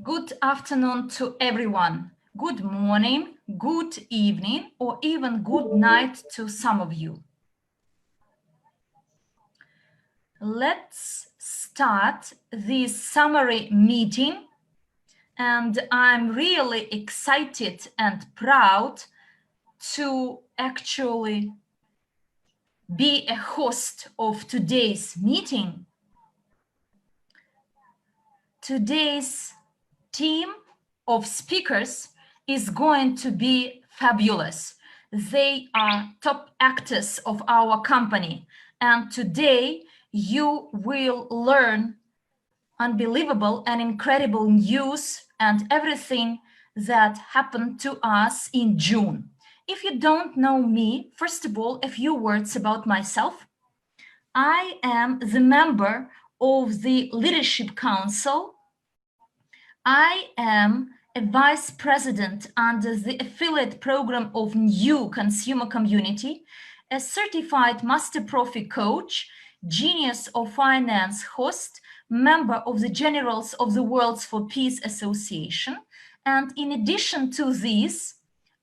Good afternoon to everyone. Good morning, good evening, or even good night to some of you. Let's start this summary meeting, and I'm really excited and proud to actually be a host of today's meeting. Today's team of speakers is going to be fabulous. They are top actors of our company, and today you will learn unbelievable and incredible news and everything that happened to us in June. If you don't know me, first of all, a few words about myself. I am the member of the Leadership Council. I am a vice president under the affiliate program of New Consumer Community, a certified Master-Profi coach, genius of finance host, member of the Generals of the Worlds for Peace Association. And in addition to this,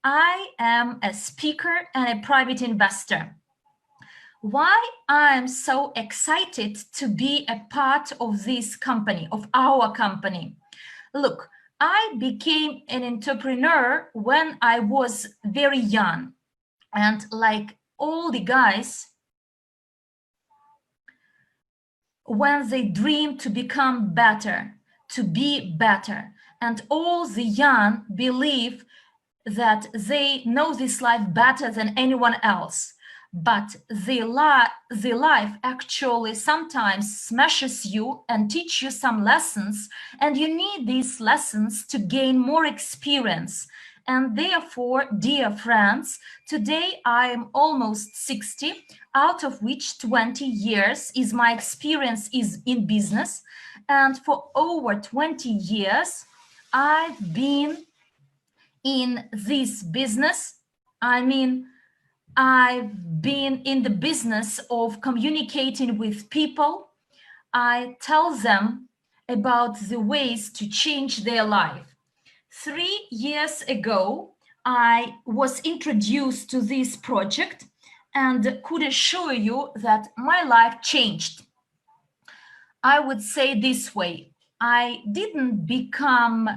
I am a speaker and a private investor. Why I'm so excited to be a part of this company, of our company? Look, I became an entrepreneur when I was very young, and like all the guys, when they dream to become better, to be better, and all the young believe that they know this life better than anyone else. But the life actually sometimes smashes you and teach you some lessons, and you need these lessons to gain more experience. And therefore, dear friends, today I am almost 60, out of which 20 years is my experience is in business. And for over 20 years, I've been in this business. I've been in the business of communicating with people. I tell them about the ways to change their life. 3 years ago, I was introduced to this project and could assure you that my life changed. I would say this way, I didn't become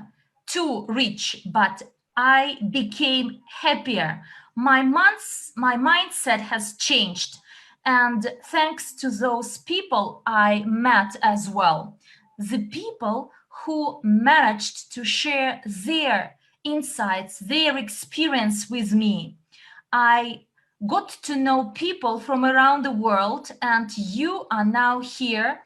too rich, but I became happier. My mindset has changed, and thanks to those people I met as well, the people who managed to share their insights, their experience with me. I got to know people from around the world, and you are now here.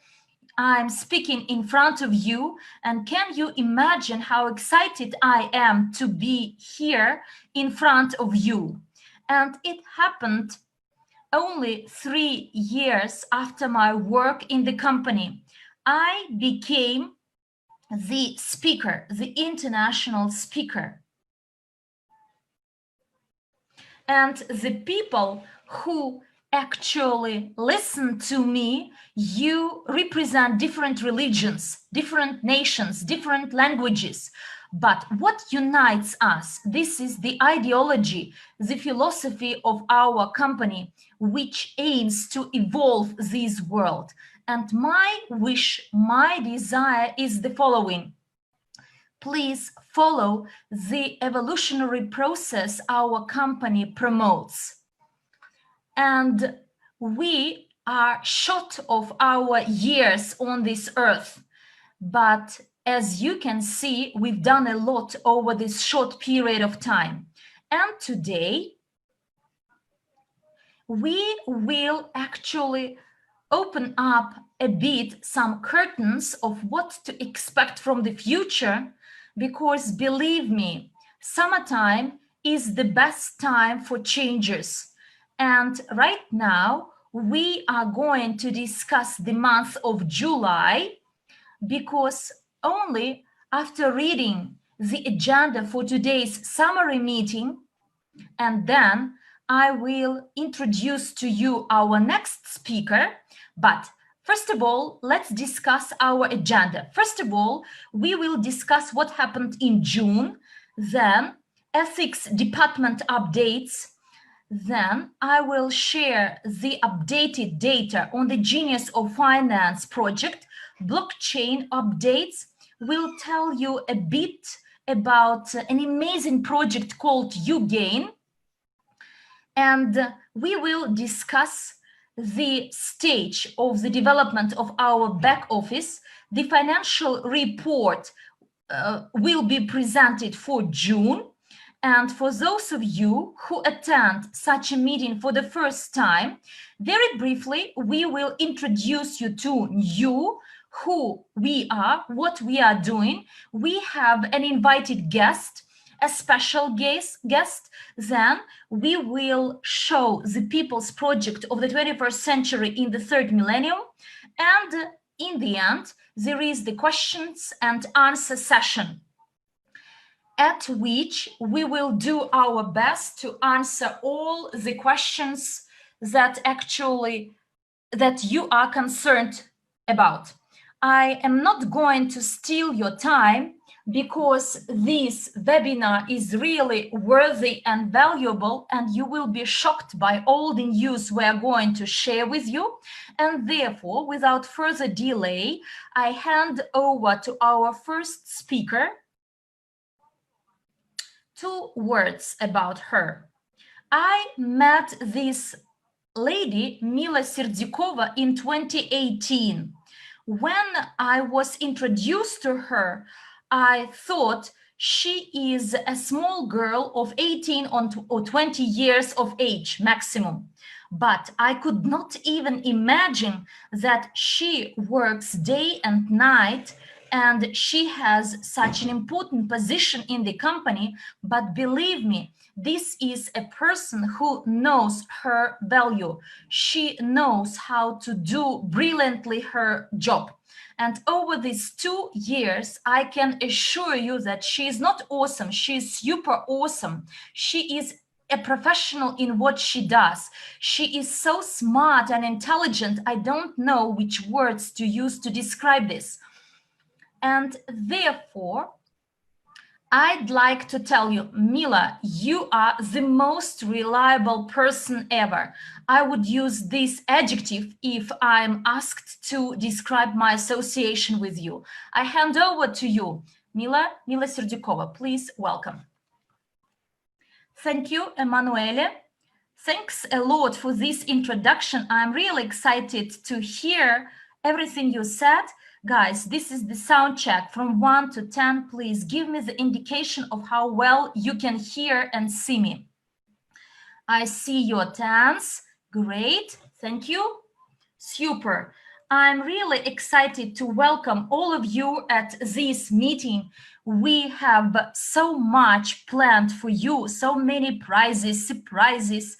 I'm speaking in front of you, and can you imagine how excited I am to be here in front of you? And it happened only 3 years after my work in the company. I became the speaker, the international speaker. And the people who actually listen to me, you represent different religions, different nations, different languages. But what unites us? This is the ideology, the philosophy of our company, which aims to evolve this world. And my wish, my desire is the following. Please follow the evolutionary process our company promotes. And we are short of our years on this earth. But as you can see, we've done a lot over this short period of time. And today, we will actually open up a bit some curtains of what to expect from the future, because believe me, summertime is the best time for changes. And right now, we are going to discuss the month of July, because only after reading the agenda for today's summary meeting, and then I will introduce to you our next speaker. But First of all, let's discuss our agenda. First of all, we will discuss what happened in June, then ethics department updates. Then I will share the updated data on the Genius of Finance project, blockchain updates. We'll tell you a bit about an amazing project called YouGain. And we will discuss the stage of the development of our back office. The financial report will be presented for June. And for those of you who attend such a meeting for the first time, very briefly, we will introduce you to who we are, what we are doing. We have an invited guest, a special guest. Then we will show the people's project of the 21st century in the third millennium. And in the end, there is the questions and answer session, at which we will do our best to answer all the questions that you are concerned about. I am not going to steal your time because this webinar is really worthy and valuable, and you will be shocked by all the news we are going to share with you. And therefore, without further delay, I hand over to our first speaker. 2 words about her. I met this lady, Mila Serdykova, in 2018. When I was introduced to her, I thought she is a small girl of 18 or 20 years of age maximum. But I could not even imagine that she works day and night and she has such an important position in the company. But believe me, this is a person who knows her value. She knows how to do brilliantly her job. And over these 2 years, I can assure you that she is not awesome. She is super awesome. She is a professional in what she does. She is so smart and intelligent. I don't know which words to use to describe this. And therefore, I'd like to tell you, Mila, you are the most reliable person ever. I would use this adjective if I'm asked to describe my association with you. I hand over to you, Mila Serdykova. Please welcome. Thank you, Emanuele. Thanks a lot for this introduction. I'm really excited to hear everything you said. Guys, this is the sound check from 1 to 10. Please give me the indication of how well you can hear and see me. I see your 10s. Great. Thank you. Super. I'm really excited to welcome all of you at this meeting. We have so much planned for you, so many prizes, surprises,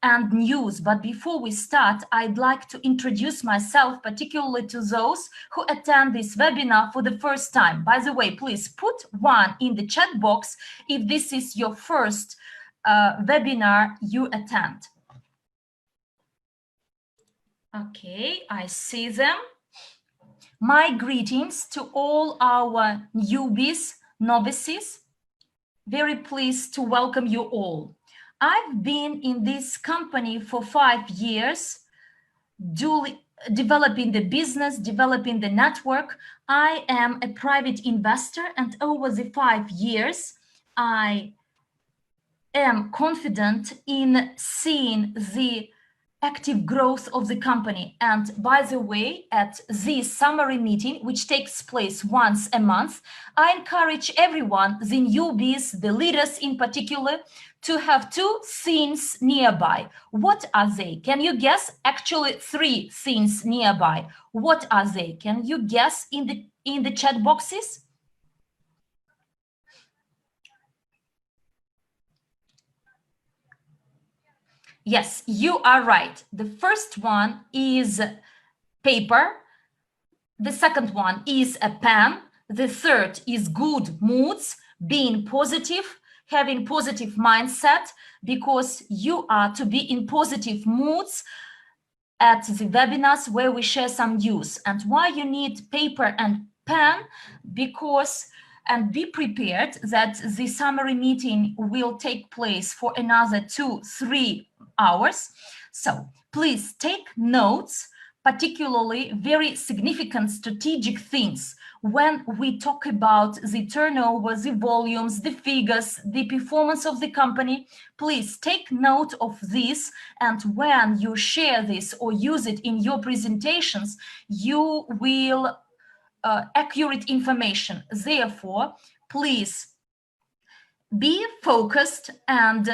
and news. But before we start, I'd like to introduce myself, particularly to those who attend this webinar for the first time. By the way, please put 1 in the chat box if this is your first webinar you attend. Okay, I see them. My greetings to all our newbies, novices. Very pleased to welcome you all. I've been in this company for 5 years, developing the business, developing the network. I am a private investor, and over the 5 years, I am confident in seeing the active growth of the company. And by the way, at this summary meeting, which takes place once a month, I encourage everyone, the newbies, the leaders in particular, to have 2 things nearby. What are they? Can you guess? Actually, 3 things nearby. What are they? Can you guess in the chat boxes? Yes, you are right. The first one is paper. The second one is a pen. The third is good moods, being positive, having positive mindset, because you are to be in positive moods at the webinars where we share some news. And why you need paper and pen? Because, and be prepared that the summary meeting will take place for another 2-3 hours. So please take notes, particularly very significant strategic things. When we talk about the turnover, the volumes, the figures, the performance of the company, please take note of this. And when you share this or use it in your presentations, you will accurate information. Therefore, please be focused and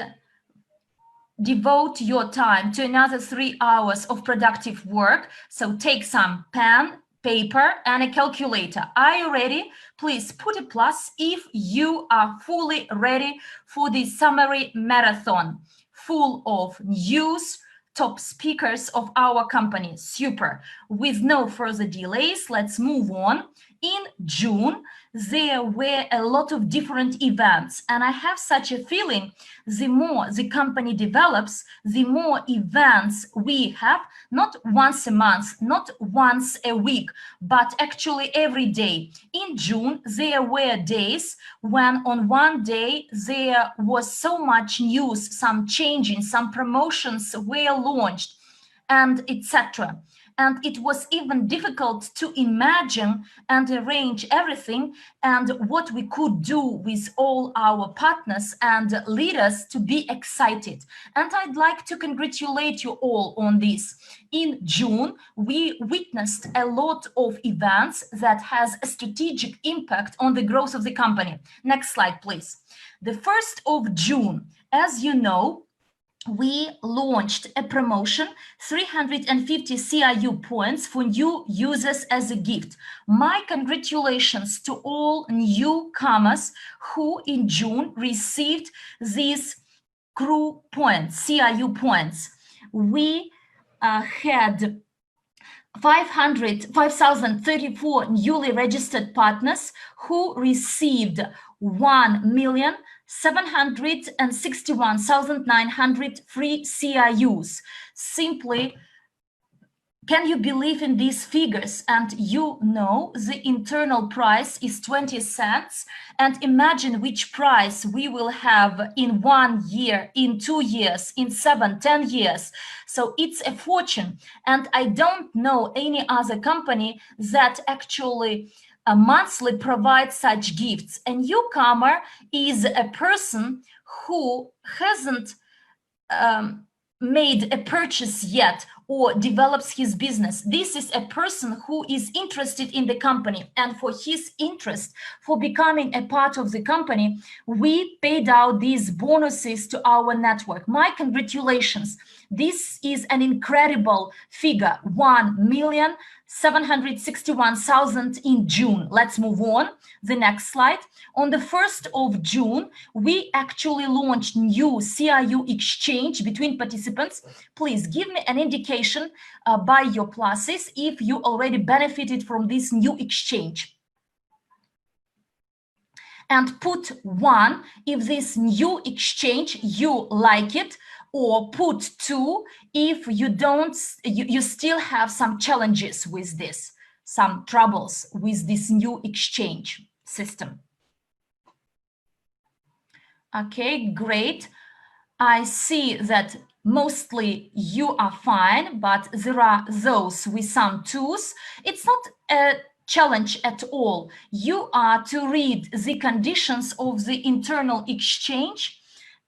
devote your time to another 3 hours of productive work. So take some pen, paper, and a calculator. Are you ready? Please put a plus if you are fully ready for the summary marathon, full of news, top speakers of our company. Super. With no further delays, let's move on. In June, there were a lot of different events, and I have such a feeling the more the company develops, the more events we have, not once a month, not once a week, but actually every day. In June, there were days when on one day there was so much news, some changing, some promotions were launched, and etc. And it was even difficult to imagine and arrange everything and what we could do with all our partners and leaders to be excited. And I'd like to congratulate you all on this. In June, we witnessed a lot of events that has a strategic impact on the growth of the company. Next slide, please. The 1st of June, as you know, we launched a promotion, 350 CRU points for new users as a gift. My congratulations to all newcomers who in June received these CRU points, CRU points. We had 5,034 newly registered partners who received 1,761,900 free CRUs. Simply, can you believe in these figures? And you know the internal price is 20 cents. And imagine which price we will have in 1 year, in 2 years, in 7, 10 years. So it's a fortune. And I don't know any other company that actually monthly provides such gifts. A newcomer is a person who hasn't made a purchase yet or develops his business. This is a person who is interested in the company, and for his interest, for becoming a part of the company, we paid out these bonuses to our network. My congratulations. This is an incredible figure, 1,761,000 in June. Let's move on. The next slide. On the 1st of June, we actually launched new CRU exchange between participants. Please give me an indication by your pluses if you already benefited from this new exchange. And put 1 if this new exchange, you like it, or put 2 if you don't, you still have some challenges with this, some troubles with this new exchange system. Okay, great. I see that mostly you are fine, but there are those with some 2s. It's not a challenge at all. You are to read the conditions of the internal exchange,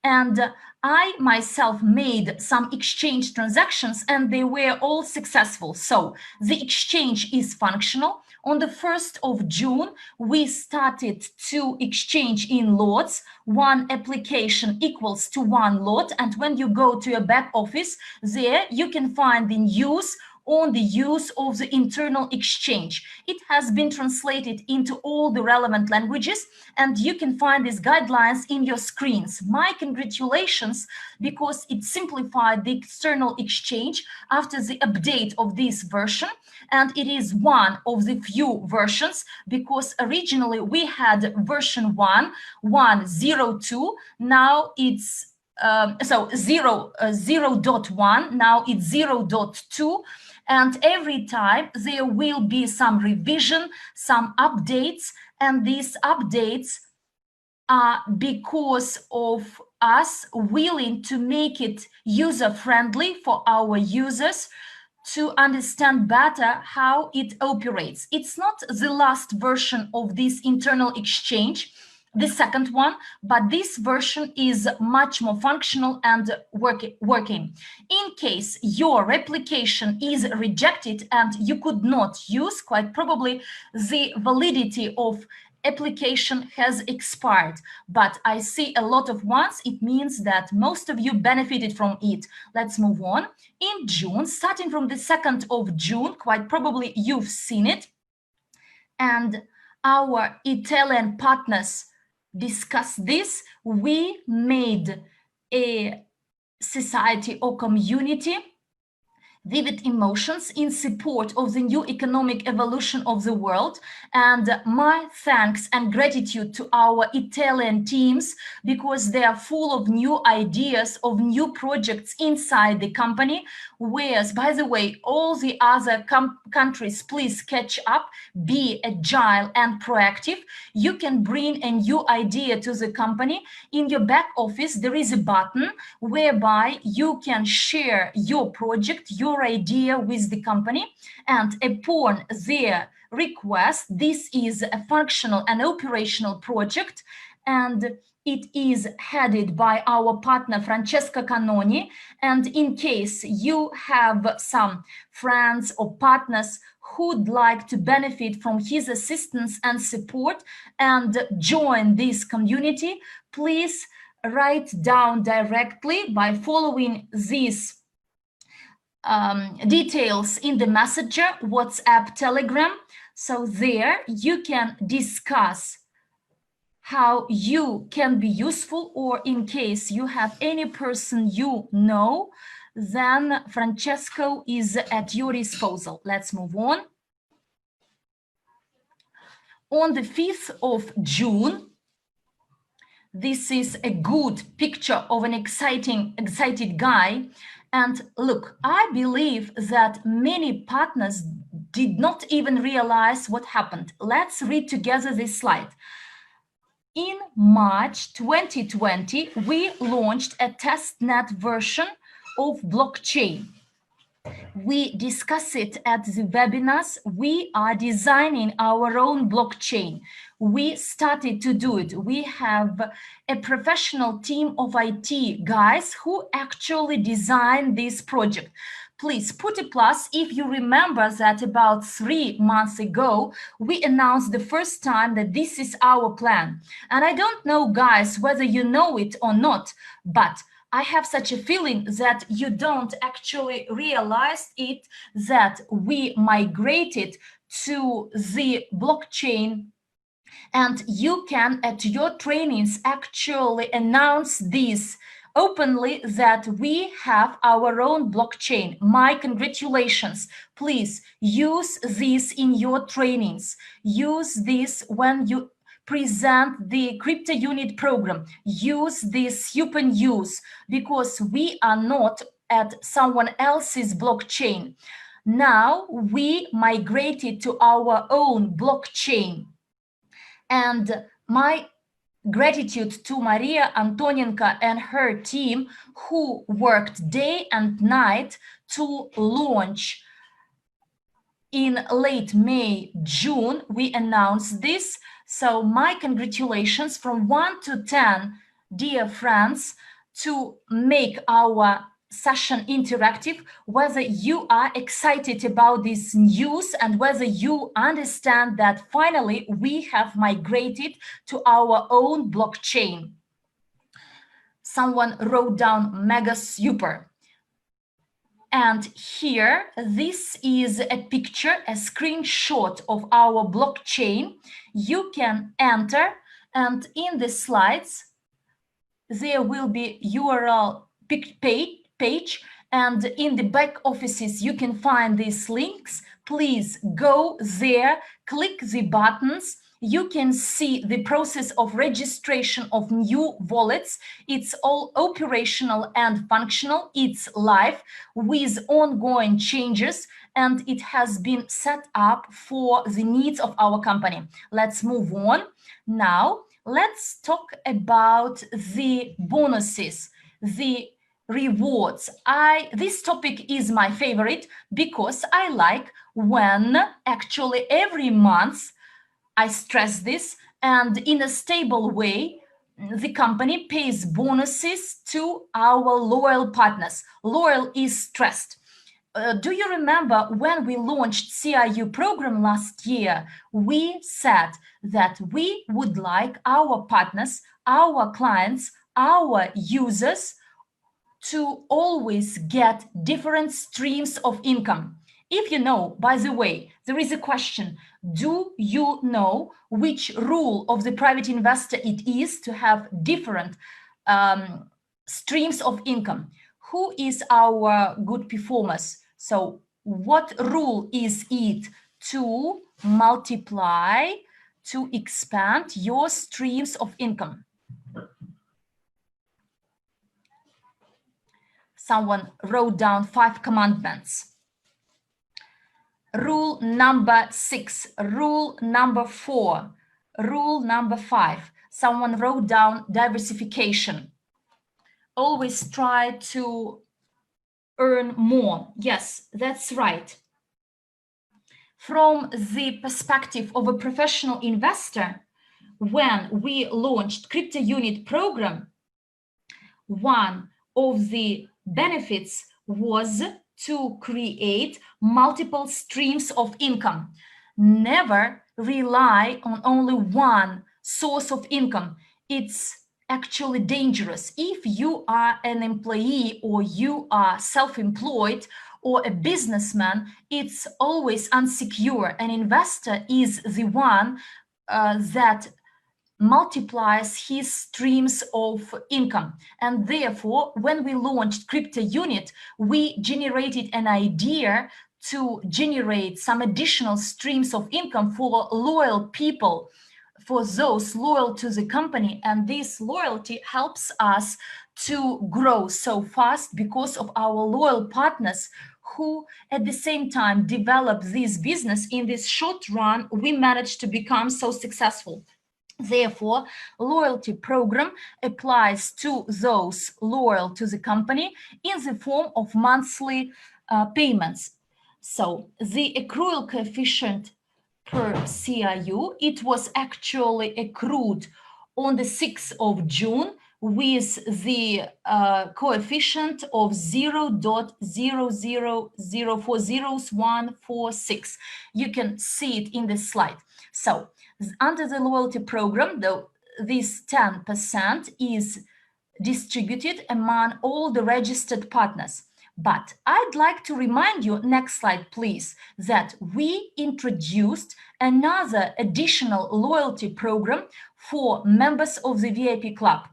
and I myself made some exchange transactions and they were all successful. So the exchange is functional. On the 1st of June, we started to exchange in lots. 1 application equals to 1 lot. And when you go to your back office, there you can find the news on the use of the internal exchange. It has been translated into all the relevant languages, and you can find these guidelines in your screens. My congratulations, because it simplified the external exchange after the update of this version, and it is one of the few versions, because originally we had version 1.1.02. Now it's so 0.1, now it's 0.2, and every time there will be some revision, some updates, and these updates are because of us willing to make it user-friendly for our users to understand better how it operates. It's not the last version of this internal exchange, the second one, but this version is much more functional and working. In case your replication is rejected and you could not use, quite probably the validity of application has expired, but I see a lot of ones. It means that most of you benefited from it. Let's move on. In June, starting from the 2nd of June, quite probably you've seen it, and our Italian partners discussed this. We made a society or community, vivid emotions, in support of the new economic evolution of the world. And my thanks and gratitude to our Italian teams, because they are full of new ideas, of new projects inside the company. Whereas, by the way, all the other countries, please catch up, be agile and proactive. You can bring a new idea to the company. In your back office, there is a button whereby you can share your project, your idea with the company, and upon their request, this is a functional and operational project, and it is headed by our partner Francesca Canoni. And in case you have some friends or partners who'd like to benefit from his assistance and support and join this community, please write down directly by following these details in the Messenger, WhatsApp, Telegram. So there you can discuss how you can be useful, or in case you have any person you know, then Francesco is at your disposal. Let's move on. On the 5th of June, this is a good picture of an excited guy. And look, I believe that many partners did not even realize what happened. Let's read together this slide. In March 2020, we launched a testnet version of blockchain. We discuss it at the webinars. We are designing our own blockchain. We started to do it. We have a professional team of IT guys who actually designed this project. Please put a plus if you remember that about 3 months ago, we announced the first time that this is our plan. And I don't know, guys, whether you know it or not, but I have such a feeling that you don't actually realize it, that we migrated to the blockchain, and you can at your trainings actually announce this openly, that we have our own blockchain. My congratulations. Please use this in your trainings. Use this when you present the CRYPTOUNIT program. Use this super news, because we are not at someone else's blockchain. Now we migrated to our own blockchain. And my gratitude to Maria Antonenko and her team, who worked day and night to launch. In late May, June, we announced this. So my congratulations from 1 to 10, dear friends, to make our session interactive, whether you are excited about this news and whether you understand that finally we have migrated to our own blockchain. Someone wrote down mega super. And here, this is a picture, a screenshot of our blockchain. You can enter, and in the slides, there will be URL page, and in the back offices, you can find these links. Please go there, click the buttons, You can see the process of registration of new wallets. It's all operational and functional. It's live with ongoing changes, and it has been set up for the needs of our company. Let's move on. Now, let's talk about the bonuses, the rewards. This topic is my favorite because I like when actually every month, I stress this, and in a stable way, the company pays bonuses to our loyal partners. Loyal is stressed. Do you remember when we launched CRU program last year? We said that we would like our partners, our clients, our users to always get different streams of income. If you know, by the way, there is a question, do you know which rule of the private investor it is to have different streams of income? Who is our good performers? So what rule is it to multiply, to expand your streams of income? Someone wrote down 5 commandments. Rule number 6, rule number 4, rule number 5. Someone wrote down diversification. Always try to earn more. Yes, that's right. From the perspective of a professional investor, when we launched CryPTOUNIT program, one of the benefits was to create multiple streams of income. Never rely on only one source of income. It's actually dangerous. If you are an employee or you are self-employed or a businessman, it's always unsecure. An investor is the one that multiplies his streams of income. And therefore, when we launched CryPTOUNIT, we generated an idea to generate some additional streams of income for loyal people, for those loyal to the company. And this loyalty helps us to grow so fast because of our loyal partners who at the same time develop this business. In this short run, we managed to become so successful. Therefore, loyalty program applies to those loyal to the company in the form of monthly payments. So the accrual coefficient per CRU, it was actually accrued on the 6th of June with the coefficient of 0.000400146. You can see it in this slide. So under the loyalty program, though, this 10% is distributed among all the registered partners. But I'd like to remind you, next slide please, that we introduced another additional loyalty program for members of the VIP club.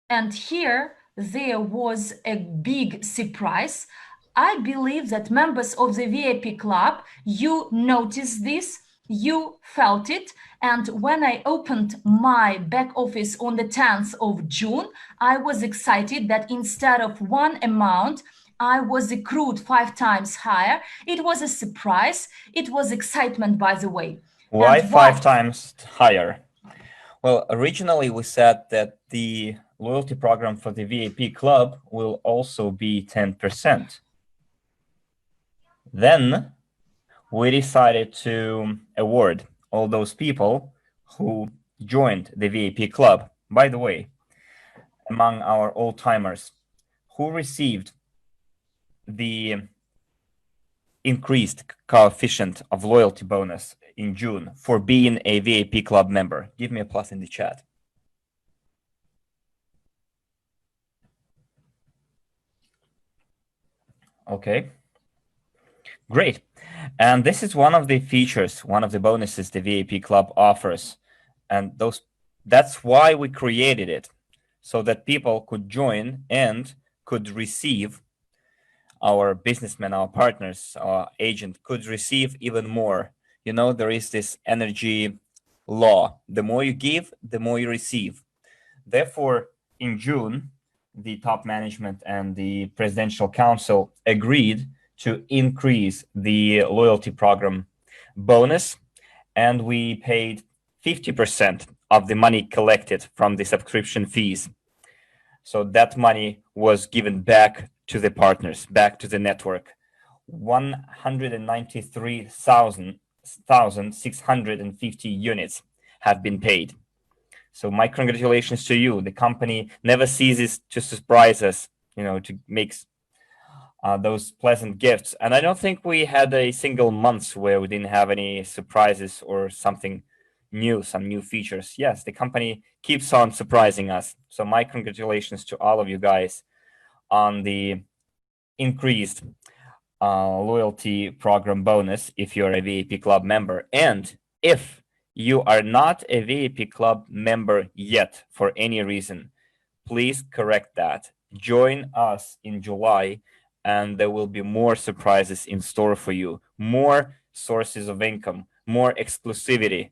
And here there was a big surprise. I believe that members of the VIP club, you noticed this, you felt it. And when I opened my back office on the 10th of June, I was excited that instead of one amount, I was accrued 5 times higher. It was a surprise. It was excitement, by the way. Why 5 times higher? Well, originally we said that the loyalty program for the VIP club will also be 10%. Then we decided to award all those people who joined the VIP club. By the way, among our old-timers who received the increased coefficient of loyalty bonus in June for being a VIP club member. Give me a plus in the chat. Okay, great. And this is one of the features, one of the bonuses the VIP club offers. And that's why we created it, so that people could join and could receive, our businessmen, our partners, our agent could receive even more You know, there is this energy law. The more you give, the more you receive. Therefore, in June, the top management and the presidential council agreed to increase the loyalty program bonus, and we paid 50% of the money collected from the subscription fees. So that money was given back to the partners, back to the network. 193,650 units have been paid. So my congratulations to you. The company never ceases to surprise us, to make those pleasant gifts. And I don't think we had a single month where we didn't have any surprises or something new, some new features. Yes, the company keeps on surprising us. So my congratulations to all of you guys on the increased loyalty program bonus if you're a VIP Club member. And if you are not a VIP Club member yet for any reason, please correct that. Join us in July, and there will be more surprises in store for you, more sources of income, more exclusivity.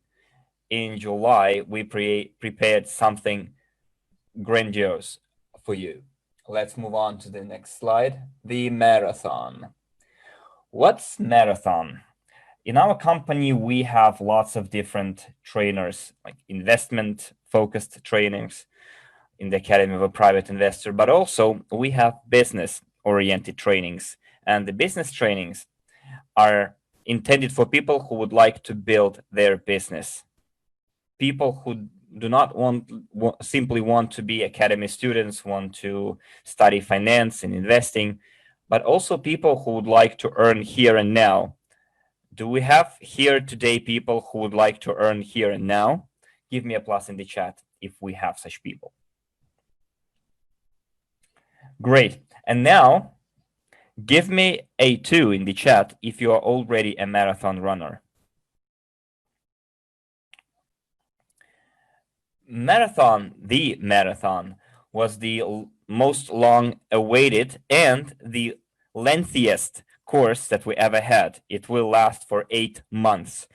In July, we prepared something grandiose for you. Let's move on to the next slide. The marathon. What's marathon? In our company, we have lots of different trainers, like investment focused trainings in the Academy of a Private Investor, but also we have business oriented trainings. And the business trainings are intended for people who would like to build their business. People who do not simply want to be academy students, want to study finance and investing, but also people who would like to earn here and now. Do we have here today people who would like to earn here and now? Give me a plus in the chat if we have such people. Great. And now, give me a 2 in the chat if you are already a marathon runner. The marathon was the most long awaited and the lengthiest course that we ever had. It will last for 8 months.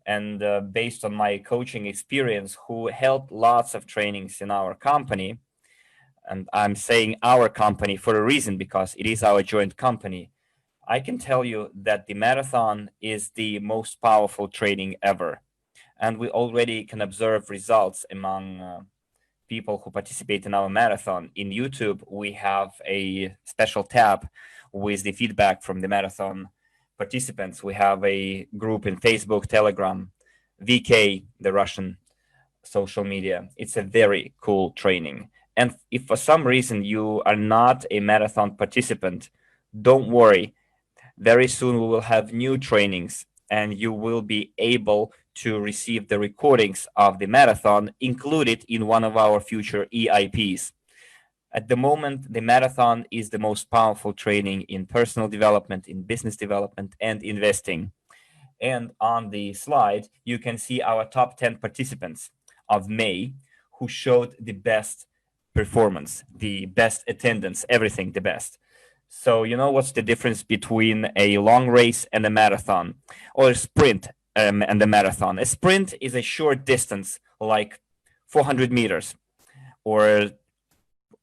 And based on my coaching experience, who held lots of trainings in our company, and I'm saying our company for a reason because it is our joint company, I can tell you that the marathon is the most powerful training ever. And we already can observe results among people who participate in our marathon. In YouTube, we have a special tab with the feedback from the marathon participants. We have a group in Facebook, Telegram, VK, the Russian social media. It's a very cool training. And if for some reason you are not a marathon participant, don't worry. Very soon we will have new trainings and you will be able to receive the recordings of the marathon included in one of our future EIPs. At the moment, the marathon is the most powerful training in personal development, in business development, and investing. And on the slide, you can see our top 10 participants of May who showed the best performance, the best attendance, everything the best. So you know what's the difference between a long race and a marathon, or a sprint and a marathon? A sprint is a short distance, like 400 meters or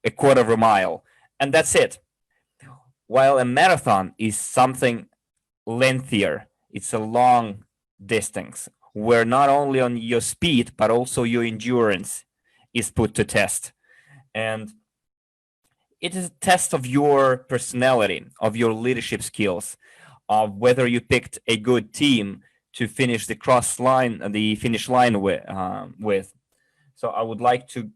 a quarter of a mile, and that's it. While a marathon is something lengthier. It's a long distance where not only on your speed, but also your endurance is put to test. And it is a test of your personality, of your leadership skills, of whether you picked a good team to finish the finish line with. So I would like to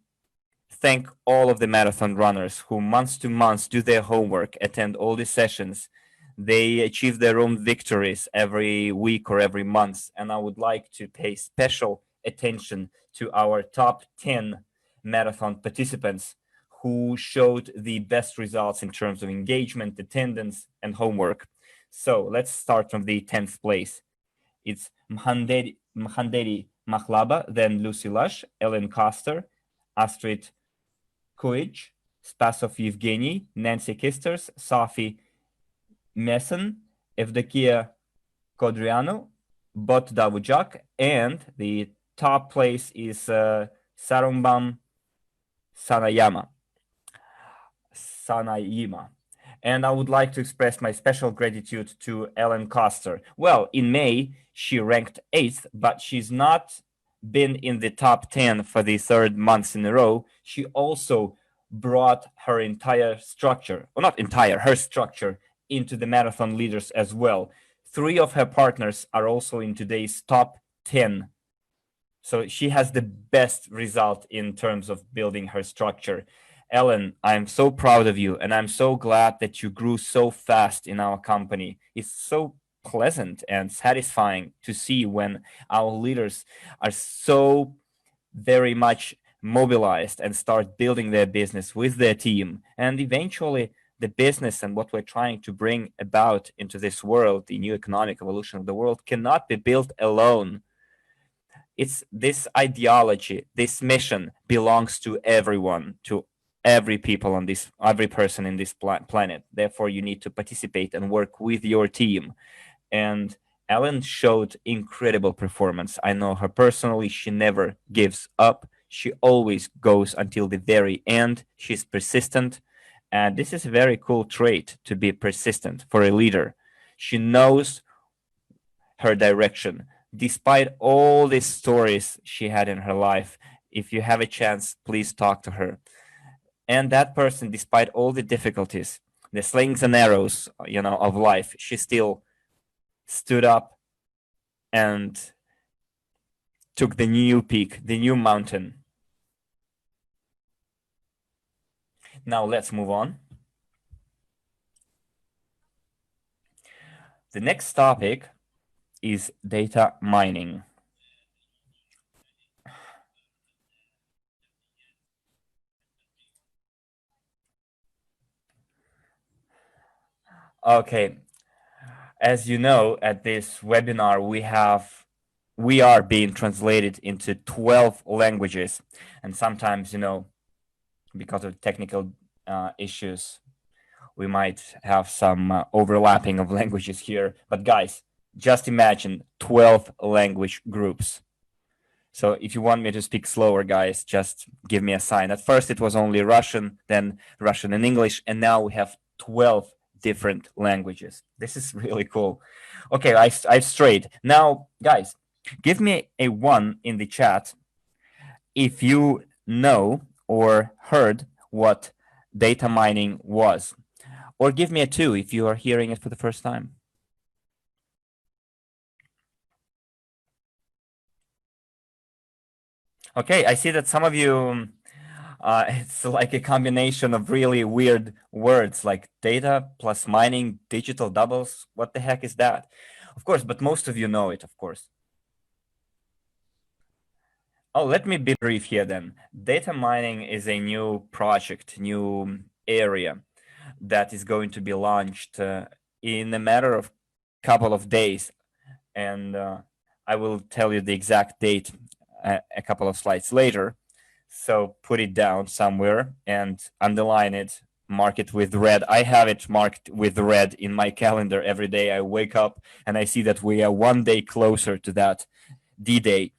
thank all of the marathon runners who month to month do their homework, attend all the sessions. They achieve their own victories every week or every month. And I would like to pay special attention to our top 10 marathon participants who showed the best results in terms of engagement, attendance, and homework. So let's start from the 10th place. It's Mhanderi Mahlaba, then Lucy Lush, Ellen Koster, Astrid Kuij, Spasov Evgeny, Nancy Kisters, Sophie Messen, Evdokia Kodrianu, Botdavujak, and the top place is Sarumbam Sanayama. Sanayima. And I would like to express my special gratitude to Ellen Coster. Well, in May, she ranked 8th, but she's not been in the top 10 for the third month in a row. She also brought her entire structure, or not entire, her structure into the marathon leaders as well. 3 of her partners are also in today's top 10. So she has the best result in terms of building her structure. Ellen, I'm so proud of you, and I'm so glad that you grew so fast in our company. It's so pleasant and satisfying to see when our leaders are so very much mobilized and start building their business with their team. And eventually, the business and what we're trying to bring about into this world, the new economic evolution of the world, cannot be built alone. It's this ideology, this mission belongs to everyone, to every people on this, every person in this planet. Therefore, you need to participate and work with your team. And Ellen showed incredible performance. I know her personally. She never gives up. She always goes until the very end. She's persistent. And this is a very cool trait, to be persistent for a leader. She knows her direction. Despite all these stories she had in her life, if you have a chance, please talk to her. And that person, despite all the difficulties, the slings and arrows, of life, she still stood up and took the new peak, the new mountain. Now let's move on. The next topic is data mining. Okay, as you know, at this webinar, we are being translated into 12 languages. And sometimes, because of technical issues, we might have some overlapping of languages here. But guys, just imagine 12 language groups. So if you want me to speak slower, guys, just give me a sign. At first, it was only Russian, then Russian and English, and now we have 12 different languages. This is really cool. Okay, I've strayed. Now, guys, give me a 1 in the chat if you know or heard what data mining was. Or give me a 2 if you are hearing it for the first time. Okay, I see that some of you, it's like a combination of really weird words like data plus mining, digital doubles. What the heck is that? Of course, but most of you know it, of course. Oh, let me be brief here then. Data mining is a new project, new area that is going to be launched in a matter of couple of days. And I will tell you the exact date a couple of slides later. So put it down somewhere and underline it, mark it with red. I have it marked with red in my calendar every day. I wake up and I see that we are 1 day closer to that D-Day.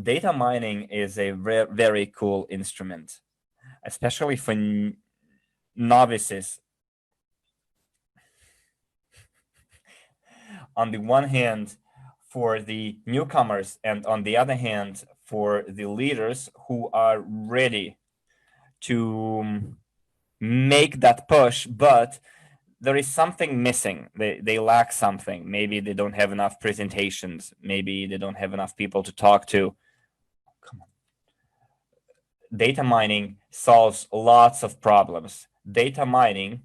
Data mining is a very cool instrument, especially for novices. On the one hand, for the newcomers, and on the other hand, for the leaders who are ready to make that push, but there is something missing. They lack something. Maybe they don't have enough presentations. Maybe they don't have enough people to talk to. Come on. Data mining solves lots of problems. Data mining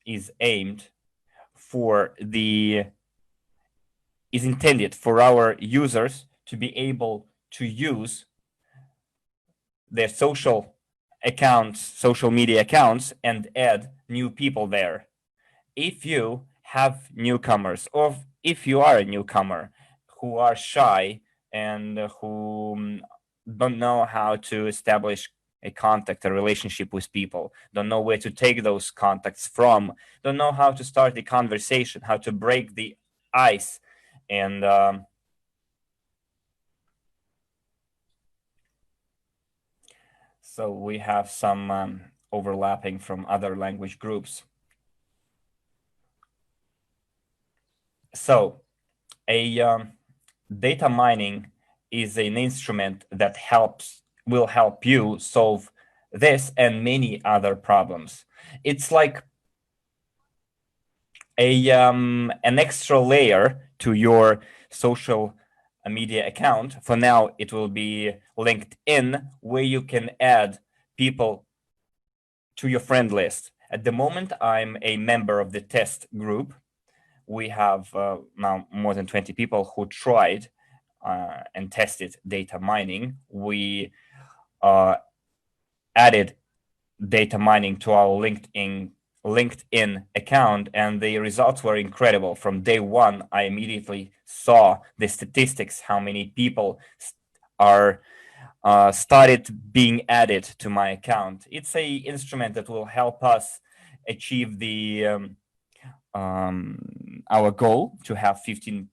is intended for our users to be able to use their social accounts, social media accounts, and add new people there. If you have newcomers, or if you are a newcomer who are shy and who don't know how to establish a contact, a relationship with people, don't know where to take those contacts from, don't know how to start the conversation, how to break the ice, And so we have some overlapping from other language groups. So data mining is an instrument that will help you solve this and many other problems. It's like an extra layer to your social media account. For now, it will be LinkedIn, where you can add people to your friend list. At the moment, I'm a member of the test group. We have now more than 20 people who tried and tested data mining. We added data mining to our LinkedIn account, and the results were incredible. From day one, I immediately saw the statistics, how many people are started being added to my account. It's a instrument that will help us achieve our goal to have 15%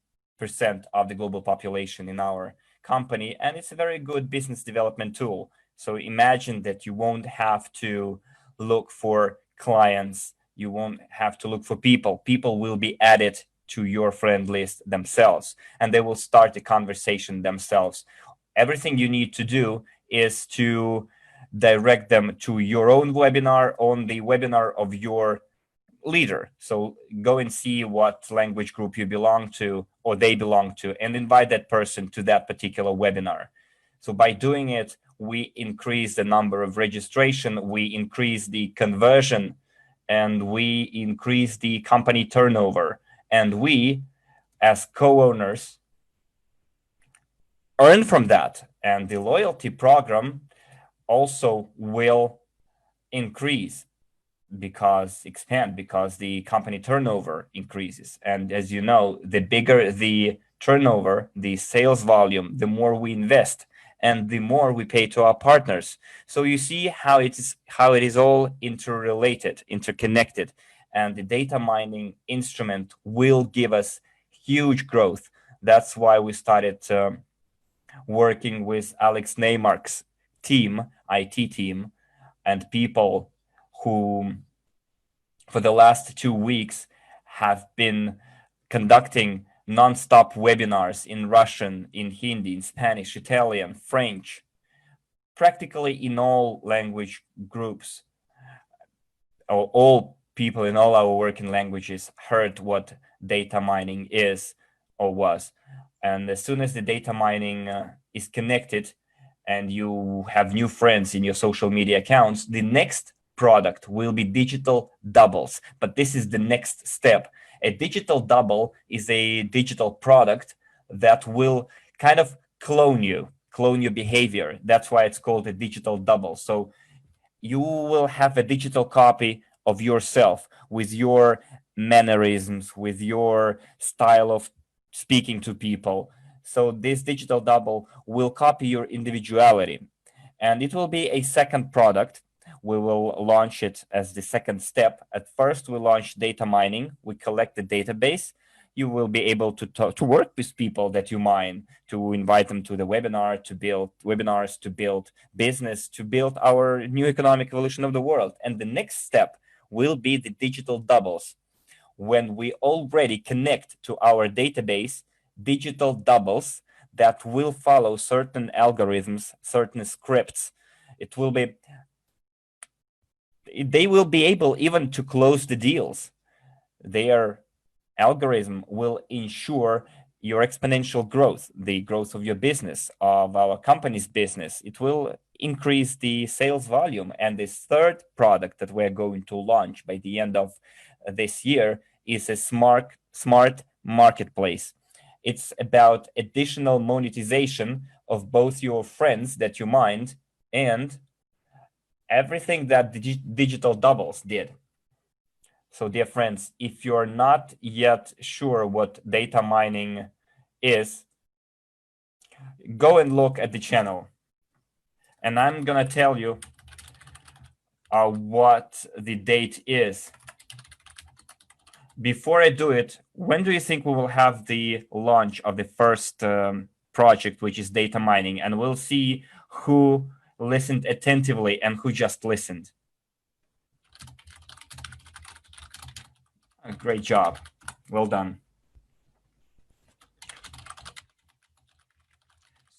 of the global population in our company, and it's a very good business development tool. So imagine that you won't have to look for clients, you won't have to look for people. People will be added to your friend list themselves, and they will start the conversation themselves. Everything you need to do is to direct them to your own webinar, on the webinar of your leader. So go and see what language group you belong to or they belong to, and invite that person to that particular webinar. So by doing it, we increase the number of registration, we increase the conversion, and we increase the company turnover. And we, as co-owners, earn from that. And the loyalty program also will increase because the company turnover increases. And as you know, the bigger the turnover, the sales volume, the more we invest and the more we pay to our partners. So you see how it is all interrelated, interconnected, and the data mining instrument will give us huge growth. That's why we started working with Alex Neymark's team, IT team, and people who for the last 2 weeks have been conducting non-stop webinars in Russian, in Hindi, in Spanish, Italian, French, practically in all language groups. All people in all our working languages heard what data mining is or was. And as soon as the data mining is connected and you have new friends in your social media accounts, the next product will be digital doubles. But this is the next step. A digital double is a digital product that will kind of clone your behavior. That's why it's called a digital double. So you will have a digital copy of yourself with your mannerisms, with your style of speaking to people. So this digital double will copy your individuality, and it will be a second product. We will launch it as the second step. At first, we launch data mining. We collect the database. You will be able to work with people that you mine, to invite them to the webinar, to build webinars, to build business, to build our new economic evolution of the world. And the next step will be the digital doubles. When we already connect to our database, digital doubles that will follow certain algorithms, certain scripts. They will be able even to close the deals. Their algorithm will ensure your exponential growth, the growth of your business, of our company's business. It will increase the sales volume. And this third product that we're going to launch by the end of this year is a smart marketplace. It's about additional monetization of both your friends that you mined and everything that digital doubles did. So, dear friends, if you're not yet sure what data mining is, go and look at the channel. And I'm going to tell you what the date is. before I do it, when do you think we will have the launch of the first project, which is data mining, and we'll see who listened attentively and who just listened? Great job. Well done.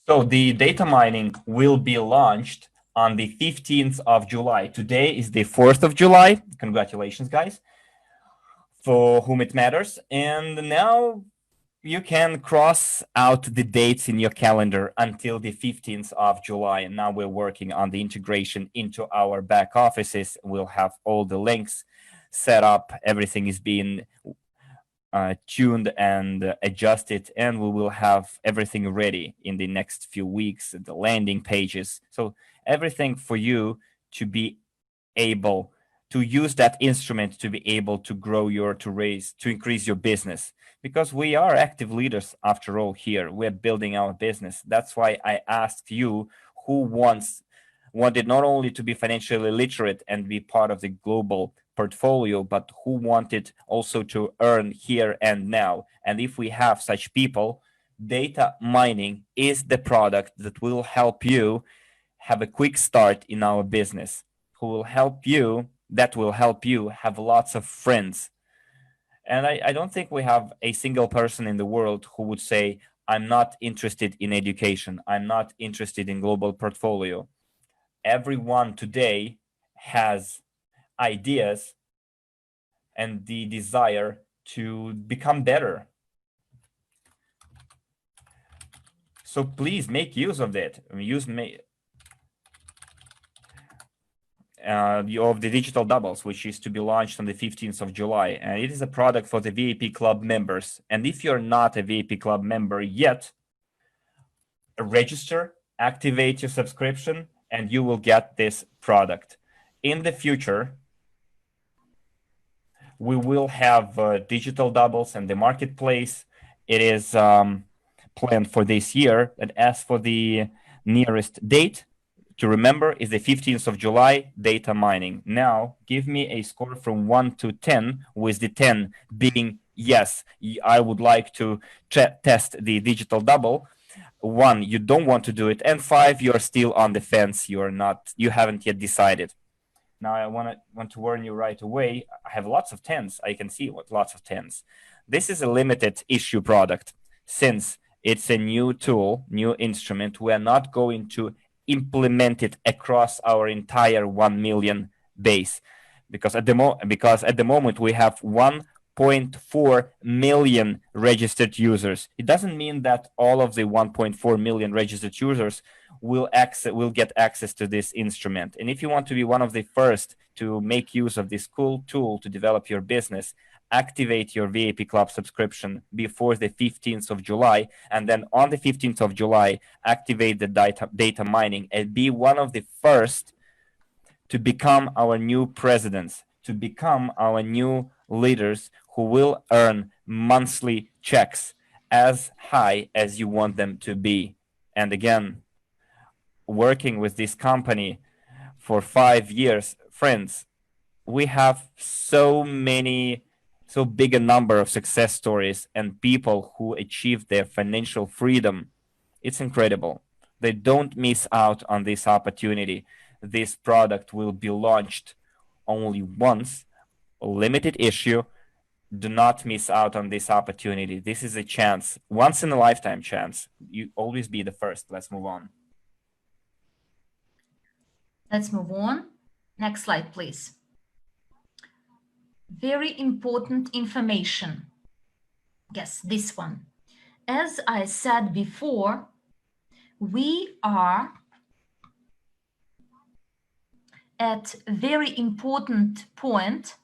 So the data mining will be launched on the 15th of July. Today is the 4th of July. Congratulations, guys, for whom it matters. And now you can cross out the dates in your calendar until the 15th of July. And now we're working on the integration into our back offices. We'll have all the links set up. Everything is being tuned and adjusted, and we will have everything ready in the next few weeks, the landing pages. So everything for you to be able to use that instrument to be able to grow to increase your business. Because we are active leaders after all here. We're building our business. That's why I asked you who wanted not only to be financially literate and be part of the global portfolio, but who wanted also to earn here and now. And if we have such people, data mining is the product that will help you have a quick start in our business, that will help you have lots of friends. And I don't think we have a single person in the world who would say, I'm not interested in education. I'm not interested in global portfolio. Everyone today has ideas and the desire to become better. So please make use of it. Of the digital doubles, which is to be launched on the 15th of July. And it is a product for the VIP Club members. And if you're not a VIP Club member yet, register, activate your subscription, and you will get this product. In the future, we will have digital doubles and the marketplace. It is planned for this year. And as for the nearest date to remember is the 15th of July, data mining. Now, give me a score from 1 to 10, with the 10 being yes, I would like to test the digital double. 1, you don't want to do it, and 5, you're still on the fence. You haven't yet decided. Now I want to warn you right away. I have lots of 10s. I can see lots of 10s. This is a limited issue product. Since it's a new tool, new instrument, we are not going to implement it across our entire 1 million base, because at the moment we have 1.4 million registered users. It doesn't mean that all of the 1.4 million registered users will get access to this instrument. And if you want to be one of the first to make use of this cool tool to develop your business, activate your VIP Club subscription before the 15th of July, and then on the 15th of July, activate the data mining and be one of the first to become our new presidents, to become our new leaders who will earn monthly checks as high as you want them to be. And again, working with this company for 5 years, friends, we have so big a number of success stories and people who achieve their financial freedom. It's incredible. They don't miss out on this opportunity. This product will be launched only once, a limited issue. Do not miss out on this opportunity. This is a chance, once in a lifetime chance. You always be the first. Let's move on. Let's move on. Next slide, please. Very important information. Yes, this one. As I said before, we are at a very important point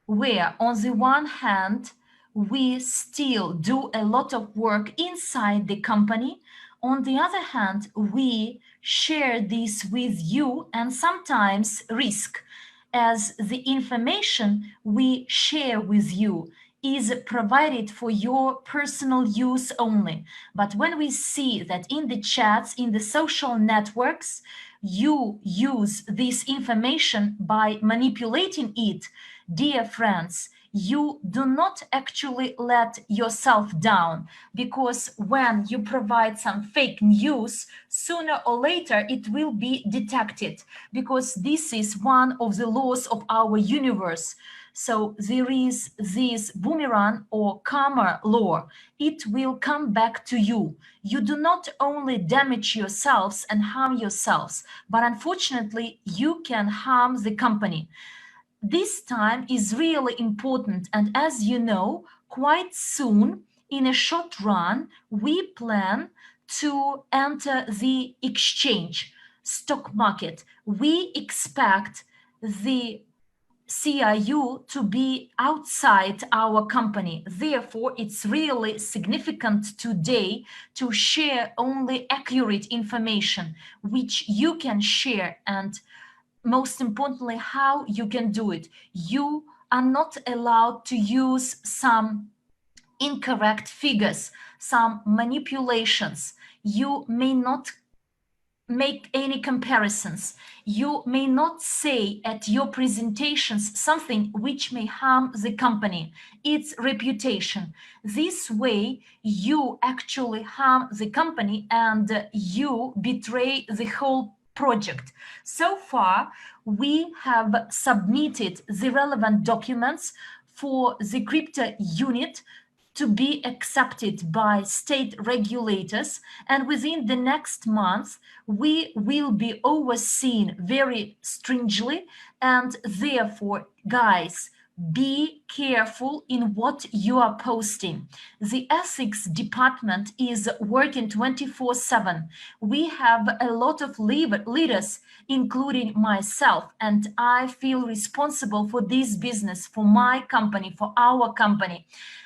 where, on the one hand, we still do a lot of work inside the company. On the other hand, we share this with you and sometimes risk, as the information we share with you is provided for your personal use only. But when we see that in the chats, in the social networks, you use this information by manipulating it, dear friends, you do not actually let yourself down, because when you provide some fake news, sooner or later it will be detected, because this is one of the laws of our universe. So there is this boomerang or karma law. It will come back to you. You do not only damage yourselves and harm yourselves, but unfortunately you can harm the company. This time is really important, and as you know, quite soon, in a short run, we plan to enter the exchange stock market. We expect the CRU to be outside our company. Therefore, it's really significant today to share only accurate information which you can share, and most importantly, how you can do it. You are not allowed to use some incorrect figures, some manipulations. You may not make any comparisons. You may not say at your presentations something which may harm the company, its reputation. This way, you actually harm the company and you betray the whole project. So far, we have submitted the relevant documents for the crypto unit to be accepted by state regulators, and within the next month we will be overseen very stringently. And therefore, guys, be careful in what you are posting. The ethics department is working 24/7. We have a lot of leaders, including myself, and I feel responsible for this business, for my company, for our company.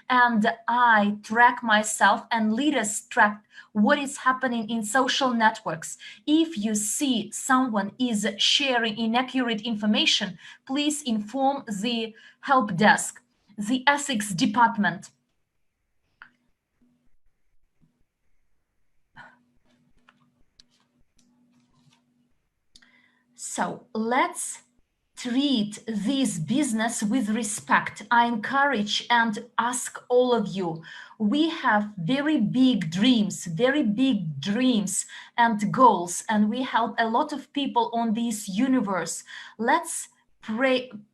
And I track myself, and leaders track what is happening in social networks. If you see someone is sharing inaccurate information, please inform the help desk, the ethics department. So let's treat this business with respect. I encourage and ask all of you. We have very big dreams and goals, and we help a lot of people on this universe. Let's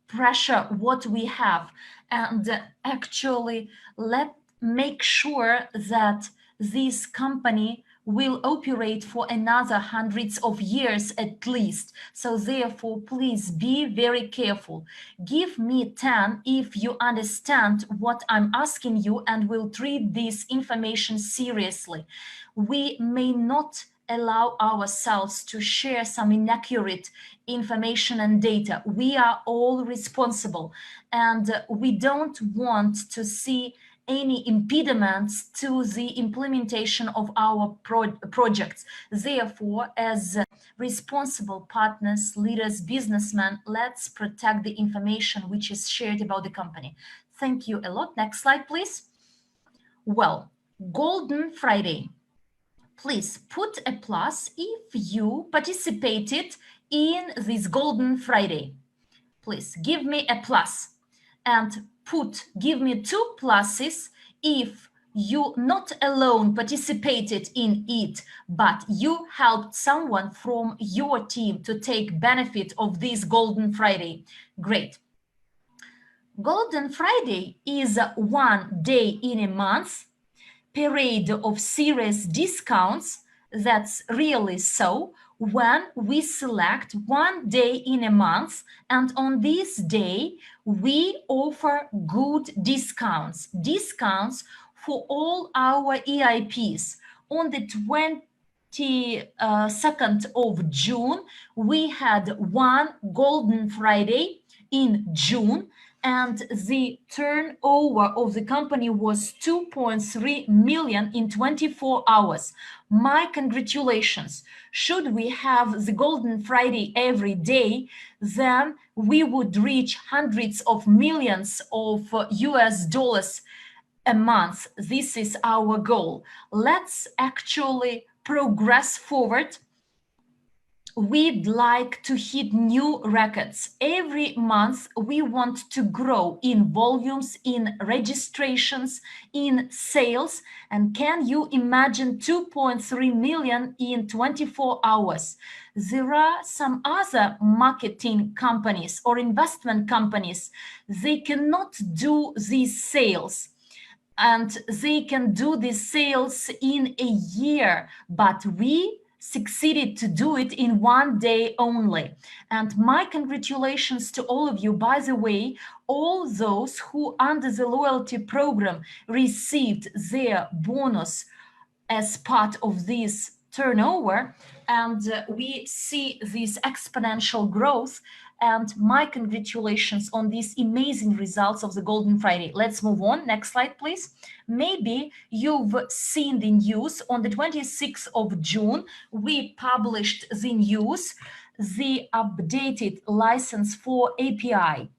pressure what we have, and actually let make sure that this company will operate for another hundreds of years at least. So therefore, please be very careful. Give me 10 if you understand what I'm asking you and will treat this information seriously. We may not allow ourselves to share some inaccurate information and data. We are all responsible, and we don't want to see any impediments to the implementation of our projects. Therefore, as responsible partners, leaders, businessmen, let's protect the information which is shared about the company. Thank you a lot. Next slide, please. Well, Golden Friday. Please put a plus if you participated in this Golden Friday. Please give me a plus, and give me 2 pluses if you not alone participated in it, but you helped someone from your team to take benefit of this Golden Friday. Great. Golden Friday is one day in a month, parade of serious discounts. That's really so. When we select one day in a month, and on this day we offer good discounts for all our EIPs. On the 22nd of June, we had one Golden Friday in June, and the turnover of the company was 2.3 million in 24 hours. My congratulations. Should we have the Golden Friday every day, then we would reach hundreds of millions of US dollars a month. This is our goal. Let's actually progress forward. we'd like to hit new records. Every month, we want to grow in volumes, in registrations, in sales. And can you imagine 2.3 million in 24 hours? There are some other marketing companies or investment companies. They cannot do these sales, and they can do these sales in a year, but we succeeded to do it in 1 day only. And my congratulations to all of you. By the way, all those who under the loyalty program received their bonus as part of this turnover, and we see this exponential growth. And my congratulations on these amazing results of the Golden Friday. Let's move on. Next slide, please. Maybe you've seen the news. On the 26th of June, we published the news, the updated license for API.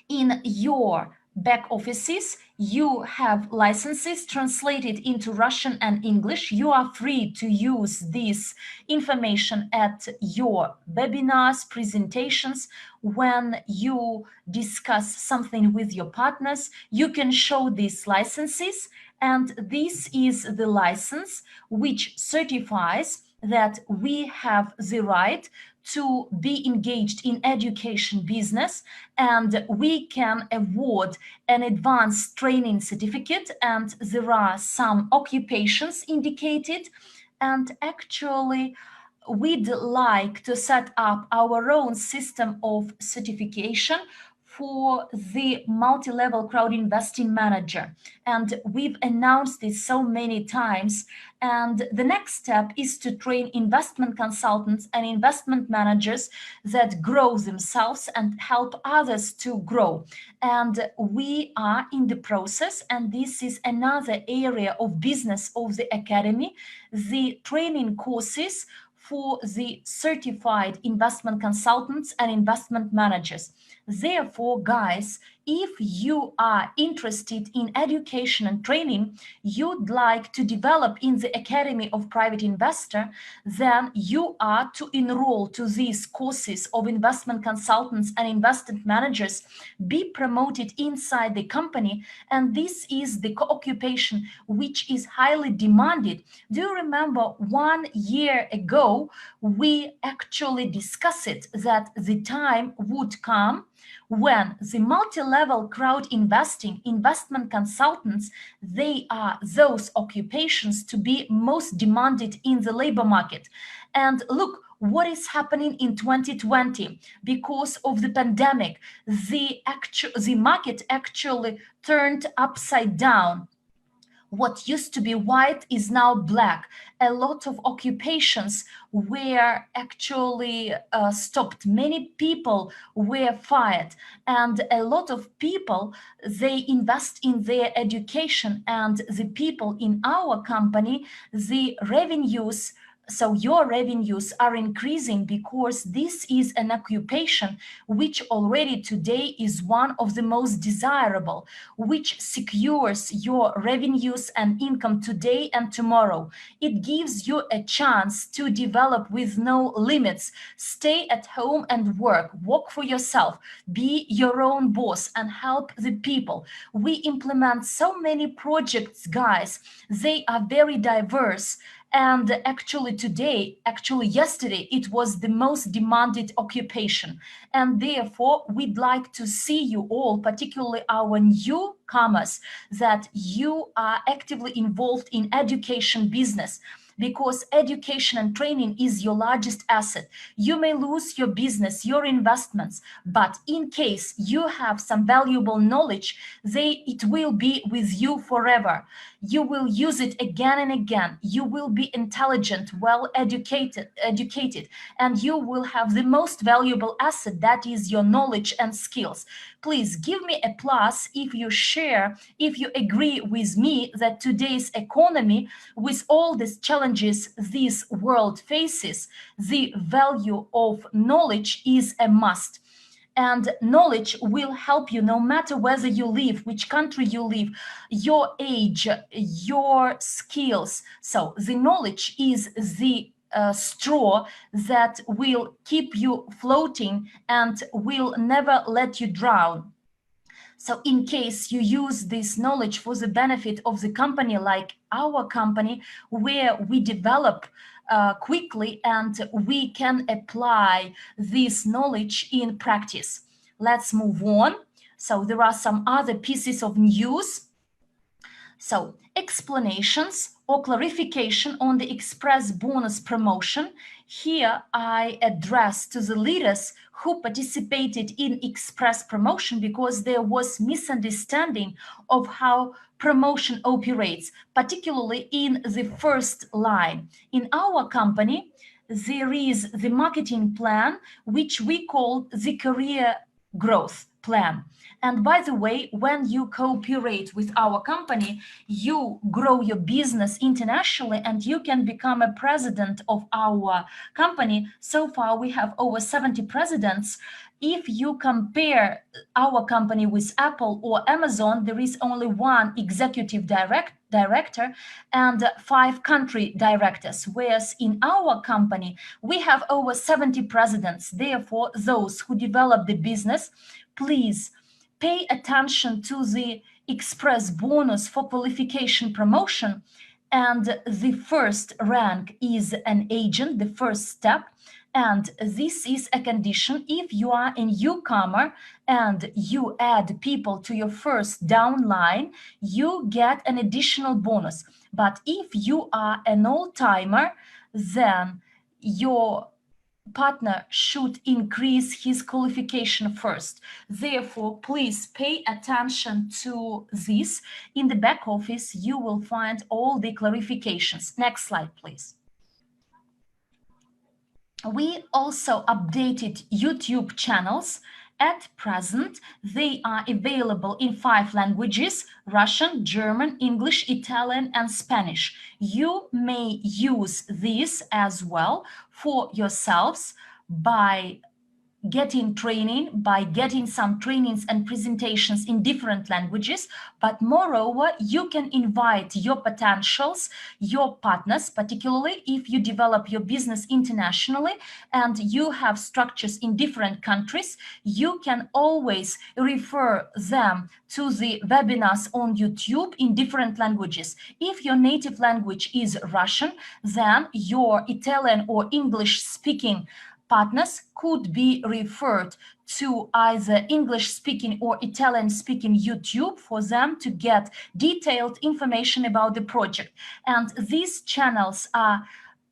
In your back offices, you have licenses translated into Russian and English. You are free to use this information at your webinars, presentations. When you discuss something with your partners, you can show these licenses, and this is the license which certifies that we have the right to be engaged in education business, and we can award an advanced training certificate, and there are some occupations indicated. And actually, we'd like to set up our own system of certification for the multi-level crowd investing manager, and we've announced this so many times. And the next step is to train investment consultants and investment managers that grow themselves and help others to grow. And we are in the process, and this is another area of business of the academy, the training courses for the certified investment consultants and investment managers. Therefore, guys, if you are interested in education and training, you'd like to develop in the Academy of Private Investor, then you are to enroll to these courses of investment consultants and investment managers, be promoted inside the company, and this is the occupation which is highly demanded. Do you remember 1 year ago, we actually discussed it, that the time would come when the multi-level crowd investing investment consultants, they are those occupations to be most demanded in the labor market. And look what is happening in 2020. Because of the pandemic, the market actually turned upside down. What used to be white is now black. A lot of occupations were actually stopped. Many people were fired, and a lot of people, they invest in their education, and the people in our company, the revenues, so your revenues are increasing because this is an occupation which already today is one of the most desirable, which secures your revenues and income today and tomorrow. It gives you a chance to develop with no limits. Stay at home and work for yourself, be your own boss and help the people. We implement so many projects, guys. They are very diverse. And actually yesterday, it was the most demanded occupation. And therefore, we'd like to see you all, particularly our newcomers, that you are actively involved in education business, because education and training is your largest asset. You may lose your business, your investments, but in case you have some valuable knowledge, it will be with you forever. You will use it again and again. You will be intelligent, well educated, and you will have the most valuable asset, that is your knowledge and skills. Please give me a plus if you share, if you agree with me that today's economy, with all these challenges this world faces, the value of knowledge is a must. And knowledge will help you no matter whether you live, which country you live, your age, your skills. So the knowledge is the straw that will keep you floating and will never let you drown. So in case you use this knowledge for the benefit of the company, like our company, where we develop quickly and we can apply this knowledge in practice. Let's move on. So there are some other pieces of news. So explanations or clarification on the express bonus promotion. Here I address to the leaders who participated in express promotion because there was misunderstanding of how promotion operates, particularly in the first line. In our company, there is the marketing plan, which we call the career growth plan. And by the way, when you cooperate with our company, you grow your business internationally and you can become a president of our company. So far, we have over 70 presidents. If you compare our company with Apple or Amazon, there is only one executive director and 5 country directors, whereas in our company, we have over 70 presidents. Therefore, those who develop the business, please pay attention to the express bonus for qualification promotion. And the first rank is an agent, the first step. And this is a condition if you are a newcomer and you add people to your first downline, you get an additional bonus. But if you are an old-timer, then your partner should increase his qualification first. Therefore, please pay attention to this. In the back office, you will find all the clarifications. Next slide, please. We also updated YouTube channels. At present, they are available in 5 languages: Russian, German, English, Italian, and Spanish. You may use this as well for yourselves by getting training, by getting some trainings and presentations in different languages. But moreover, you can invite your potentials, your partners, particularly if you develop your business internationally and you have structures in different countries, you can always refer them to the webinars on YouTube in different languages. If your native language is Russian, then your Italian or English speaking partners could be referred to either English-speaking or Italian-speaking YouTube for them to get detailed information about the project. And these channels are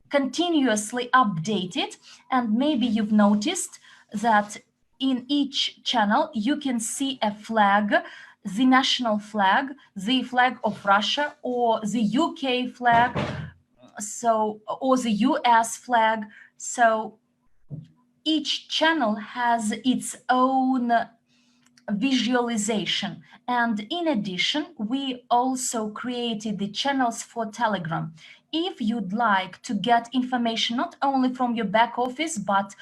continuously updated. And maybe you've noticed that in each channel, you can see a flag, the national flag, the flag of Russia, or the UK flag, or the US flag. So each channel has its own visualization. And in addition, we also created the channels for Telegram. If you'd like to get information not only from your back office, but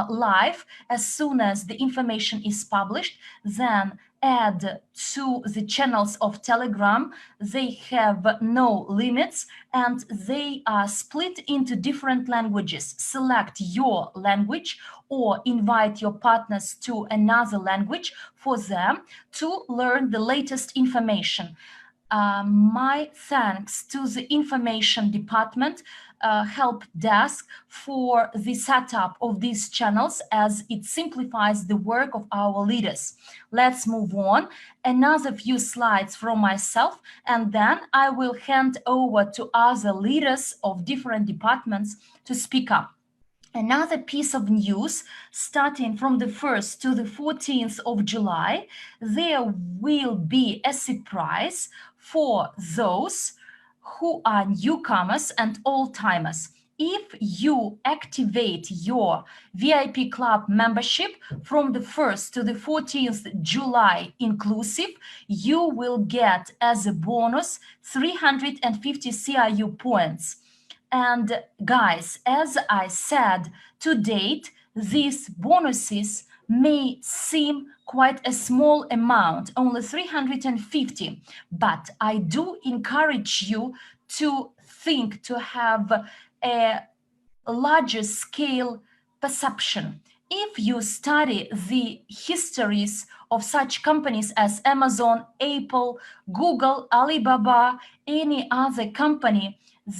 live, as soon as the information is published, then add to the channels of Telegram. They have no limits and they are split into different languages. Select your language or invite your partners to another language for them to learn the latest information. My thanks to the information department help desk for the setup of these channels, as it simplifies the work of our leaders. Let's move on. Another few slides from myself, and then I will hand over to other leaders of different departments to speak up. Another piece of news, starting from the 1st to the 14th of July, there will be a surprise for those who are newcomers and old-timers. If you activate your VIP club membership from the 1st to the 14th July inclusive, you will get as a bonus 350 CRU points. And guys, as I said, to date, these bonuses may seem quite a small amount, only 350, but I do encourage you to think, to have a larger scale perception. If you study the histories of such companies as Amazon, Apple, Google, Alibaba, any other company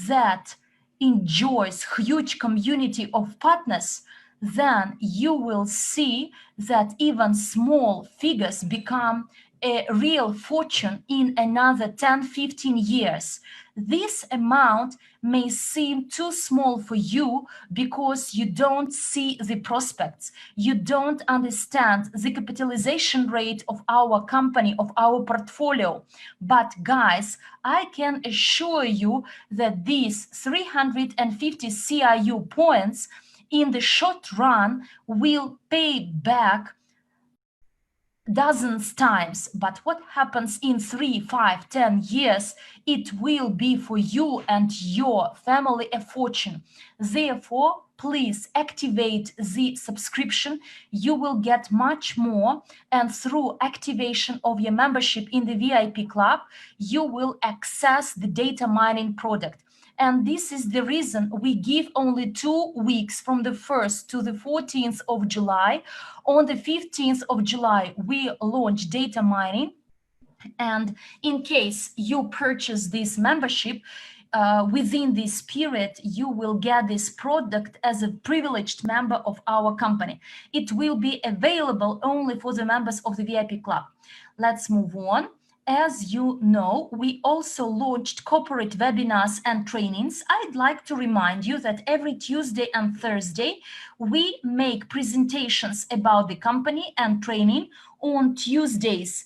that enjoys huge community of partners, then you will see that even small figures become a real fortune in another 10-15 years. This amount may seem too small for you because you don't see the prospects. You don't understand the capitalization rate of our company, of our portfolio. But guys, I can assure you that these 350 CRU points in the short run will pay back dozens times. But what happens in 3, 5, 10 years, it will be for you and your family a fortune. Therefore, please activate the subscription. You will get much more, and through activation of your membership in the VIP club, you will access the data mining product. And this is the reason we give only 2 weeks from the 1st to the 14th of July. On the 15th of July, we launch data mining. And in case you purchase this membership, within this period, you will get this product as a privileged member of our company. It will be available only for the members of the VIP club. Let's move on. As you know, we also launched corporate webinars and trainings. I'd like to remind you that every Tuesday and Thursday, we make presentations about the company and training. On Tuesdays,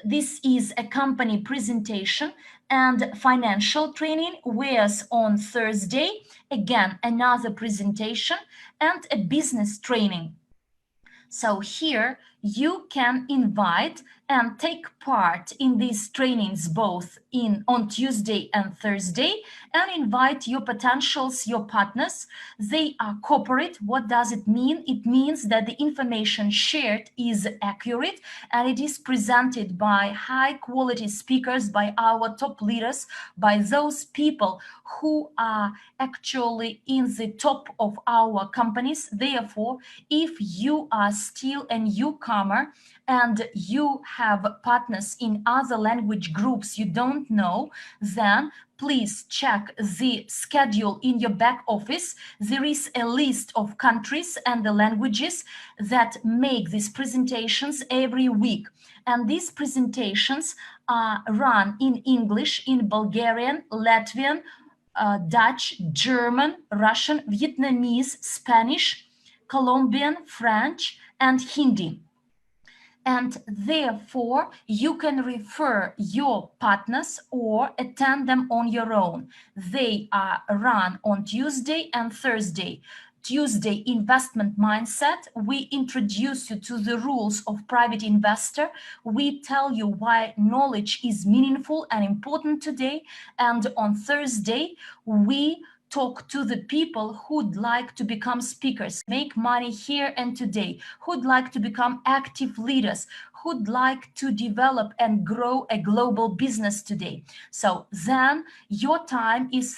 this is a company presentation and financial training, whereas on Thursday, again, another presentation and a business training. So here you can invite and take part in these trainings both on Tuesday and Thursday, and invite your potentials, your partners. They are corporate. What does it mean? It means that the information shared is accurate and it is presented by high quality speakers, by our top leaders, by those people who are actually in the top of our companies. Therefore, if you are still a newcomer and you have partners in other language groups you don't know, then please check the schedule in your back office. There is a list of countries and the languages that make these presentations every week. And these presentations are run in English, in Bulgarian, Latvian, Dutch, German, Russian, Vietnamese, Spanish, Colombian, French, and Hindi. And therefore, you can refer your partners or attend them on your own. They are run on Tuesday and Thursday. Tuesday, investment mindset. We introduce you to the rules of private investor. We tell you why knowledge is meaningful and important today. And on Thursday, we talk to the people who'd like to become speakers, make money here and today, who'd like to become active leaders, who'd like to develop and grow a global business today. So then your time is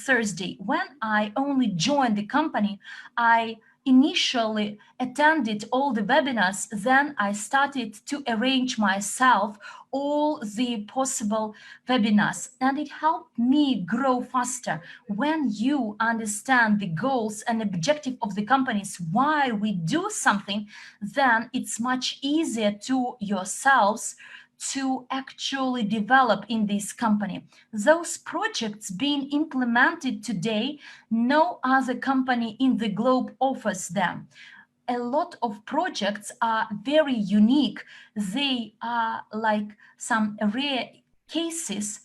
Thursday. When I only joined the company, I initially attended all the webinars, then I started to arrange myself all the possible webinars, and it helped me grow faster. When you understand the goals and objective of the companies, why we do something, then it's much easier to yourselves to actually develop in this company. Those projects being implemented today, no other company in the globe offers them. A lot of projects are very unique. They are like some rare cases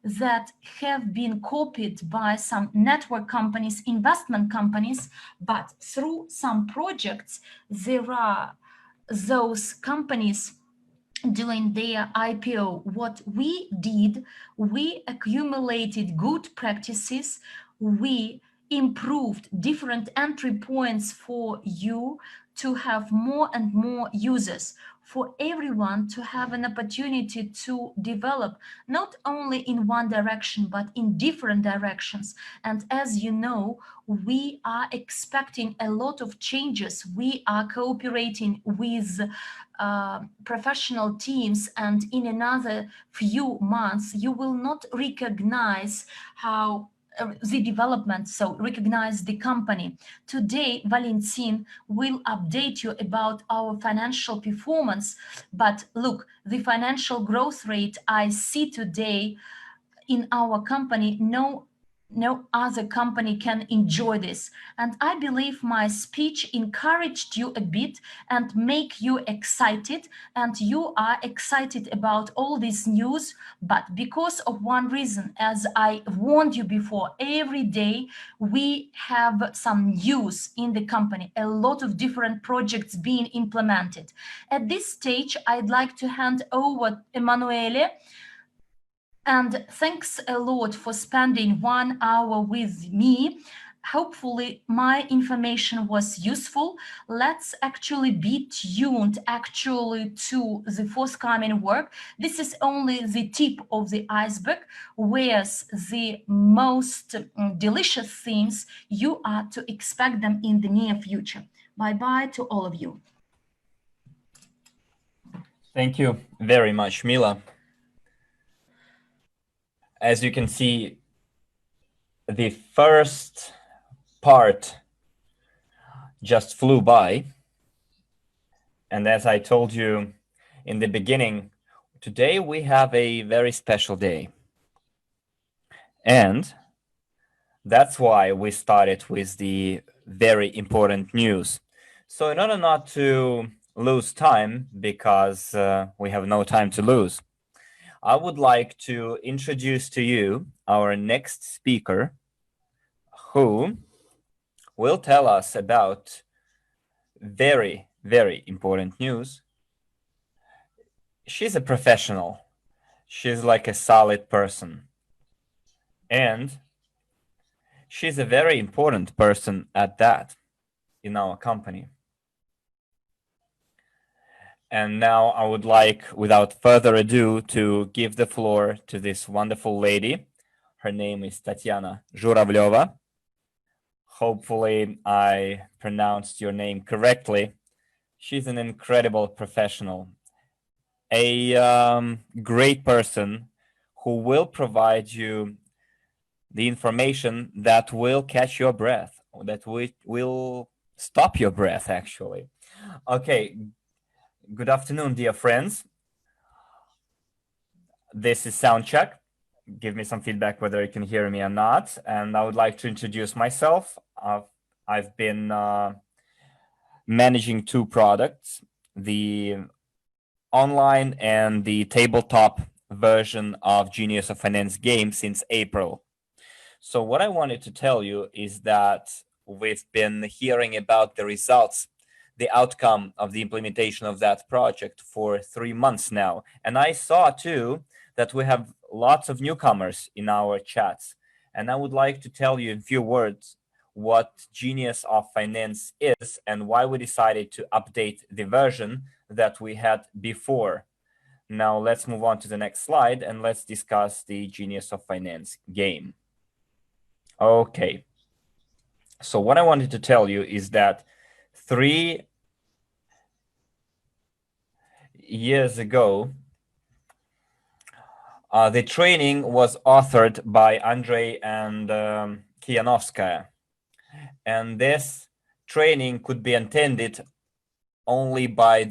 that have been copied by some network companies, investment companies, but through some projects, there are those companies doing their IPO. What we did, we accumulated good practices, we improved different entry points for you to have more and more users, for everyone to have an opportunity to develop not only in one direction but in different directions. And as you know, we are expecting a lot of changes. We are cooperating with professional teams, and in another few months you will not recognize how the development, so recognize the company. Today, Valentin will update you about our financial performance, but look, the financial growth rate I see today in our company, no other company can enjoy this. And I believe my speech encouraged you a bit and make you excited, and you are excited about all this news. But because of one reason, as I warned you before, every day we have some news in the company, a lot of different projects being implemented. At this stage, I'd like to hand over Emanuele, and thanks a lot for spending 1 hour with me. Hopefully my information was useful. Let's actually be tuned actually to the forthcoming work. This is only the tip of the iceberg, whereas the most delicious things, you are to expect them in the near future. Bye bye to all of you. Thank you very much, Mila. As you can see, the first part just flew by. And as I told you in the beginning, today we have a very special day. And that's why we started with the very important news. So in order not to lose time, because we have no time to lose, I would like to introduce to you our next speaker, who will tell us about very, very important news. She's a professional. She's like a solid person. And she's a very important person at that in our company. And now I would like, without further ado, to give the floor to this wonderful lady. Her name is Tatiana Zhuravleva. Hopefully I pronounced your name correctly. She's an incredible professional, a great person who will provide you the information that will catch your breath, that will stop your breath, actually. Okay, good afternoon, dear friends. This is Soundcheck. Give me some feedback whether you can hear me or not. And I would like to introduce myself. I've been managing two products, the online and the tabletop version of Genius of Finance game since April. So what I wanted to tell you is that we've been hearing about the results, the outcome of the implementation of that project for 3 months now. And I saw too that we have lots of newcomers in our chats. And I would like to tell you in few words what Genius of Finance is and why we decided to update the version that we had before. Now let's move on to the next slide and let's discuss the Genius of Finance game. Okay. So what I wanted to tell you is that 3 years ago, the training was authored by Andrey and Kianovskaya. And this training could be attended only by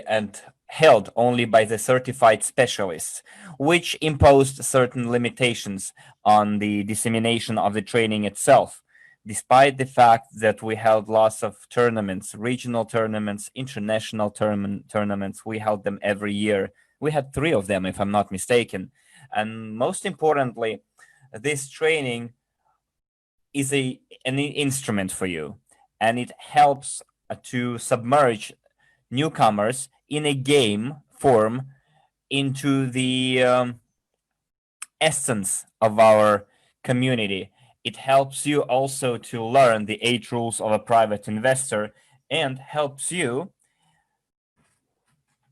and held only by the certified specialists, which imposed certain limitations on the dissemination of the training itself, despite the fact that we held lots of tournaments, regional tournaments, international tournaments. We held them every year. We had 3 of them, if I'm not mistaken. And most importantly, this training is an instrument for you, and it helps to submerge newcomers in a game form into the essence of our community, It helps you also to learn the 8 rules of a private investor and helps you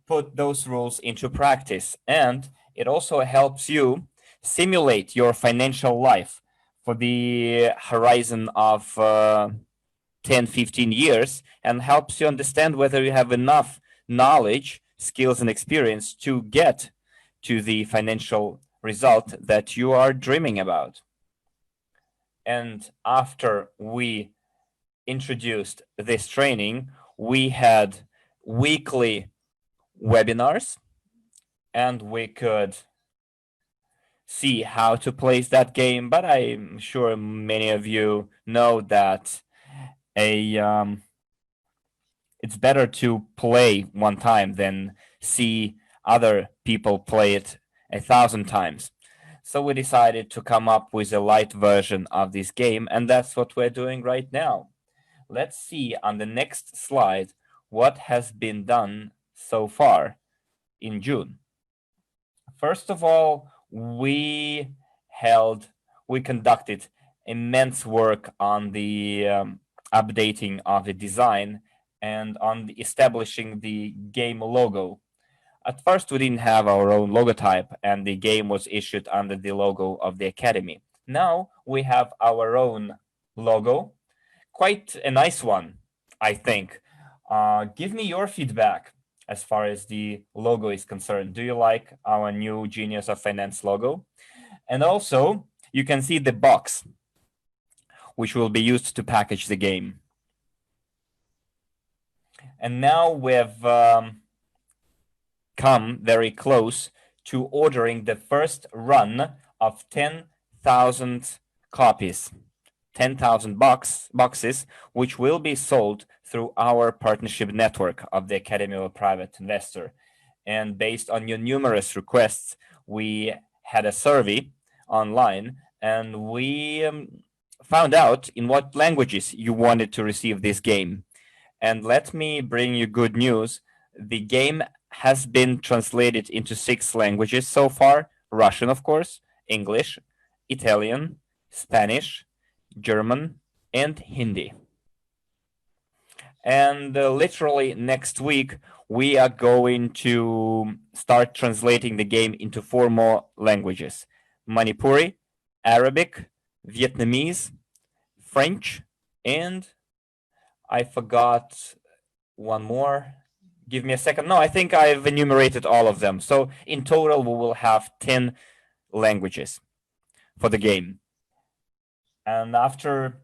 put those rules into practice. And it also helps you simulate your financial life for the horizon of 10, 15 years and helps you understand whether you have enough knowledge, skills, and experience to get to the financial result that you are dreaming about. And after we introduced this training, we had weekly webinars and we could see how to place that game. But I'm sure many of you know that it's better to play one time than see other people play it 1,000 times. So we decided to come up with a light version of this game, and that's what we're doing right now. Let's see on the next slide what has been done so far in June. First of all, we conducted immense work on the updating of the design and on establishing the game logo. At first, we didn't have our own logotype, and the game was issued under the logo of the Academy. Now we have our own logo, quite a nice one, I think. Give me your feedback as far as the logo is concerned. Do you like our new Genius of Finance logo? And also, you can see the box, which will be used to package the game. And now we've come very close to ordering the first run of 10,000 copies, 10,000 boxes, which will be sold through our partnership network of the Academy of a Private Investor. And based on your numerous requests, we had a survey online and we found out in what languages you wanted to receive this game. And let me bring you good news. The game has been translated into 6 languages so far: Russian, of course, English, Italian, Spanish, German, and Hindi. And literally next week, we are going to start translating the game into 4 more languages: Manipuri, Arabic, Vietnamese, French, and I forgot one more. Give me a second. No, I think I've enumerated all of them. So in total, we will have 10 languages for the game. And after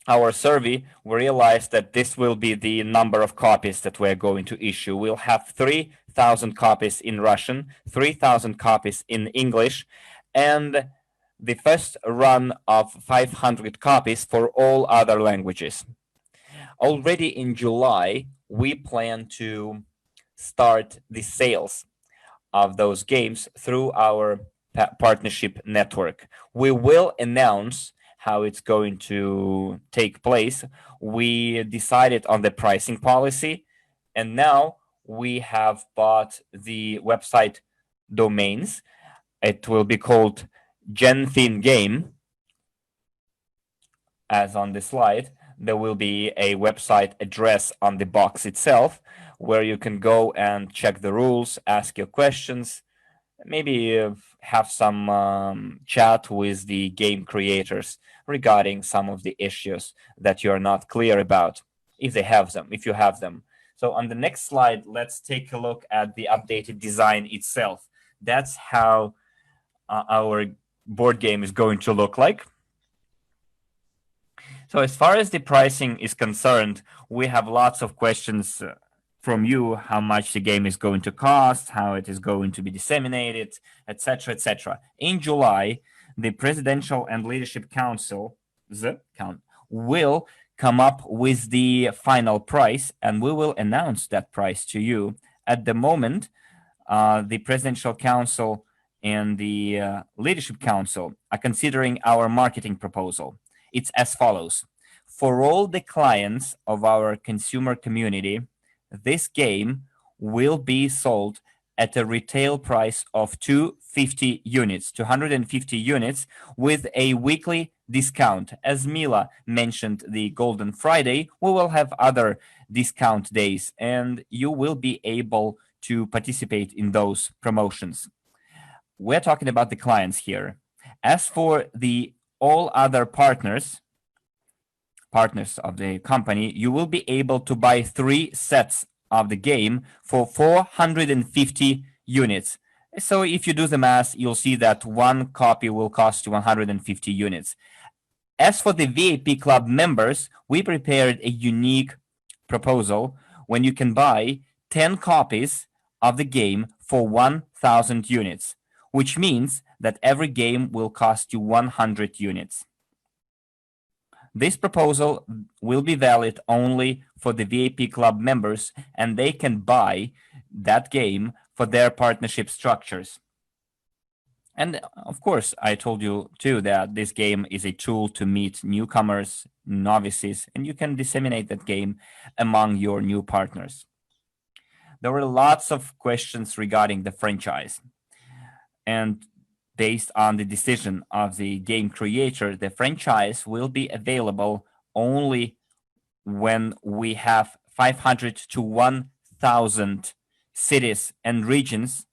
our survey, we realized that this will be the number of copies that we're going to issue. We'll have 3,000 copies in Russian, 3,000 copies in English, and the first run of 500 copies for all other languages. Already in July, we plan to start the sales of those games through our partnership network. We will announce how it's going to take place. We decided on the pricing policy, and now we have bought the website domains. It will be called GenThin Game, as on the slide. There will be a website address on the box itself where you can go and check the rules, ask your questions, maybe have some chat with the game creators regarding some of the issues that you're not clear about, if you have them. So on the next slide, let's take a look at the updated design itself. That's how our board game is going to look like. So as far as the pricing is concerned, we have lots of questions from you: how much the game is going to cost, how it is going to be disseminated, etc., etc. In July, the Presidential and Leadership Council will come up with the final price, and we will announce that price to you. At the moment, the Presidential Council and the Leadership Council are considering our marketing proposal. It's as follows. For all the clients of our consumer community, this game will be sold at a retail price of 250 units, 250 units with a weekly discount. As Mila mentioned, the Golden Friday, we will have other discount days, and you will be able to participate in those promotions. We're talking about the clients here. As for the all other partners of the company, you will be able to buy 3 sets of the game for 450 units. So if you do the math, you'll see that one copy will cost you 150 units. As for the VIP Club members, we prepared a unique proposal when you can buy 10 copies of the game for 1,000 units, which means that every game will cost you 100 units. This proposal will be valid only for the VIP Club members, and they can buy that game for their partnership structures. And of course, I told you too that this game is a tool to meet newcomers, novices, and you can disseminate that game among your new partners. There were lots of questions regarding the franchise. And based on the decision of the game creator, the franchise will be available only when we have 500 to 1,000 cities and regions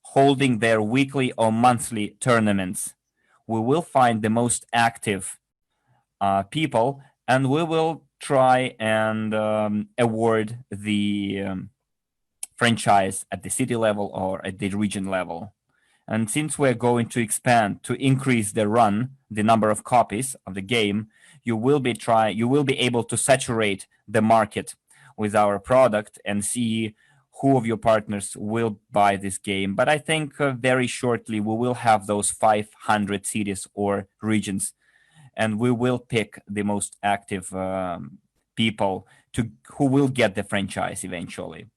holding their weekly or monthly tournaments. We will find the most active people, and we will try and award the franchise at the city level or at the region level. And since we're going to expand to increase the number of copies of the game, you will be able to saturate the market with our product and see who of your partners will buy this game. But I think very shortly we will have those 500 cities or regions, and we will pick the most active people who will get the franchise eventually.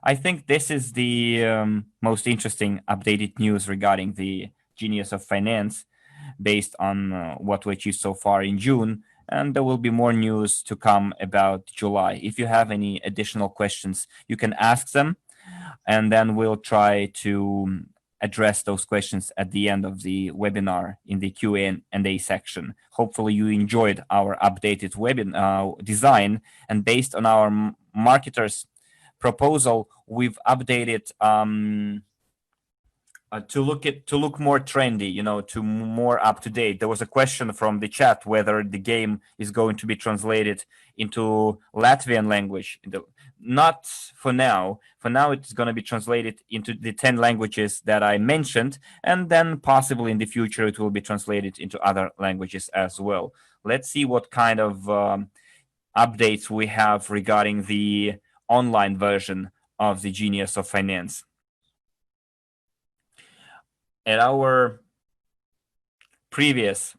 I think this is the most interesting updated news regarding the Genius of Finance based on what we achieved so far in June. And there will be more news to come about July. If you have any additional questions, you can ask them, and then we'll try to address those questions at the end of the webinar in the Q&A section. Hopefully you enjoyed our updated webinar design, and based on our marketers' proposal, we've updated to look more trendy, to more up to date. There was a question from the chat whether the game is going to be translated into Latvian language. Not for now. For now, it's going to be translated into the 10 languages that I mentioned, and then possibly in the future it will be translated into other languages as well. Let's see what kind of updates we have regarding the online version of the Genius of Finance. At our previous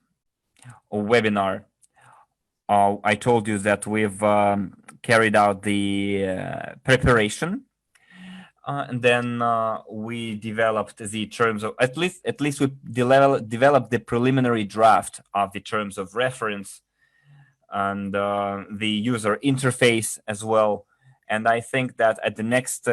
webinar, I told you that we've carried out the preparation, and then we developed the terms of at least we developed the preliminary draft of the terms of reference and the user interface as well. And I think that at the next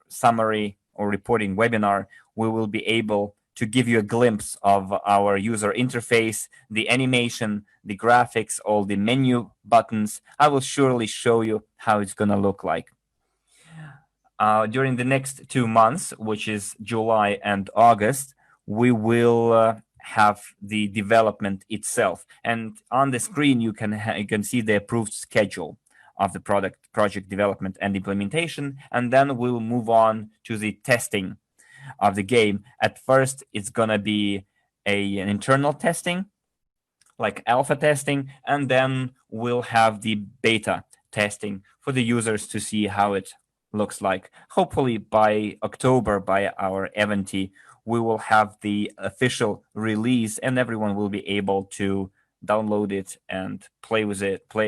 summary or reporting webinar, we will be able to give you a glimpse of our user interface, the animation, the graphics, all the menu buttons. I will surely show you how it's going to look like. During the next 2 months, which is July and August, we will have the development itself. And on the screen, you can see the approved schedule of the project development and implementation, and then we'll move on to the testing of the game. At first, it's gonna be an internal testing, like alpha testing, and then we'll have the beta testing for the users to see how it looks like. Hopefully by October, by our event, we will have the official release, and everyone will be able to download it and play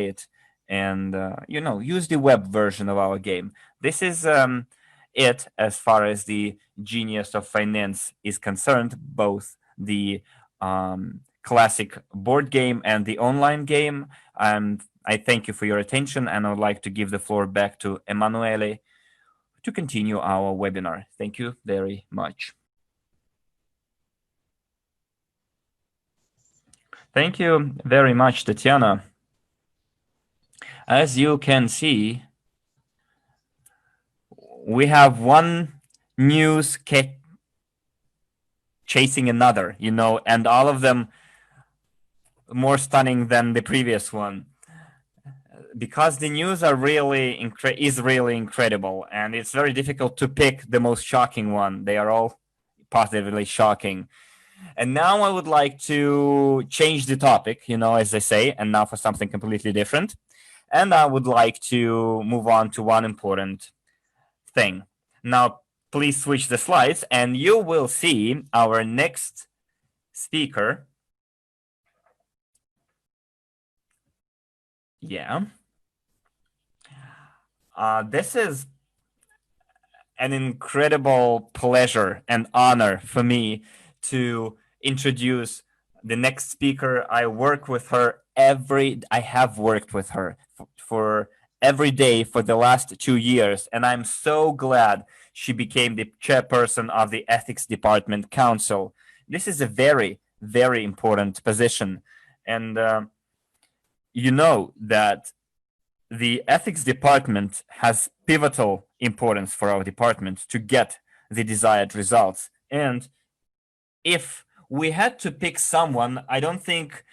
it, and use the web version of our game. This is it as far as the Genius of Finance is concerned, both the classic board game and the online game. And I thank you for your attention, and I would like to give the floor back to Emanuele to continue our webinar. Thank you very much. Thank you very much, Tatiana. As you can see, we have one news chasing another, and all of them more stunning than the previous one. Because the news are is really incredible, and it's very difficult to pick the most shocking one. They are all positively shocking. And now I would like to change the topic, as I say, and now for something completely different. And I would like to move on to one important thing. Now, please switch the slides, and you will see our next speaker. Yeah. This is an incredible pleasure and honor for me to introduce the next speaker. I have worked with her for every day for the last 2 years, and I'm so glad she became the chairperson of the Ethics Department Council. This is a very, very important position, and you know that the ethics department has pivotal importance for our department to get the desired results. And if we had to pick someone, I don't think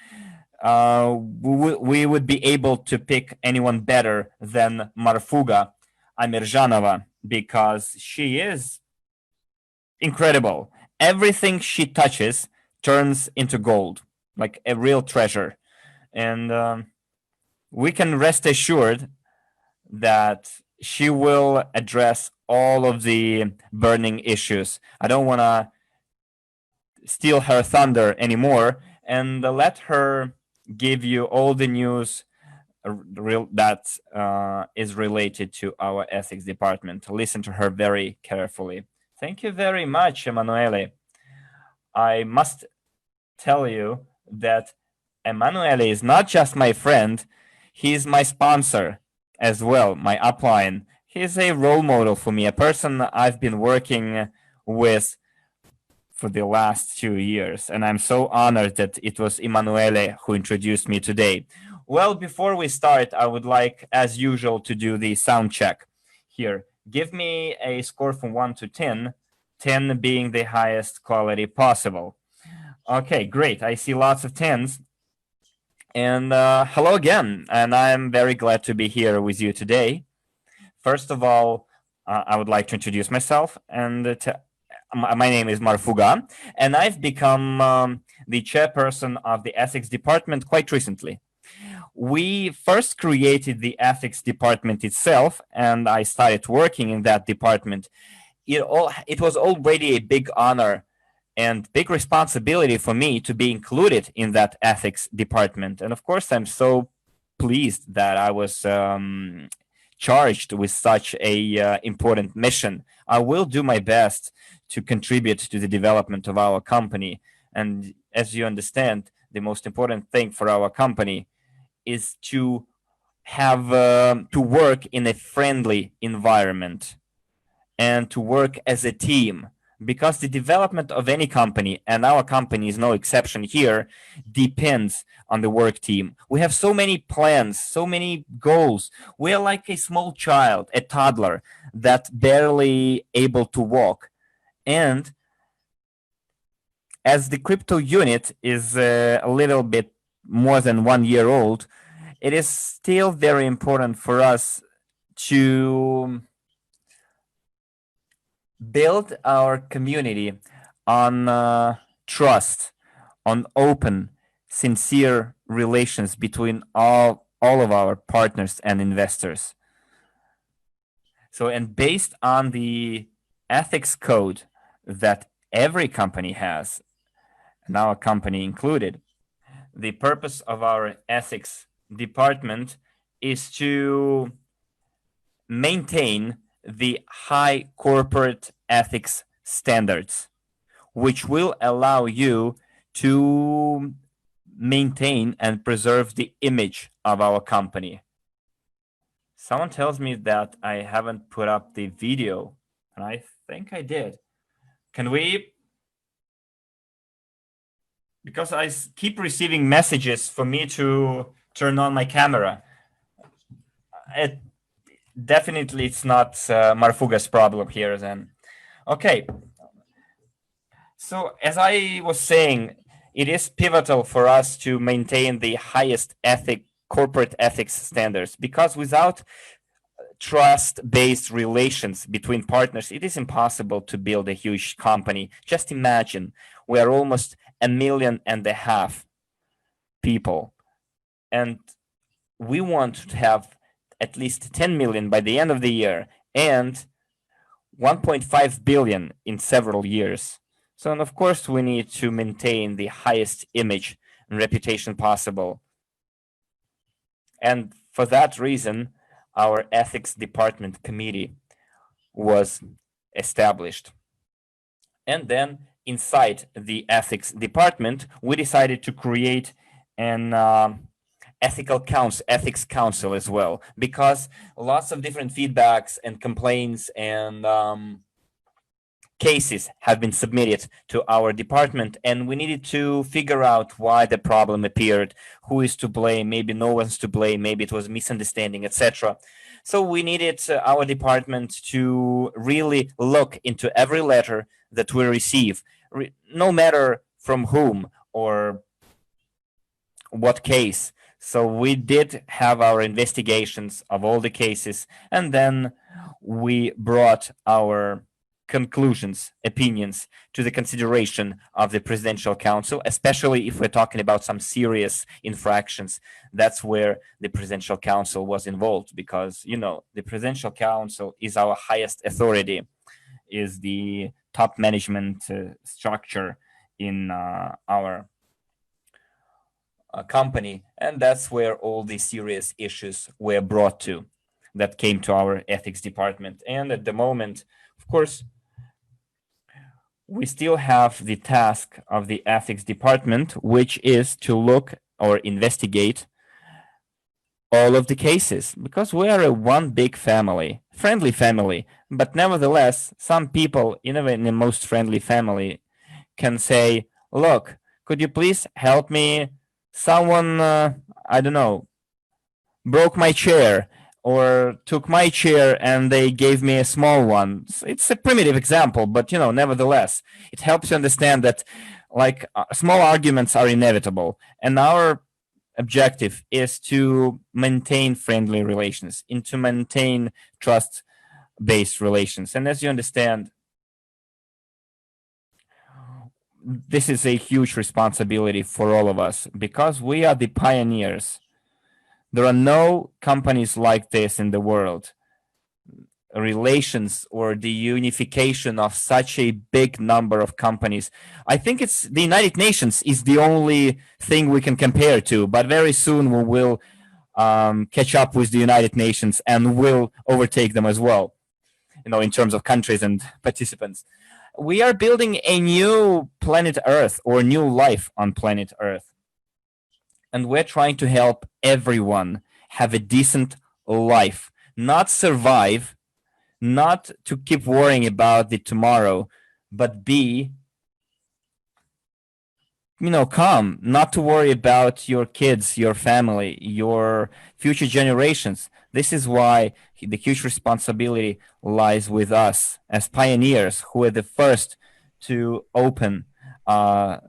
we would be able to pick anyone better than Marfuga Amirjanova, because she is incredible. Everything she touches turns into gold, like a real treasure. And we can rest assured that she will address all of the burning issues. I don't want to steal her thunder anymore, and let her give you all the news that is related to our ethics department. Listen to her very carefully. Thank you very much, Emanuele. I must tell you that Emanuele is not just my friend, he's my sponsor as well, my upline. He's a role model for me, a person I've been working with for the last 2 years. And I'm so honored that it was Emanuele who introduced me today. Well, before we start, I would like, as usual, to do the sound check. Here, give me a score from 1 to 10, 10 being the highest quality possible. Okay, great. I see lots of 10s. And hello again, and I'm very glad to be here with you today. First of all, I would like to introduce myself, and my name is Marfuga, and I've become the chairperson of the ethics department quite recently. We first created the ethics department itself, and I started working in that department. It was already a big honor and big responsibility for me to be included in that ethics department. And of course, I'm so pleased that I was charged with such a important mission. I will do my best to contribute to the development of our company. And as you understand, the most important thing for our company is to have to work in a friendly environment and to work as a team. Because the development of any company, and our company is no exception here, depends on the work team. We have so many plans, so many goals. We are like a small child, a toddler that barely able to walk. And as the crypto unit is a little bit more than 1 year old, it is still very important for us to build our community on trust, on open, sincere relations between all of our partners and investors. So, and based on the ethics code that every company has, and our company included, the purpose of our ethics department is to maintain the high corporate ethics standards, which will allow you to maintain and preserve the image of our company. Someone tells me that I haven't put up the video, and I think I did. Can we? Because I keep receiving messages for me to turn on my camera. It definitely it's not Marfuga's problem here then. Okay. So as I was saying, it is pivotal for us to maintain the highest corporate ethics standards, because without trust-based relations between partners, it is impossible to build a huge company. Just imagine, we are almost 1.5 million people, and we want to have at least 10 million by the end of the year and 1.5 billion in several years. So, and of course, we need to maintain the highest image and reputation possible. And for that reason, our ethics department committee was established. And then inside the ethics department, we decided to create an ethics council as well, because lots of different feedbacks and complaints and cases have been submitted to our department, and we needed to figure out why the problem appeared, who is to blame, maybe no one's to blame, maybe it was misunderstanding, etc. So we needed our department to really look into every letter that we receive, no matter from whom or what case. So we did have our investigations of all the cases, and then we brought our conclusions, opinions to the consideration of the Presidential Council, especially if we're talking about some serious infractions. That's where the Presidential Council was involved, because, you know, the Presidential Council is our highest authority, is the top management structure in our company, and that's where all the serious issues were brought to that came to our ethics department. And at the moment, of course, we still have the task of the ethics department, which is to look or investigate all of the cases, because we are a one big family, friendly family. But nevertheless, some people, even in the most friendly family, can say, look, could you please help me? Someone, I don't know, broke my chair or took my chair and they gave me a small one. It's a primitive example, but, you know, nevertheless, it helps you understand that, like, small arguments are inevitable. And our objective is to maintain friendly relations and to maintain trust-based relations. And as you understand, this is a huge responsibility for all of us, because we are the pioneers. There are no companies like this in the world. Relations or the unification of such a big number of companies. I think it's the United Nations is the only thing we can compare to, but very soon we will catch up with the United Nations and will overtake them as well, you know, in terms of countries and participants. We are building a new planet Earth, or new life on planet Earth. And we're trying to help everyone have a decent life, not survive, not to keep worrying about the tomorrow, but be, you know, calm, not to worry about your kids, your family, your future generations. This is why the huge responsibility lies with us as pioneers, who are the first to open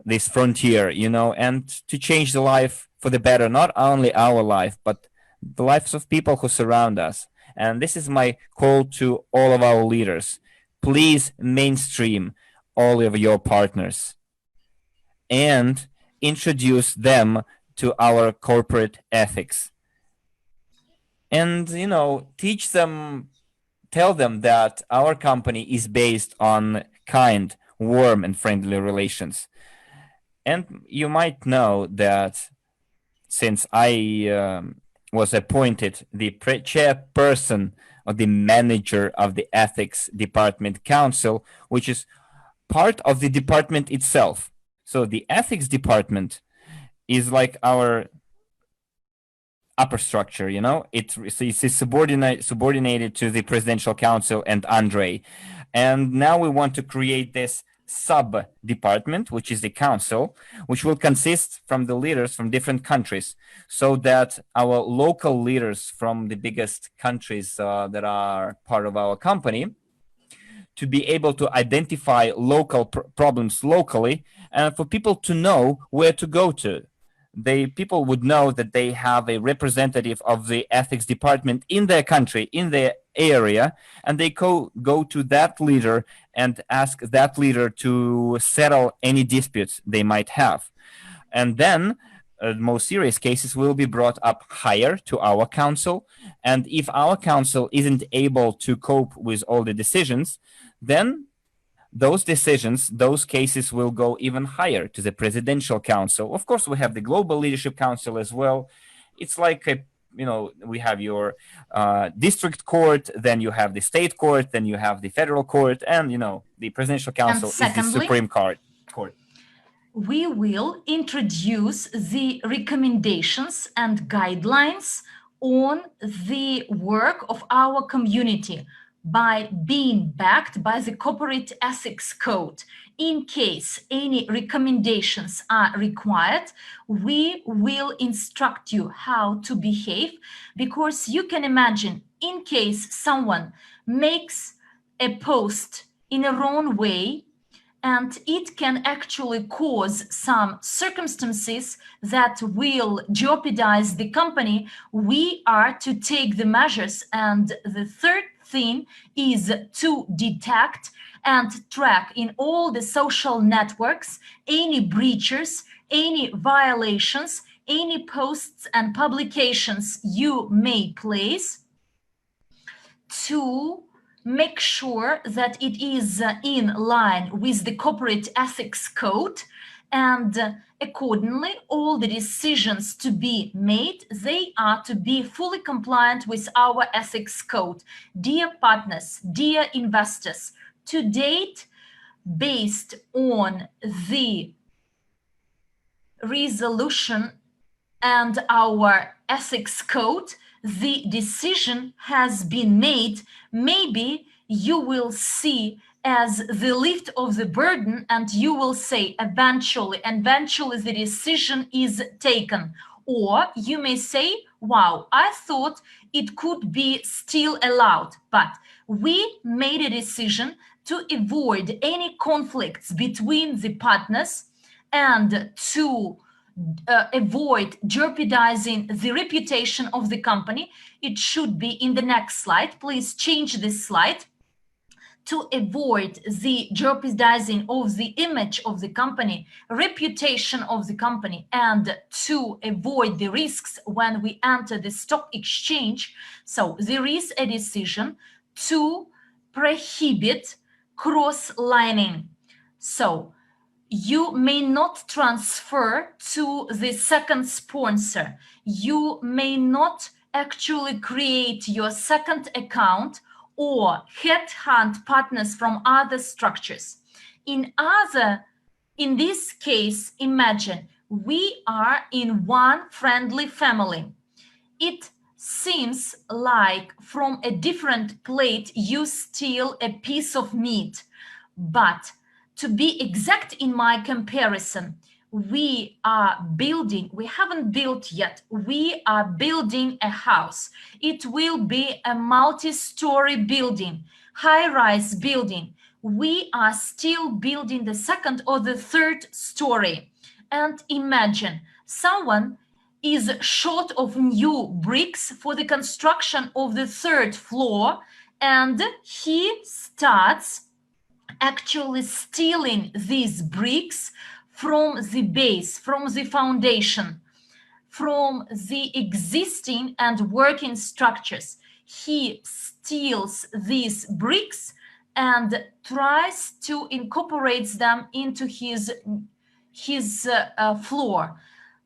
this frontier, you know, and to change the life for the better, not only our life, but the lives of people who surround us. And this is my call to all of our leaders. Please mainstream all of your partners and introduce them to our corporate ethics. And, you know, teach them, tell them that our company is based on kind, warm, and friendly relations. And you might know that since I was appointed the chairperson or the manager of the Ethics Department Council, which is part of the department itself. So the Ethics Department is like our upper structure, you know, it's subordinated to the presidential council and Andrey. And now we want to create this sub department, which is the council, which will consist from the leaders from different countries, so that our local leaders from the biggest countries that are part of our company to be able to identify local problems locally, and for people to know where to go to. People would know that they have a representative of the ethics department in their country, in their area, and they go to that leader and ask that leader to settle any disputes they might have. And then most serious cases will be brought up higher to our council. And if our council isn't able to cope with all the decisions, then those decisions, those cases will go even higher to the presidential council. Of course, we have the global leadership council as well. It's like we have your district court, then you have the state court, then you have the federal court, and the presidential council is the supreme court. We will introduce the recommendations and guidelines on the work of our community by being backed by the corporate ethics code. In case any recommendations are required, we will instruct you how to behave, because you can imagine, in case someone makes a post in a wrong way, and it can actually cause some circumstances that will jeopardize the company, we are to take the measures. And the third thing is to detect and track in all the social networks any breaches, any violations, any posts and publications you may place, to make sure that it is in line with the corporate ethics code, and accordingly all the decisions to be made, they are to be fully compliant with our ethics code. Dear partners, dear investors, to date, based on the resolution and our ethics code, the decision has been made. Maybe you will see as the lift of the burden, and you will say eventually the decision is taken. Or you may say, wow, I thought it could be still allowed, but we made a decision to avoid any conflicts between the partners and to avoid jeopardizing the reputation of the company. It should be in the next slide. Please change this slide. To avoid the jeopardizing of the image of the company, reputation of the company, and to avoid the risks when we enter the stock exchange. So there is a decision to prohibit cross-lining. So you may not transfer to the second sponsor. You may not actually create your second account or headhunt partners from other structures. In this case, imagine we are in one friendly family. It seems like from a different plate you steal a piece of meat, but to be exact in my comparison, we haven't built yet, we are building a house. It will be a multi-story building, high-rise building. We are still building the second or the third story. And imagine someone is short of new bricks for the construction of the third floor, and he starts actually stealing these bricks from the base, from the foundation, from the existing and working structures. He steals these bricks and tries to incorporate them into his floor.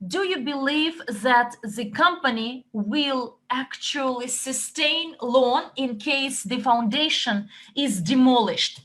Do you believe that the company will actually sustain loan in case the foundation is demolished?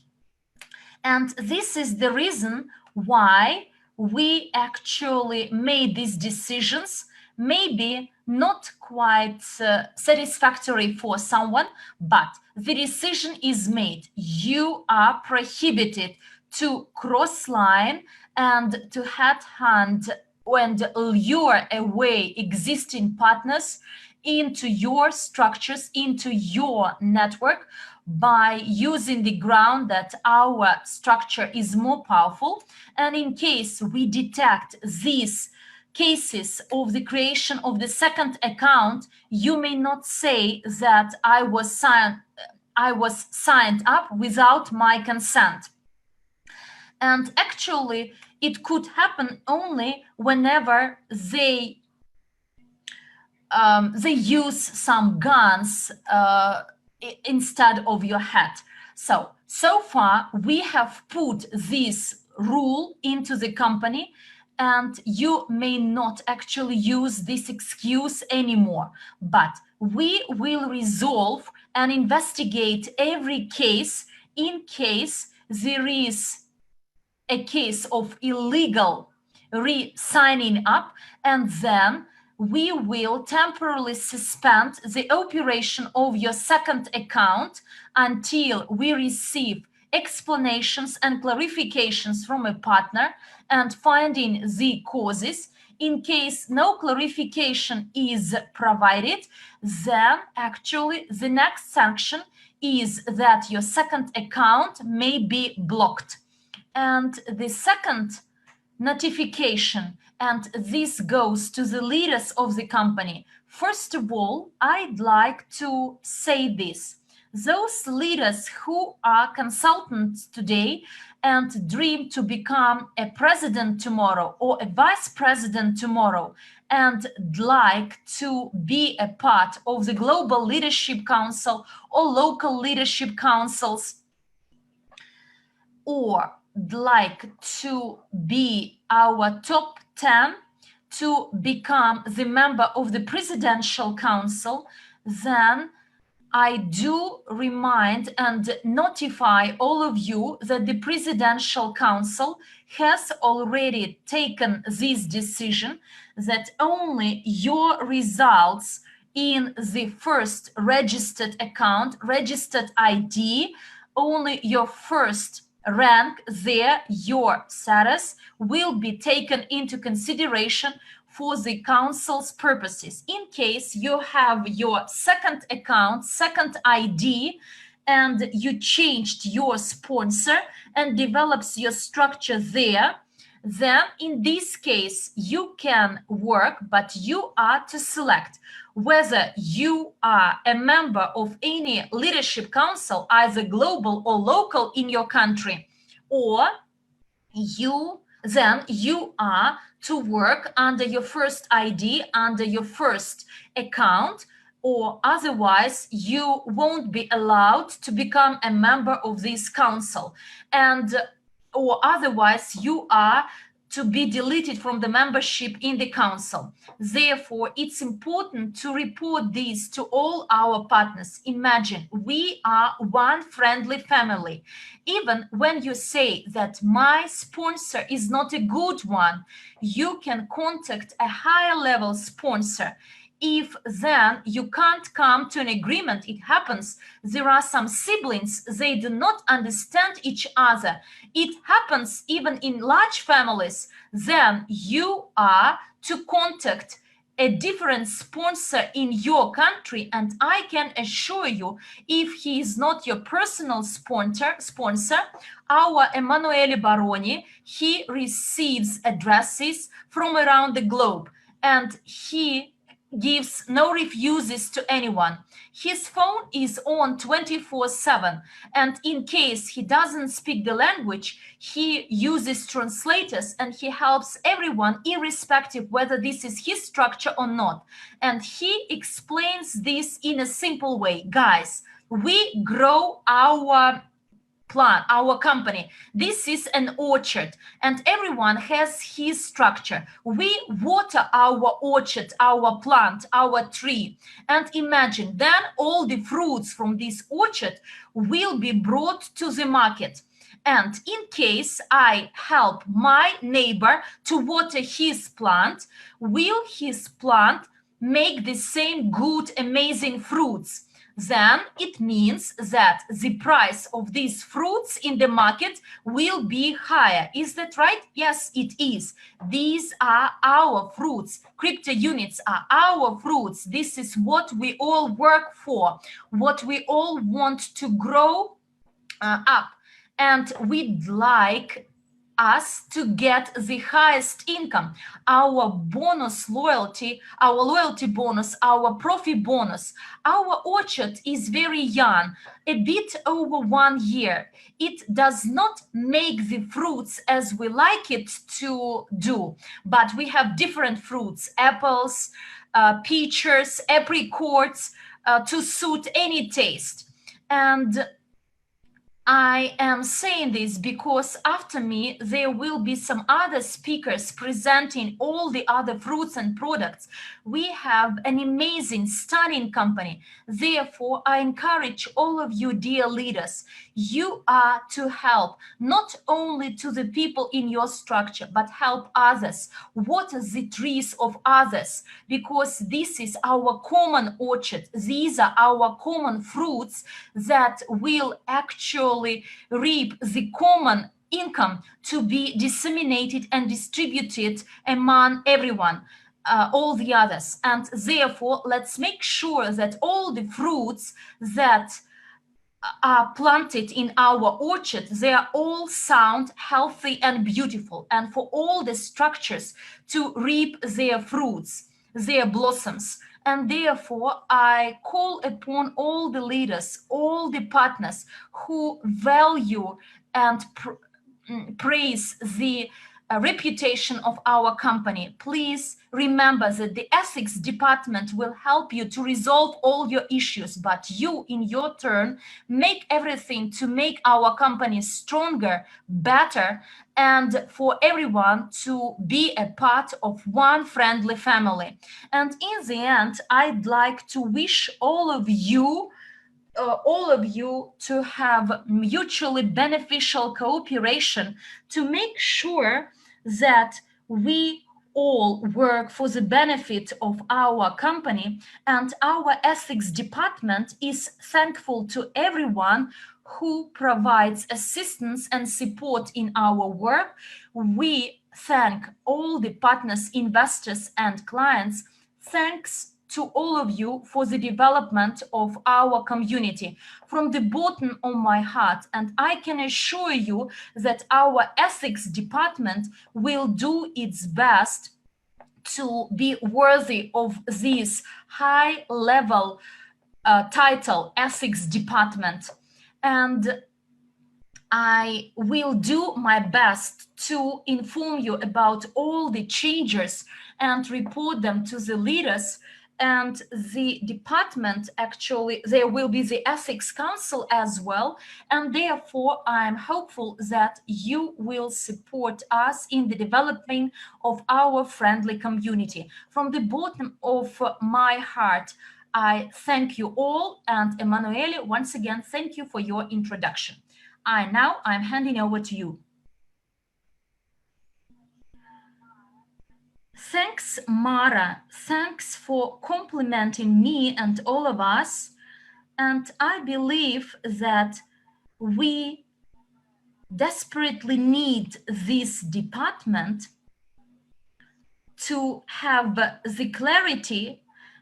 And this is the reason why we actually made these decisions. Maybe not quite satisfactory for someone, but the decision is made. You are prohibited to cross line and to headhunt and lure away existing partners into your structures, into your network, by using the ground that our structure is more powerful. And in case we detect these cases of the creation of the second account, you may not say that I was signed up without my consent. And actually, it could happen only whenever they use some guns instead of your head. So far, we have put this rule into the company, and you may not actually use this excuse anymore. But we will resolve and investigate every case in case there is a case of illegal re-signing up, and then we will temporarily suspend the operation of your second account until we receive explanations and clarifications from a partner and finding the causes. In case no clarification is provided, then actually the next sanction is that your second account may be blocked. And the second notification, and this goes to the leaders of the company. First of all, I'd like to say this. Those leaders who are consultants today and dream to become a president tomorrow or a vice president tomorrow and like to be a part of the global leadership council or local leadership councils, or like to be our top 10 to become the member of the presidential council, then I do remind and notify all of you that the presidential council has already taken this decision, that only your results in the first registered account, registered ID, only your first rank there, your status, will be taken into consideration for the council's purposes. In case you have your second account, second ID, and you changed your sponsor and develops your structure there, then in this case you can work, but you are to select whether you are a member of any leadership council, either global or local in your country, or you are to work under your first ID, under your first account, or otherwise you won't be allowed to become a member of this council, and or otherwise you are to be deleted from the membership in the council. Therefore, it's important to report this to all our partners. Imagine, we are one friendly family. Even when you say that my sponsor is not a good one, you can contact a higher level sponsor. If then you can't come to an agreement, it happens. There are some siblings, they do not understand each other. It happens even in large families. Then you are to contact a different sponsor in your country, and I can assure you, if he is not your personal sponsor, our Emanuele Baroni, he receives addresses from around the globe, and he gives no refuses to anyone. His phone is on 24/7, and in case he doesn't speak the language, he uses translators, and he helps everyone irrespective whether this is his structure or not. And he explains this in a simple way. Guys, we grow our plant, our company. This is an orchard, and everyone has his structure. We water our orchard, our plant, our tree, and imagine then all the fruits from this orchard will be brought to the market. And in case I help my neighbor to water his plant, will his plant make the same good, amazing fruits, then it means that the price of these fruits in the market will be higher. Is that right? Yes, it is. These are our fruits. Crypto units are our fruits. This is what we all work for, what we all want to grow up. And we'd like us to get the highest income, our bonus loyalty, our loyalty bonus, our profit bonus. Our orchard is very young, a bit over 1 year. It does not make the fruits as we like it to do, but we have different fruits, apples, peaches, apricots, to suit any taste. And I am saying this because after me, there will be some other speakers presenting all the other fruits and products. We have an amazing, stunning company. Therefore, I encourage all of you, dear leaders, you are to help not only to the people in your structure, but help others. Water the trees of others, because this is our common orchard. These are our common fruits that will actually reap the common income to be disseminated and distributed among everyone, all the others. And therefore, let's make sure that all the fruits that are planted in our orchard, they are all sound, healthy, and beautiful. And for all the structures to reap their fruits, their blossoms. And therefore, I call upon all the leaders, all the partners who value and praise the reputation of our company. Please remember that the ethics department will help you to resolve all your issues, but you, in your turn, make everything to make our company stronger, better, and for everyone to be a part of one friendly family. And in the end, I'd like to wish all of you to have mutually beneficial cooperation to make sure that we all work for the benefit of our company. And our ethics department is thankful to everyone who provides assistance and support in our work. We thank all the partners, investors, and clients. Thanks to all of you for the development of our community from the bottom of my heart. And I can assure you that our ethics department will do its best to be worthy of this high level title, ethics department. And I will do my best to inform you about all the changes and report them to the leaders and the department. Actually, there will be the ethics council as well, and therefore I'm hopeful that you will support us in the development of our friendly community. From the bottom of my heart, I thank you all, and Emanuele, once again, thank you for your introduction. I'm handing over to you. Thanks, Mara. Thanks for complimenting me and all of us. And I believe that we desperately need this department to have the clarity.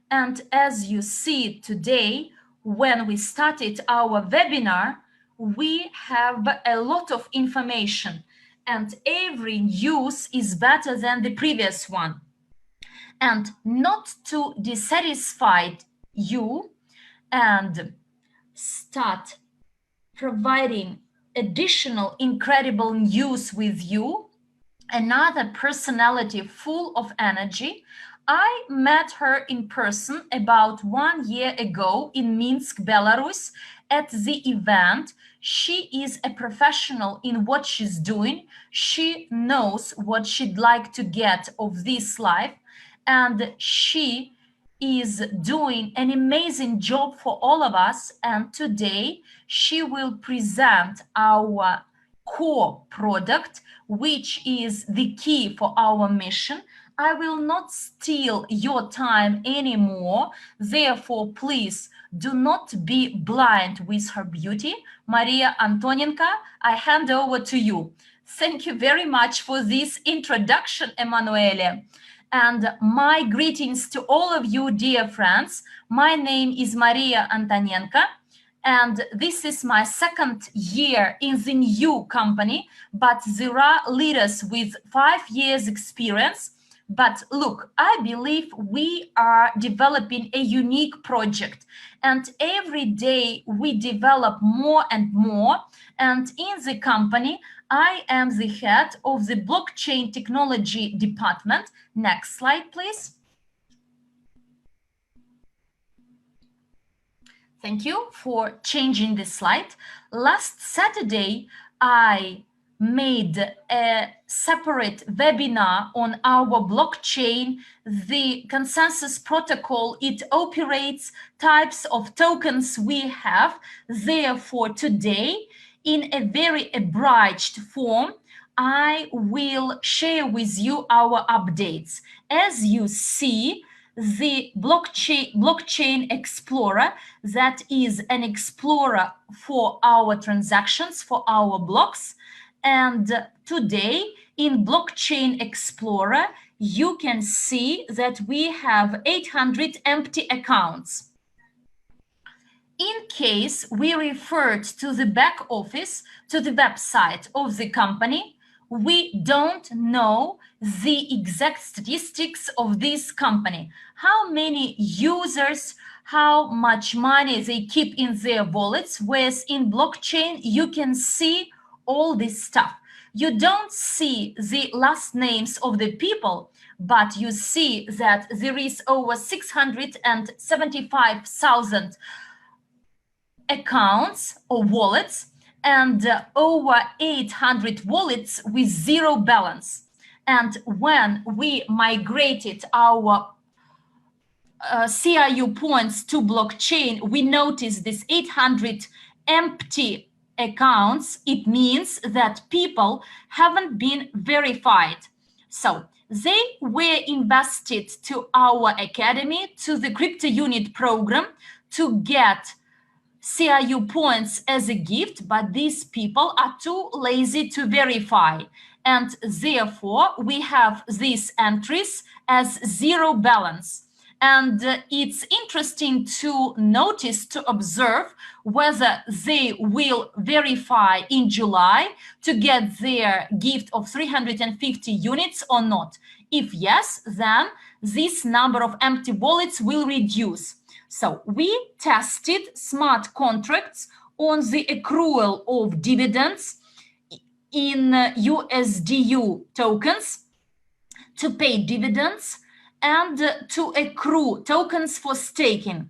And as you see today, when we started our webinar, we have a lot of information, and every news is better than the previous one. And not to dissatisfy you and start providing additional incredible news with you, another personality full of energy. I met her in person about 1 year ago in Minsk, Belarus, at the event. She is a professional in what she's doing. She knows what she'd like to get of this life, and she is doing an amazing job for all of us. And today she will present our core product, which is the key for our mission. I will not steal your time anymore. Therefore, please do not be blind with her beauty. Maria Antonenko, I hand over to you. Thank you very much for this introduction, Emanuele. And my greetings to all of you, dear friends. My name is Maria Antonenko, and this is my second year in the new company, but there are leaders with 5 years experience. But look, I believe we are developing a unique project, and every day we develop more and more. And in the company, I am the head of the blockchain technology department. Next slide, please. Thank you for changing the slide. Last Saturday, I made a separate webinar on our blockchain, the consensus protocol. It operates, types of tokens we have. Therefore, today, in a very abridged form, I will share with you our updates. As you see, the blockchain explorer, that is an explorer for our transactions, for our blocks. And today in blockchain explorer, you can see that we have 800 empty accounts. In case we referred to the back office, to the website of the company, we don't know the exact statistics of this company. How many users, how much money they keep in their wallets, whereas in blockchain, you can see all this stuff. You don't see the last names of the people, but you see that there is over 675,000 accounts or wallets, and over 800 wallets with zero balance. And when we migrated our CRU points to blockchain, we noticed this 800 empty accounts. It means that people haven't been verified. So they were invested to our academy, to the CRYPTOUNIT program, to get CRU points as a gift, but these people are too lazy to verify. And therefore, we have these entries as zero balance. And it's interesting to notice, to observe whether they will verify in July to get their gift of 350 units or not. If yes, then this number of empty wallets will reduce. So we tested smart contracts on the accrual of dividends in USDU tokens to pay dividends and to accrue tokens for staking.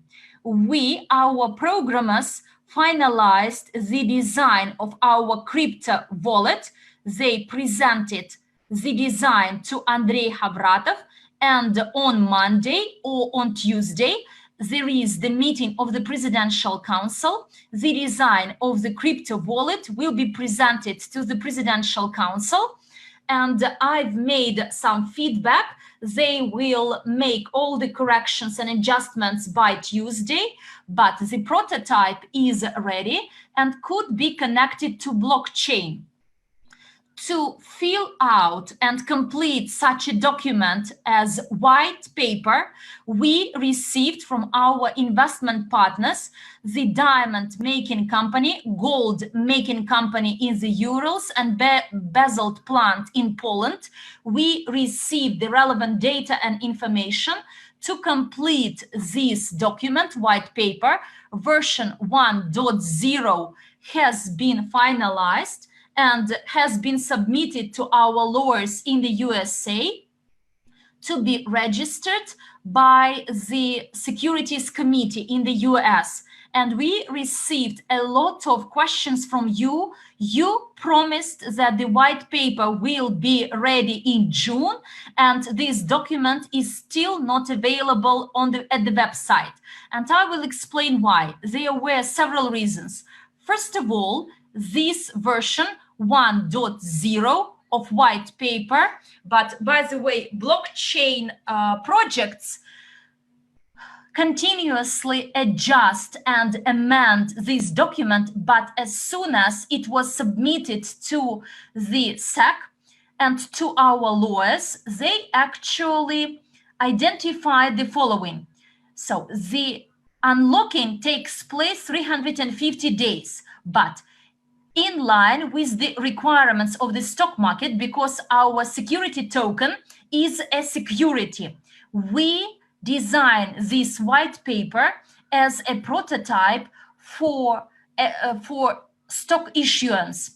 Our programmers, finalized the design of our crypto wallet. They presented the design to Andrey Khovratov, and on Monday or on Tuesday, there is the meeting of the Presidential Council. The design of the crypto wallet will be presented to the Presidential Council, and I've made some feedback. They will make all the corrections and adjustments by Tuesday, but the prototype is ready and could be connected to blockchain. To fill out and complete such a document as white paper, we received from our investment partners, the diamond making company, gold making company in the Urals, and basalt plant in Poland. We received the relevant data and information to complete this document, white paper. Version 1.0 has been finalized and has been submitted to our lawyers in the USA to be registered by the Securities Committee in the US. And we received a lot of questions from you. You promised that the white paper will be ready in June, and this document is still not available at the website. And I will explain why. There were several reasons. First of all, this version 1.0 of white paper. But by the way, blockchain projects continuously adjust and amend this document, but as soon as it was submitted to the SEC and to our lawyers, they actually identified the following. So the unlocking takes place 350 days, but in line with the requirements of the stock market, because our security token is a security. We design this white paper as a prototype for stock issuance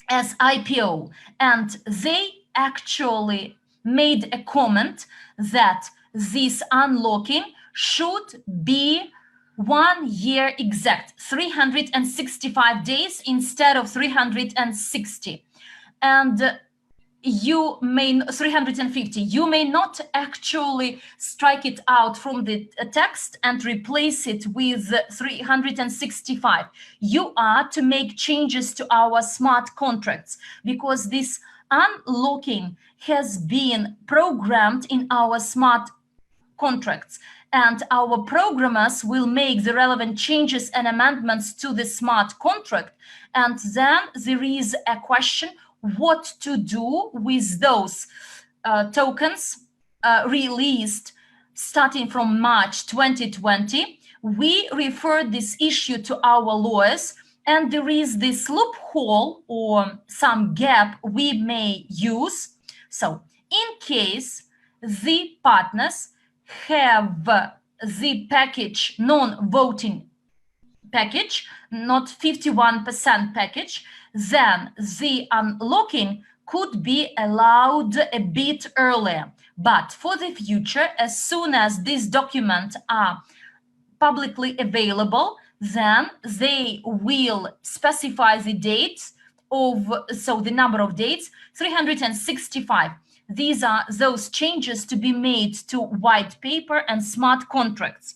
as IPO, and they actually made a comment that this unlocking should be 1 year exact, 365 days instead of 360. And you may 350, you may not actually strike it out from the text and replace it with 365. You are to make changes to our smart contracts, because this unlocking has been programmed in our smart contracts, and our programmers will make the relevant changes and amendments to the smart contract. And then there is a question what to do with those tokens released starting from March 2020. We referred this issue to our lawyers, and there is this loophole or some gap we may use. So in case the partners have the package, non-voting package, not 51% package, then the unlocking could be allowed a bit earlier. But for the future, as soon as these documents are publicly available, then they will specify the dates of, so the number of dates, 365. These are those changes to be made to white paper and smart contracts.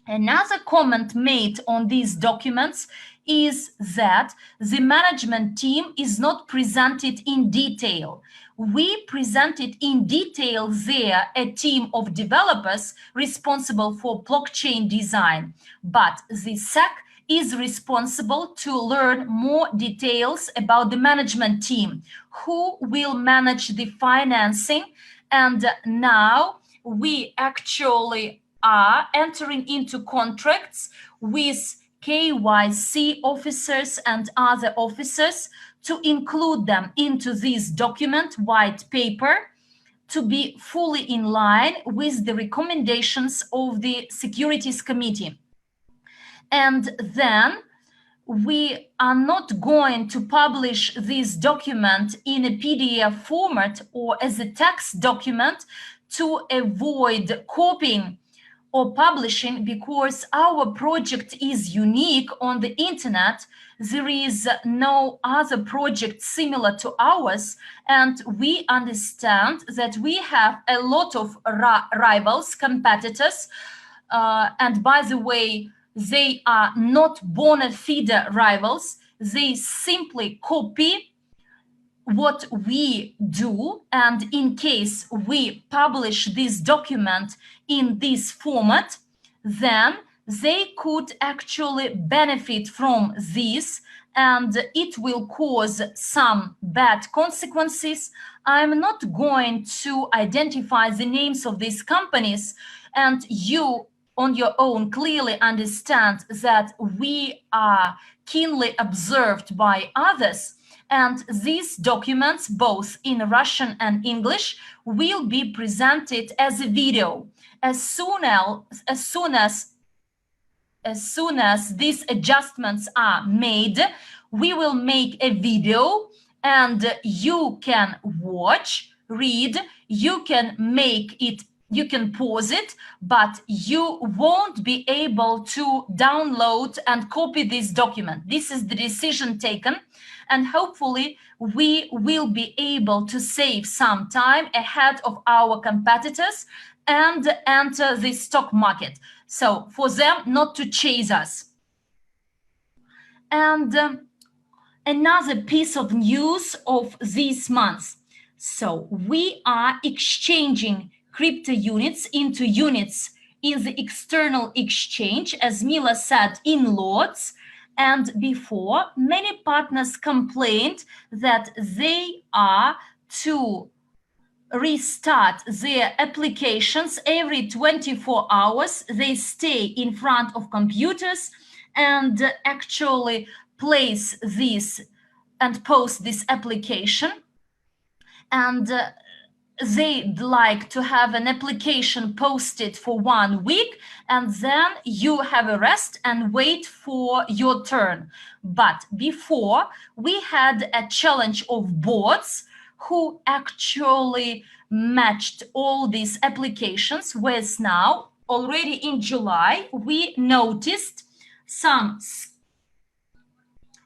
Another comment made on these documents is that the management team is not presented in detail. We presented in detail there a team of developers responsible for blockchain design, but the SEC is responsible to learn more details about the management team, who will manage the financing. And now we actually are entering into contracts with KYC officers and other officers to include them into this document, white paper, to be fully in line with the recommendations of the Securities Committee. And then we are not going to publish this document in a PDF format or as a text document to avoid copying or publishing, because our project is unique on the internet. There is no other project similar to ours, and we understand that we have a lot of rivals, competitors, and by the way, they are not bona fide rivals. They simply copy what we do, and in case we publish this document in this format, then they could actually benefit from this, and it will cause some bad consequences. I'm not going to identify the names of these companies, and you on your own clearly understand that we are keenly observed by others. And these documents, both in Russian and English, will be presented as a video. As soon as these adjustments are made, we will make a video, and you can watch, read, you can make it, you can pause it, but you won't be able to download and copy this document. This is the decision taken, and hopefully we will be able to save some time ahead of our competitors and enter the stock market. So for them not to chase us. And another piece of news of this month. So we are exchanging crypto units into units in the external exchange, as Mila said, in lots. And before, many partners complained that they are to restart their applications every 24 hours. They stay in front of computers and actually place this and post this application. And they'd like to have an application posted for 1 week, and then you have a rest and wait for your turn. But before, we had a challenge of bots who actually matched all these applications, whereas now, already in July, we noticed some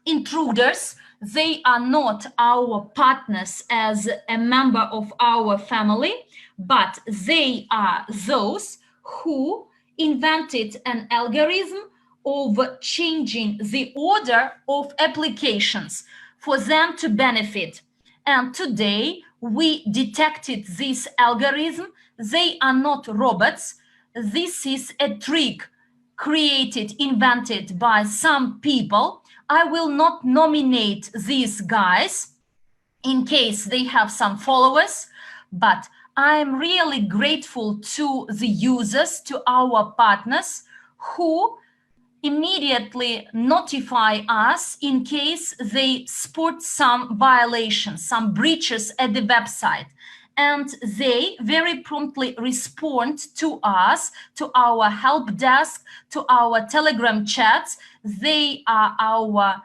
intruders. They are not our partners as a member of our family, but they are those who invented an algorithm of changing the order of applications for them to benefit. And today we detected this algorithm. They are not robots. This is a trick created, invented by some people. I will not nominate these guys in case they have some followers, but I'm really grateful to the users, to our partners who immediately notify us in case they spot some violations, some breaches at the website. And they very promptly respond to us, to our help desk, to our Telegram chats. They are our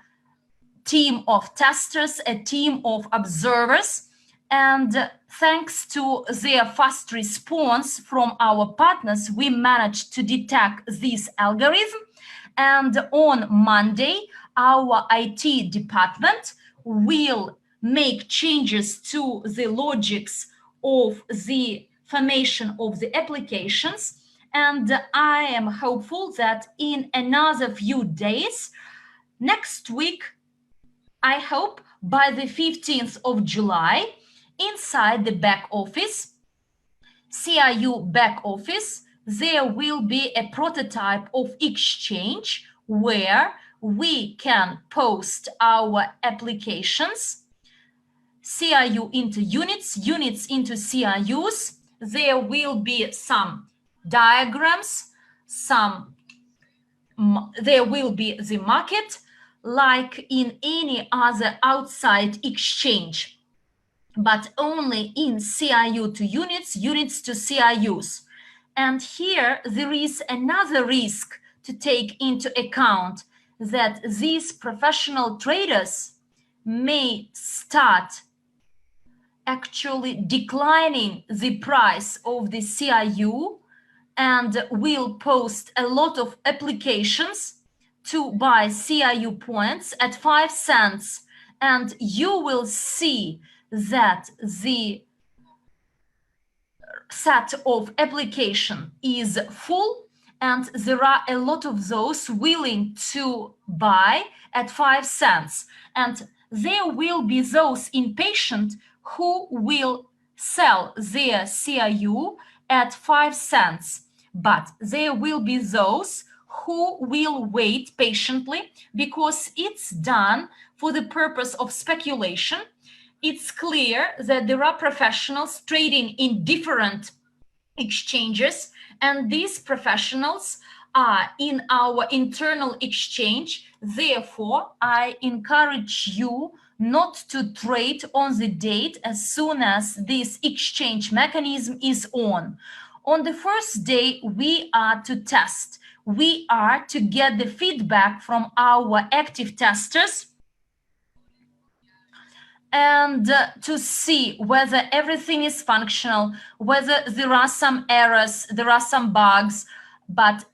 team of testers, a team of observers. And thanks to their fast response from our partners, we managed to detect this algorithm. And on Monday, our IT department will make changes to the logics of the formation of the applications. And I am hopeful that in another few days, next week, I hope by the 15th of July, inside the back office, CRU back office, there will be a prototype of exchange where we can post our applications, CRU into units, units into CRUs. There will be some diagrams, there will be the market like in any other outside exchange, but only in CRU to units, units to CRUs. And here there is another risk to take into account, that these professional traders may start actually declining the price of the CRU and will post a lot of applications to buy CRU points at 5 cents. And you will see that the set of application is full, and there are a lot of those willing to buy at 5 cents. And there will be those impatient who will sell their CRU at 5 cents. But there will be those who will wait patiently because it's done for the purpose of speculation. It's clear that there are professionals trading in different exchanges, and these professionals are in our internal exchange. Therefore, I encourage you not to trade on the date as soon as this exchange mechanism is on. On the first day, we are to test. We are to get the feedback from our active testers and to see whether everything is functional, whether there are some errors, there are some bugs. But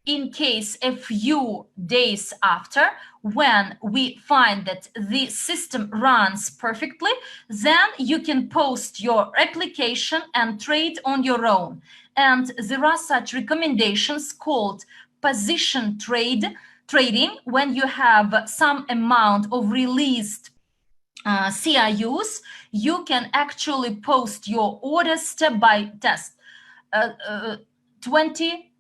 in case a few days after, when we find that the system runs perfectly, then you can post your application and trade on your own. And there are such recommendations called position trade trading, when you have some amount of released CRUs, you can actually post your orders step by test. 20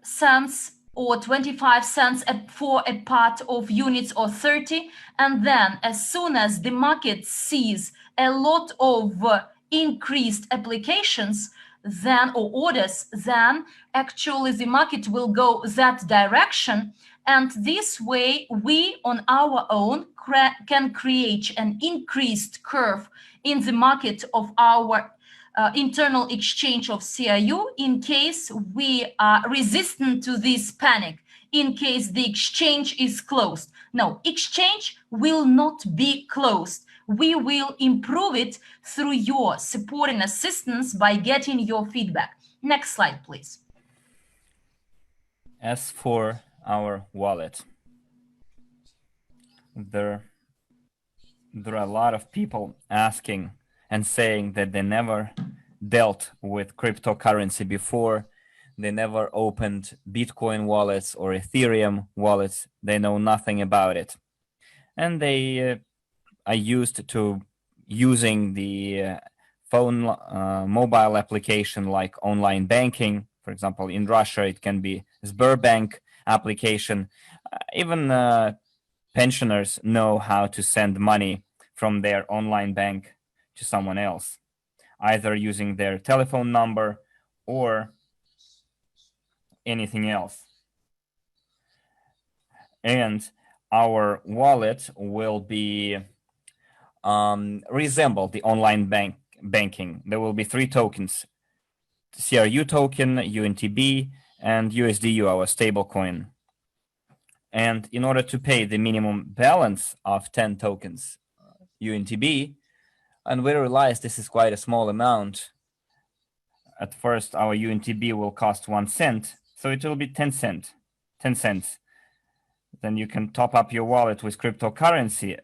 cents or 25 cents for a part of units, or 30. And then as soon as the market sees a lot of increased applications, then, or orders, then actually the market will go that direction. And this way we on our own can create an increased curve in the market of our internal exchange of CRU, in case we are resistant to this panic, in case the exchange is closed. No, exchange will not be closed. We will improve it through your support and assistance by getting your feedback. Next slide, please. As for our wallet, there are a lot of people asking and saying that they never dealt with cryptocurrency before. They never opened Bitcoin wallets or Ethereum wallets. They know nothing about it. And they are used to using the phone mobile application like online banking. For example, in Russia, it can be Sberbank application. Even pensioners know how to send money from their online bank to someone else, either using their telephone number or anything else. And our wallet will be resemble the online banking. There will be 3 tokens: CRU token, UNTB, and USDU, our stablecoin. And in order to pay the minimum balance of 10 tokens UNTB, and we realize this is quite a small amount. At first, our UNTB will cost 1 cent, so it will be 10 cents. Then you can top up your wallet with cryptocurrency.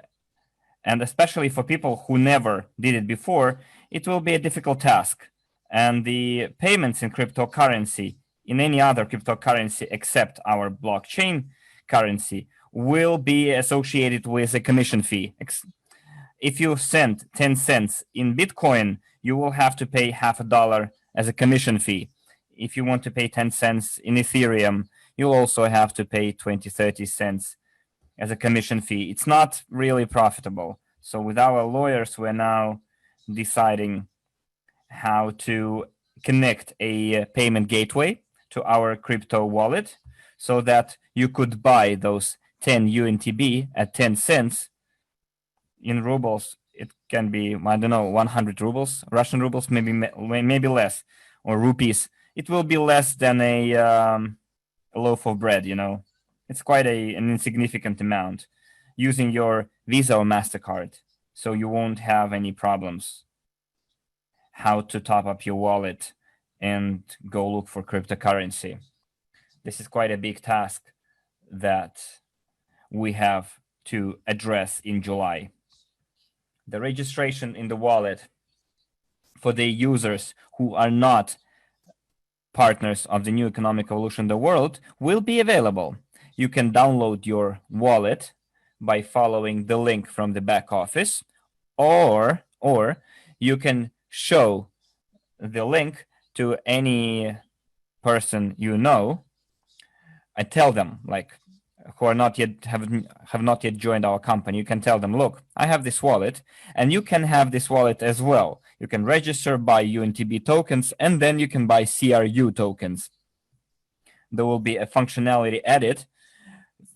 And especially for people who never did it before, it will be a difficult task. And the payments in cryptocurrency, in any other cryptocurrency except our blockchain currency, will be associated with a commission fee. If you send 10 cents in Bitcoin, you will have to pay $0.50 as a commission fee. If you want to pay 10 cents in Ethereum, you'll also have to pay 20-30 cents as a commission fee. It's not really profitable. So with our lawyers, we're now deciding how to connect a payment gateway to our crypto wallet so that you could buy those 10 UNTB at 10 cents. In rubles, it can be, I don't know, 100 rubles, Russian rubles, maybe less, or rupees. It will be less than a loaf of bread, you know. It's quite an insignificant amount using your Visa or MasterCard. So you won't have any problems how to top up your wallet and go look for cryptocurrency. This is quite a big task that we have to address in July. The registration in the wallet for the users who are not partners of the new economic evolution in the world will be available. You can download your wallet by following the link from the back office, or you can show the link to any person you know. I tell them, like, who are not yet have not yet joined our company, you can tell them, look, I have this wallet, and you can have this wallet as well. You can register, buy UNTB tokens, and then you can buy CRU tokens. There will be a functionality added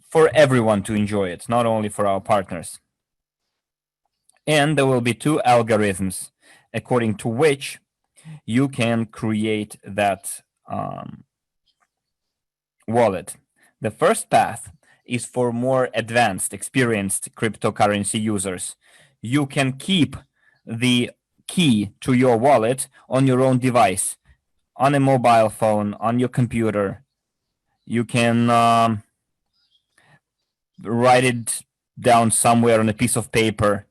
for everyone to enjoy it, not only for our partners. And there will be 2 algorithms according to which you can create that wallet. The first path is for more advanced, experienced cryptocurrency users. You can keep the key to your wallet on your own device, on a mobile phone, on your computer. You can write it down somewhere on a piece of paper.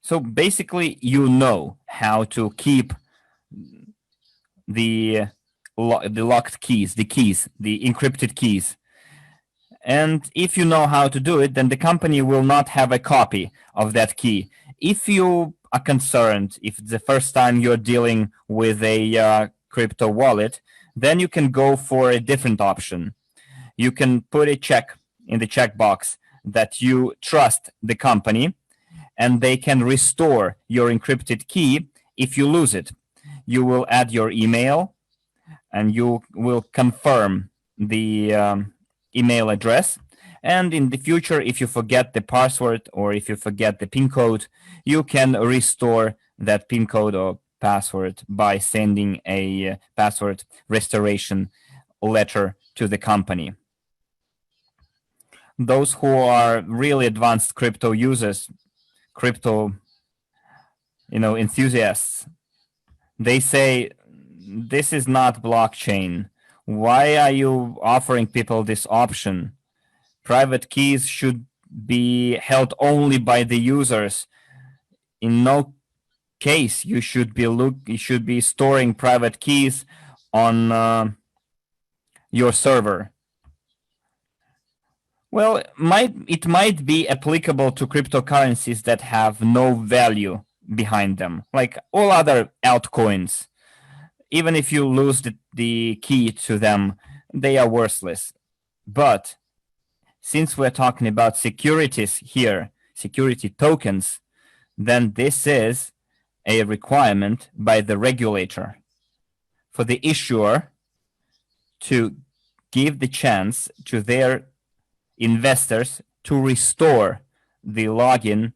So basically, you know how to keep the locked keys, the encrypted keys. And if you know how to do it, then the company will not have a copy of that key. If you are concerned, if it's the first time you're dealing with a crypto wallet, then you can go for a different option. You can put a check in the checkbox that you trust the company and they can restore your encrypted key if you lose it. You will add your email and you will confirm the email address. And in the future, if you forget the password or if you forget the PIN code, you can restore that PIN code or password by sending a password restoration letter to the company. Those who are really advanced crypto users, crypto enthusiasts, they say, this is not blockchain. Why are you offering people this option? Private keys should be held only by the users. In no case you should be storing private keys on your server. Well, it might be applicable to cryptocurrencies that have no value behind them, like all other altcoins. Even if you lose the key to them, they are worthless. But since we're talking about securities here, security tokens, then this is a requirement by the regulator for the issuer to give the chance to their investors to restore the login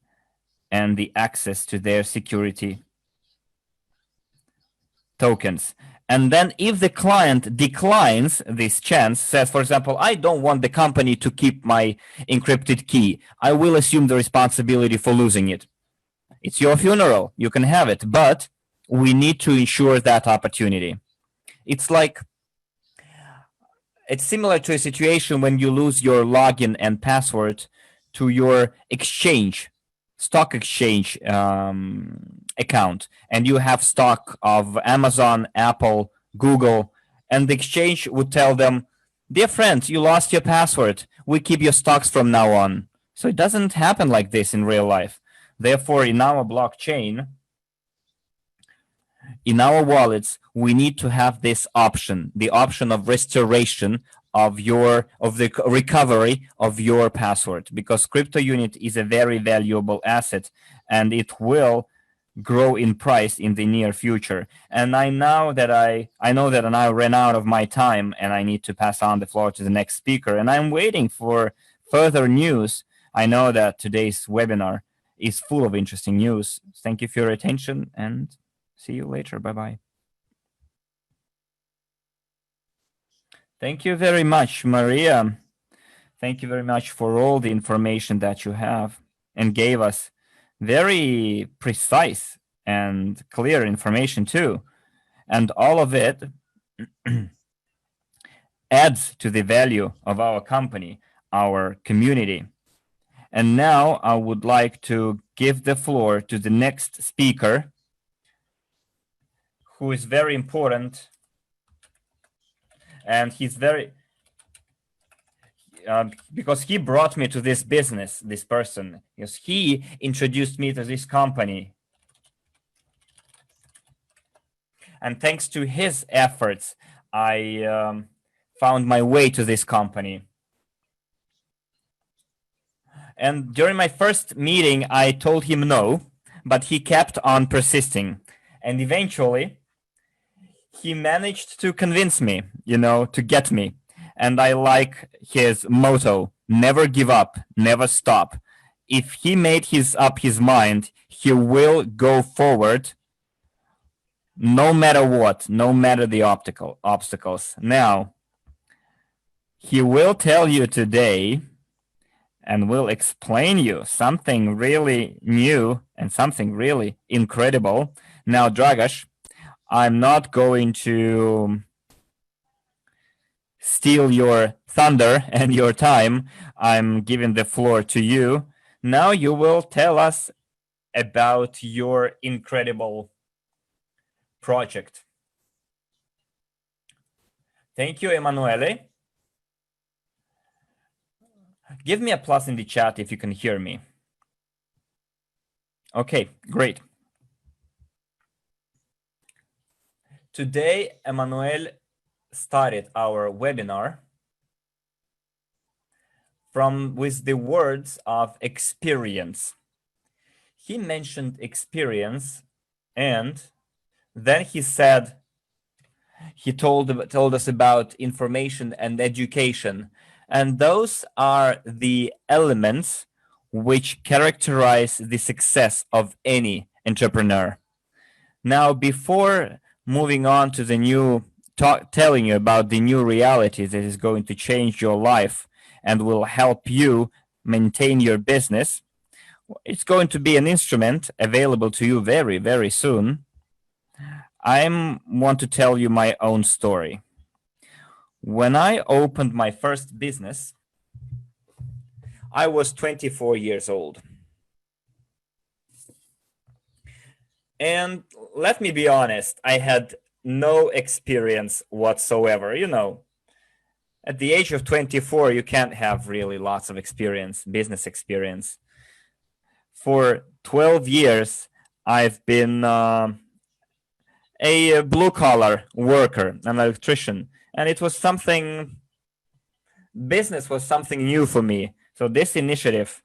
and the access to their security tokens. And then if the client declines this chance, says, for example, I don't want the company to keep my encrypted key, I will assume the responsibility for losing it. It's your funeral, you can have it, but we need to ensure that opportunity. It's similar to a situation when you lose your login and password to your stock exchange account, and you have stock of Amazon, Apple, Google, and the exchange would tell them, dear friends, you lost your password. We keep your stocks from now on. So it doesn't happen like this in real life. Therefore, in our blockchain, in our wallets, we need to have this option, the option of restoration of the recovery of your password, because CryptoUnit is a very valuable asset and it will grow in price in the near future. And I know that I ran out of my time and I need to pass on the floor to the next speaker, and I'm waiting for further news. I know that today's webinar is full of interesting news. Thank you for your attention and see you later. Bye-bye. Thank you very much, Maria. Thank you very much for all the information that you have and gave us. Very precise and clear information too. And all of it adds to the value of our company, our community. And now I would like to give the floor to the next speaker, who is very important. And he's very, because he brought me to this business, this person, because he introduced me to this company. And thanks to his efforts, I found my way to this company. And during my first meeting, I told him no, but he kept on persisting. And eventually, he managed to convince me, to get me. And I like his motto, never give up, never stop. If he made up his mind, he will go forward no matter what, no matter the obstacles. Now, he will tell you today and will explain you something really new and something really incredible. Now, Dragos, I'm not going to steal your thunder and your time. I'm giving the floor to you. Now you will tell us about your incredible project. Thank you, Emanuele. Give me a plus in the chat if you can hear me. Okay, great. Today, Emmanuel started our webinar with the words of experience. He mentioned experience, and then he said, he told us about information and education. And those are the elements which characterize the success of any entrepreneur. Now, before moving on to the new telling you about the new reality that is going to change your life and will help you maintain your business, it's going to be an instrument available to you very, very soon. I want to tell you my own story. When I opened my first business, I was 24 years old. And let me be honest, I had no experience whatsoever. You know, at the age of 24, you can't have really lots of experience, business experience. For 12 years, I've been a blue-collar worker, an electrician, and it was something, business was something new for me. So this initiative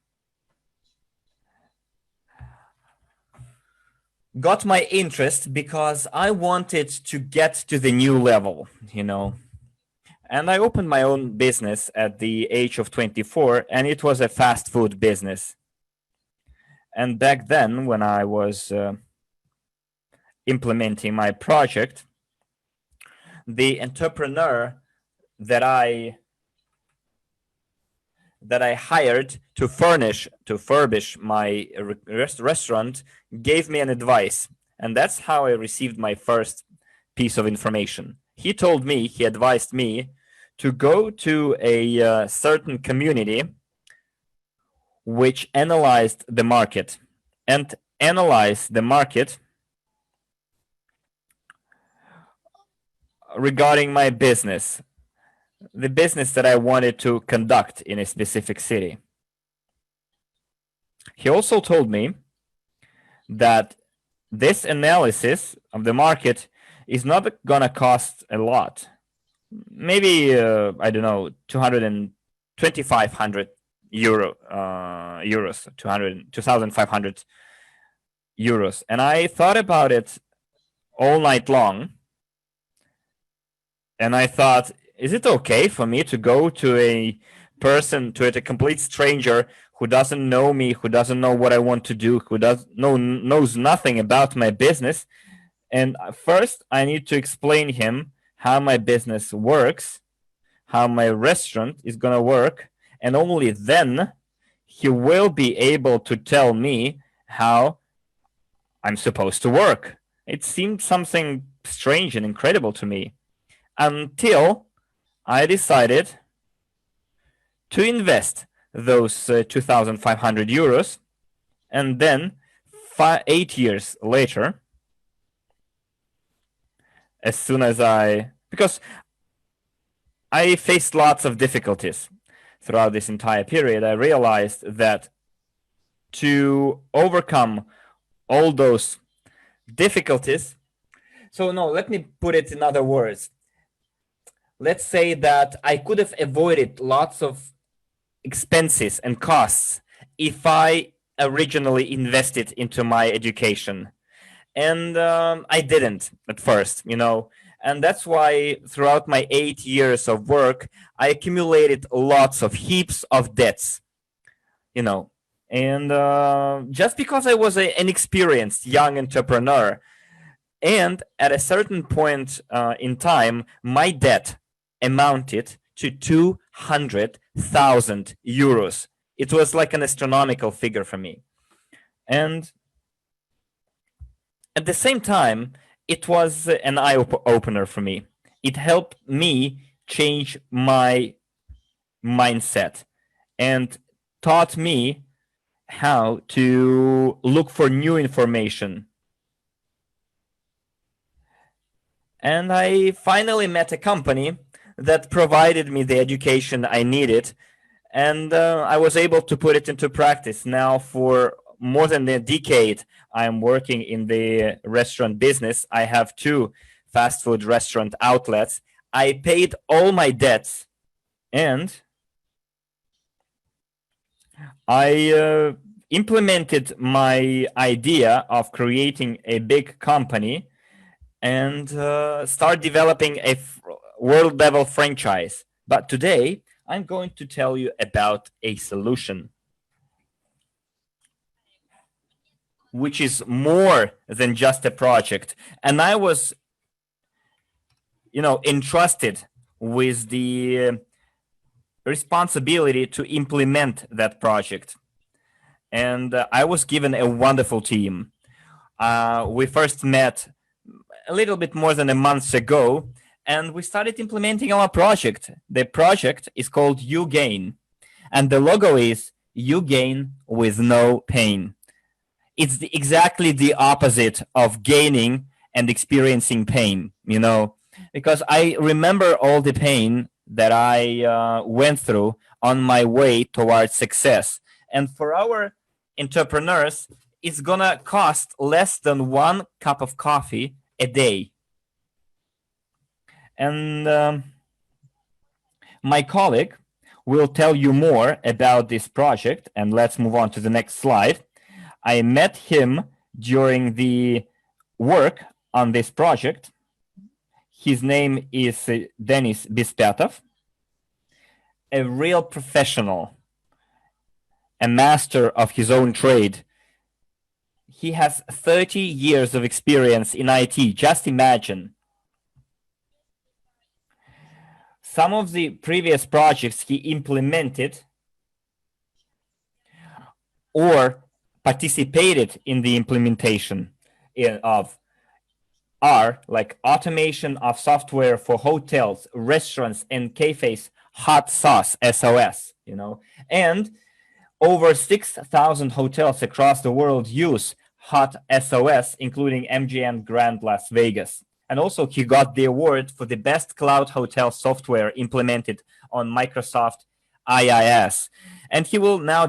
got my interest because I wanted to get to the new level, you know. And I opened my own business at the age of 24, and it was a fast food business. And back then, when I was implementing my project, the entrepreneur that I hired to furbish my restaurant gave me an advice, and that's how I received my first piece of information. He advised me to go to a certain community which analyzed the market and analyze the market regarding my business, the business that I wanted to conduct in a specific city. He also told me that this analysis of the market is not gonna cost a lot. Maybe, I don't know, 2,500 euros, 2,500 euros. And I thought about it all night long. And I thought, is it okay for me to go to a person, to a complete stranger who doesn't know me, who doesn't know what I want to do, who knows nothing about my business? And first, I need to explain him how my business works, how my restaurant is going to work, and only then he will be able to tell me how I'm supposed to work. It seemed something strange and incredible to me, until I decided to invest those 2,500 euros, and then 8 years later, as soon as because I faced lots of difficulties throughout this entire period, I realized that to overcome all those difficulties, so no, let me put it in other words. Let's say that I could have avoided lots of expenses and costs if I originally invested into my education. And I didn't at first, you know. And that's why throughout my 8 years of work, I accumulated lots of heaps of debts, you know. And just because I was an inexperienced young entrepreneur, and at a certain point in time, my debt amounted to 200,000 euros. It was like an astronomical figure for me. And at the same time, it was an eye-opener for me. It helped me change my mindset and taught me how to look for new information. And I finally met a company that provided me the education I needed And I was able to put it into practice. Now for more than a decade, I'm working in the restaurant business. I have 2 fast food restaurant outlets. I paid all my debts, and I implemented my idea of creating a big company and start developing a world level franchise. But today, I'm going to tell you about a solution which is more than just a project. And I was, entrusted with the responsibility to implement that project. And I was given a wonderful team. We first met a little bit more than a month ago, and we started implementing our project. The project is called You Gain, and the logo is You Gain with No Pain. It's exactly the opposite of gaining and experiencing pain, because I remember all the pain that I went through on my way towards success. And for our entrepreneurs, it's gonna cost less than 1 cup of coffee a day. And my colleague will tell you more about this project. And let's move on to the next slide. I met him during the work on this project. His name is Denis Bispyatov, a real professional, a master of his own trade. He has 30 years of experience in IT. Just imagine. Some of the previous projects he implemented or participated in the implementation of are like automation of software for hotels, restaurants, and cafes, hot sauce, SOS, and over 6,000 hotels across the world use hot SOS, including MGM Grand Las Vegas. And also he got the award for the best cloud hotel software implemented on Microsoft IIS. And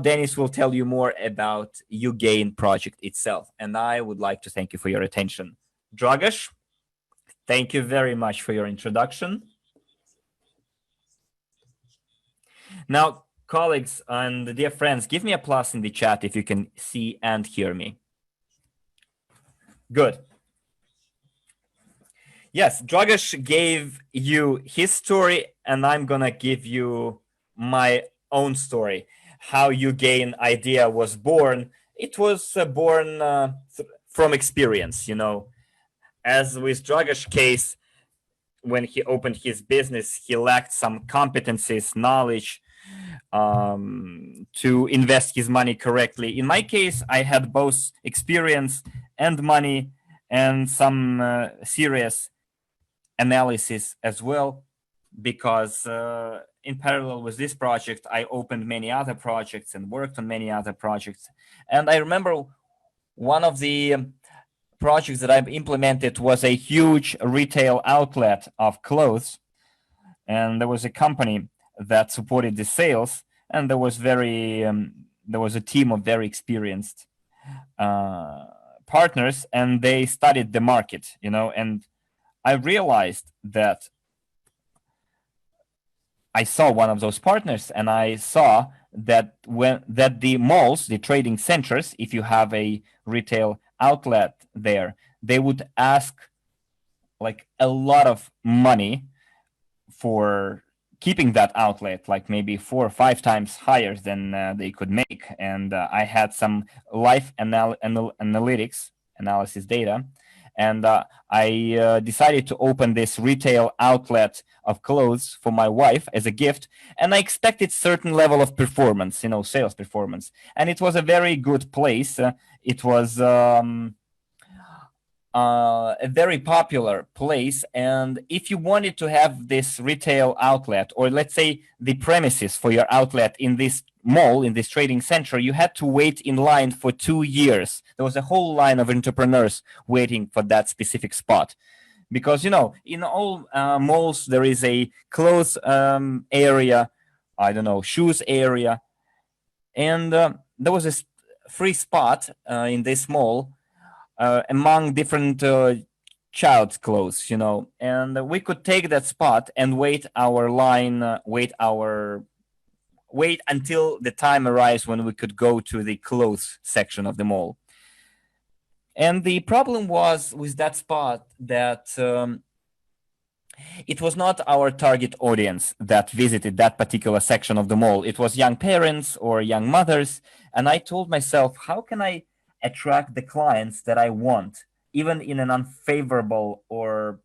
Denis will tell you more about YouGain project itself. And I would like to thank you for your attention. Dragos, thank you very much for your introduction. Now, colleagues and dear friends, give me a plus in the chat if you can see and hear me. Good. Yes, Dragos gave you his story, and I'm gonna give you my own story. How YouGain idea was born. It was born from experience, As with Dragos' case, when he opened his business, he lacked some competencies, knowledge to invest his money correctly. In my case, I had both experience and money and some serious analysis as well, because in parallel with this project, I opened many other projects and worked on many other projects. And I remember one of the projects that I've implemented was a huge retail outlet of clothes. And there was a company that supported the sales, and there was a team of very experienced partners, and they studied the market, and I realized that I saw one of those partners, and I saw that the malls, the trading centers, if you have a retail outlet there, they would ask like a lot of money for keeping that outlet, like maybe 4 or 5 times higher than they could make. And I had some life analysis data, and I decided to open this retail outlet of clothes for my wife as a gift. And I expected certain level of performance, sales performance. And it was a very good place. It was a very popular place. And if you wanted to have this retail outlet, or let's say the premises for your outlet in this mall, in this trading center, you had to wait in line for 2 years. There was a whole line of entrepreneurs waiting for that specific spot. Because, in all malls, there is a clothes area I don't know, shoes area. And there was this free spot in this mall among different child's clothes, and we could take that spot and wait our line, wait until the time arrives when we could go to the clothes section of the mall. And the problem was with that spot that it was not our target audience that visited that particular section of the mall. It was young parents or young mothers. And I told myself, how can I attract the clients that I want, even in an unfavorable or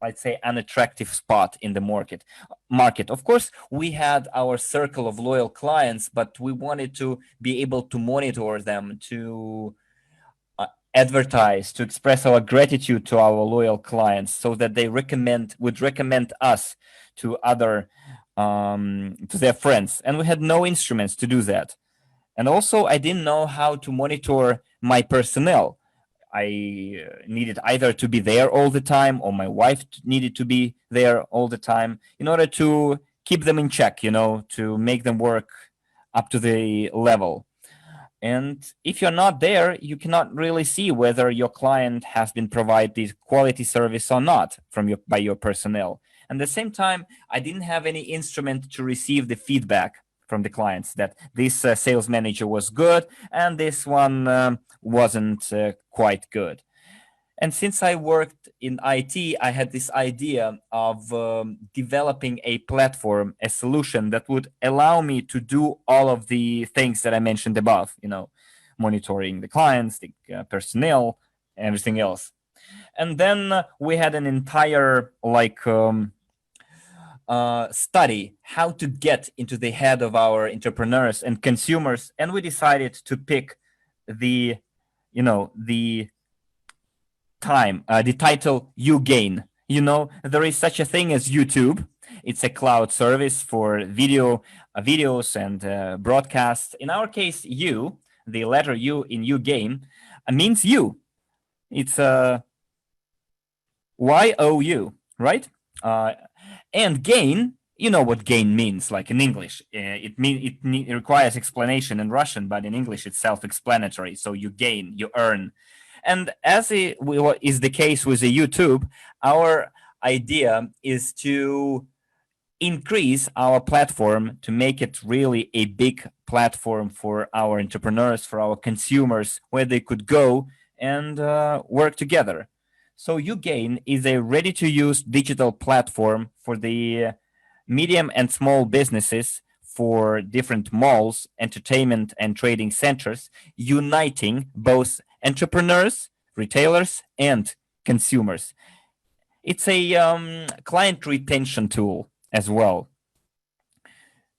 I'd say unattractive spot in the market. Of course, we had our circle of loyal clients, but we wanted to be able to monitor them, to advertise, to express our gratitude to our loyal clients, so that they would recommend us to their friends. And we had no instruments to do that. And also, I didn't know how to monitor my personnel. I needed either to be there all the time, or my wife needed to be there all the time in order to keep them in check, to make them work up to the level. And if you're not there, you cannot really see whether your client has been provided quality service or not by your personnel. And at the same time, I didn't have any instrument to receive the feedback from the clients that this sales manager was good and this one wasn't quite good. And since I worked in IT, I had this idea of developing a platform, a solution that would allow me to do all of the things that I mentioned above, monitoring the clients, the personnel, everything else. And then we had an entire study how to get into the head of our entrepreneurs and consumers. And we decided to pick the title You Gain. There is such a thing as YouTube. It's a cloud service for videos and broadcasts. In our case, you, the letter U in You Gain, means you. It's YOU, right? And gain, you know what gain means, like in English. It requires explanation in Russian, but in English it's self-explanatory. So you gain, you earn. And as is the case with the YouTube, our idea is to increase our platform to make it really a big platform for our entrepreneurs, for our consumers, where they could go and work together. So YouGain is a ready-to-use digital platform for the medium and small businesses, for different malls, entertainment and trading centers, uniting both entrepreneurs, retailers, and consumers. It's a client retention tool as well.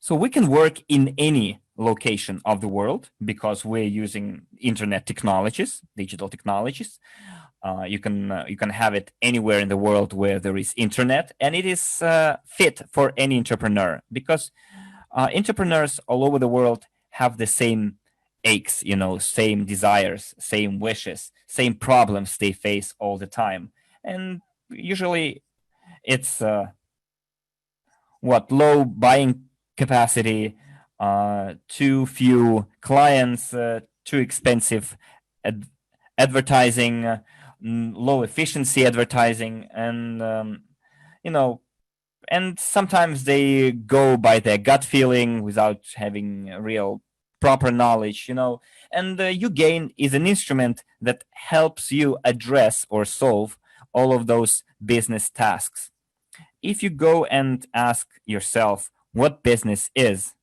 So we can work in any location of the world because we're using internet technologies, digital technologies. You can have it anywhere in the world where there is internet, and it is fit for any entrepreneur because entrepreneurs all over the world have the same aches, same desires, same wishes, same problems they face all the time. And usually it's low buying capacity, too few clients, too expensive advertising, low efficiency advertising, and and sometimes they go by their gut feeling without having real proper knowledge, and YouGain is an instrument that helps you address or solve all of those business tasks. If you go and ask yourself what business is,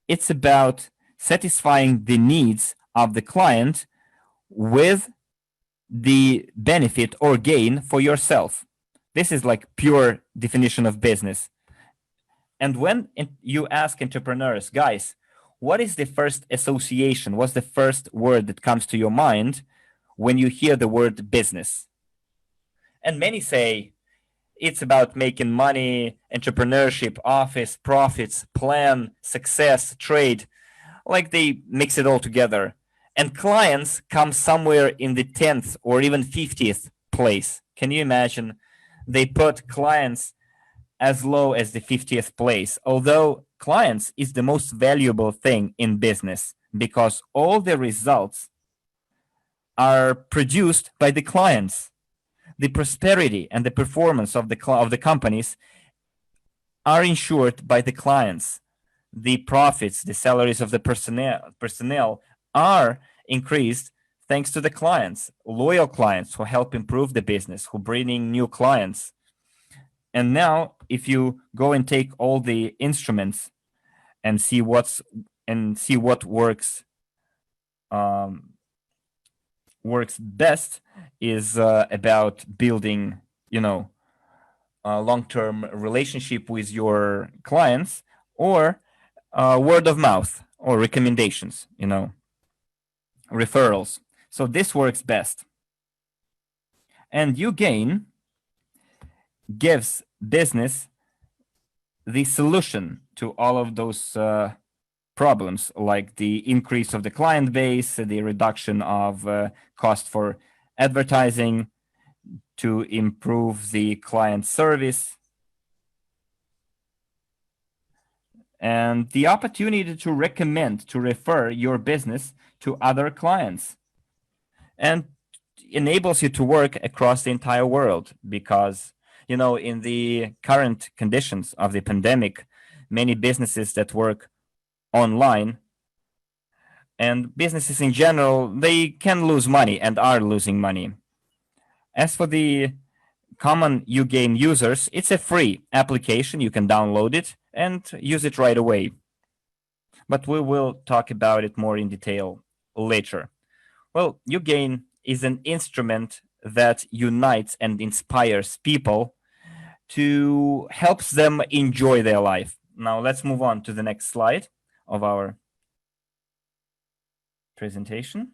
it's about satisfying the needs of the client with the benefit or gain for yourself. This is like pure definition of business. And when you ask entrepreneurs, guys, what is the first association? What's the first word that comes to your mind when you hear the word business? And many say it's about making money, entrepreneurship, office, profits, plan, success, trade. Like they mix it all together. And clients come somewhere in the 10th or even 50th place. Can you imagine? They put clients as low as the 50th place, although clients is the most valuable thing in business because all the results are produced by the clients. The prosperity and the performance of the companies are ensured by the clients. The profits, the salaries of the personnel are increased thanks to the clients, loyal clients who help improve the business, who bring in new clients. And now, if you go and take all the instruments and see what works best is about building, a long-term relationship with your clients, or word of mouth or recommendations, referrals. So this works best. And Ugain gives business the solution to all of those problems, like the increase of the client base, the reduction of cost for advertising, to improve the client service, and the opportunity to recommend, to refer your business to other clients, and enables you to work across the entire world because, in the current conditions of the pandemic, many businesses that work online and businesses in general, they can lose money and are losing money. As for the common Ugain users, it's a free application. You can download it and use it right away. But we will talk about it more in detail later. Well, Ugain is an instrument that unites and inspires people to helps them enjoy their life. Now let's move on to the next slide of our presentation.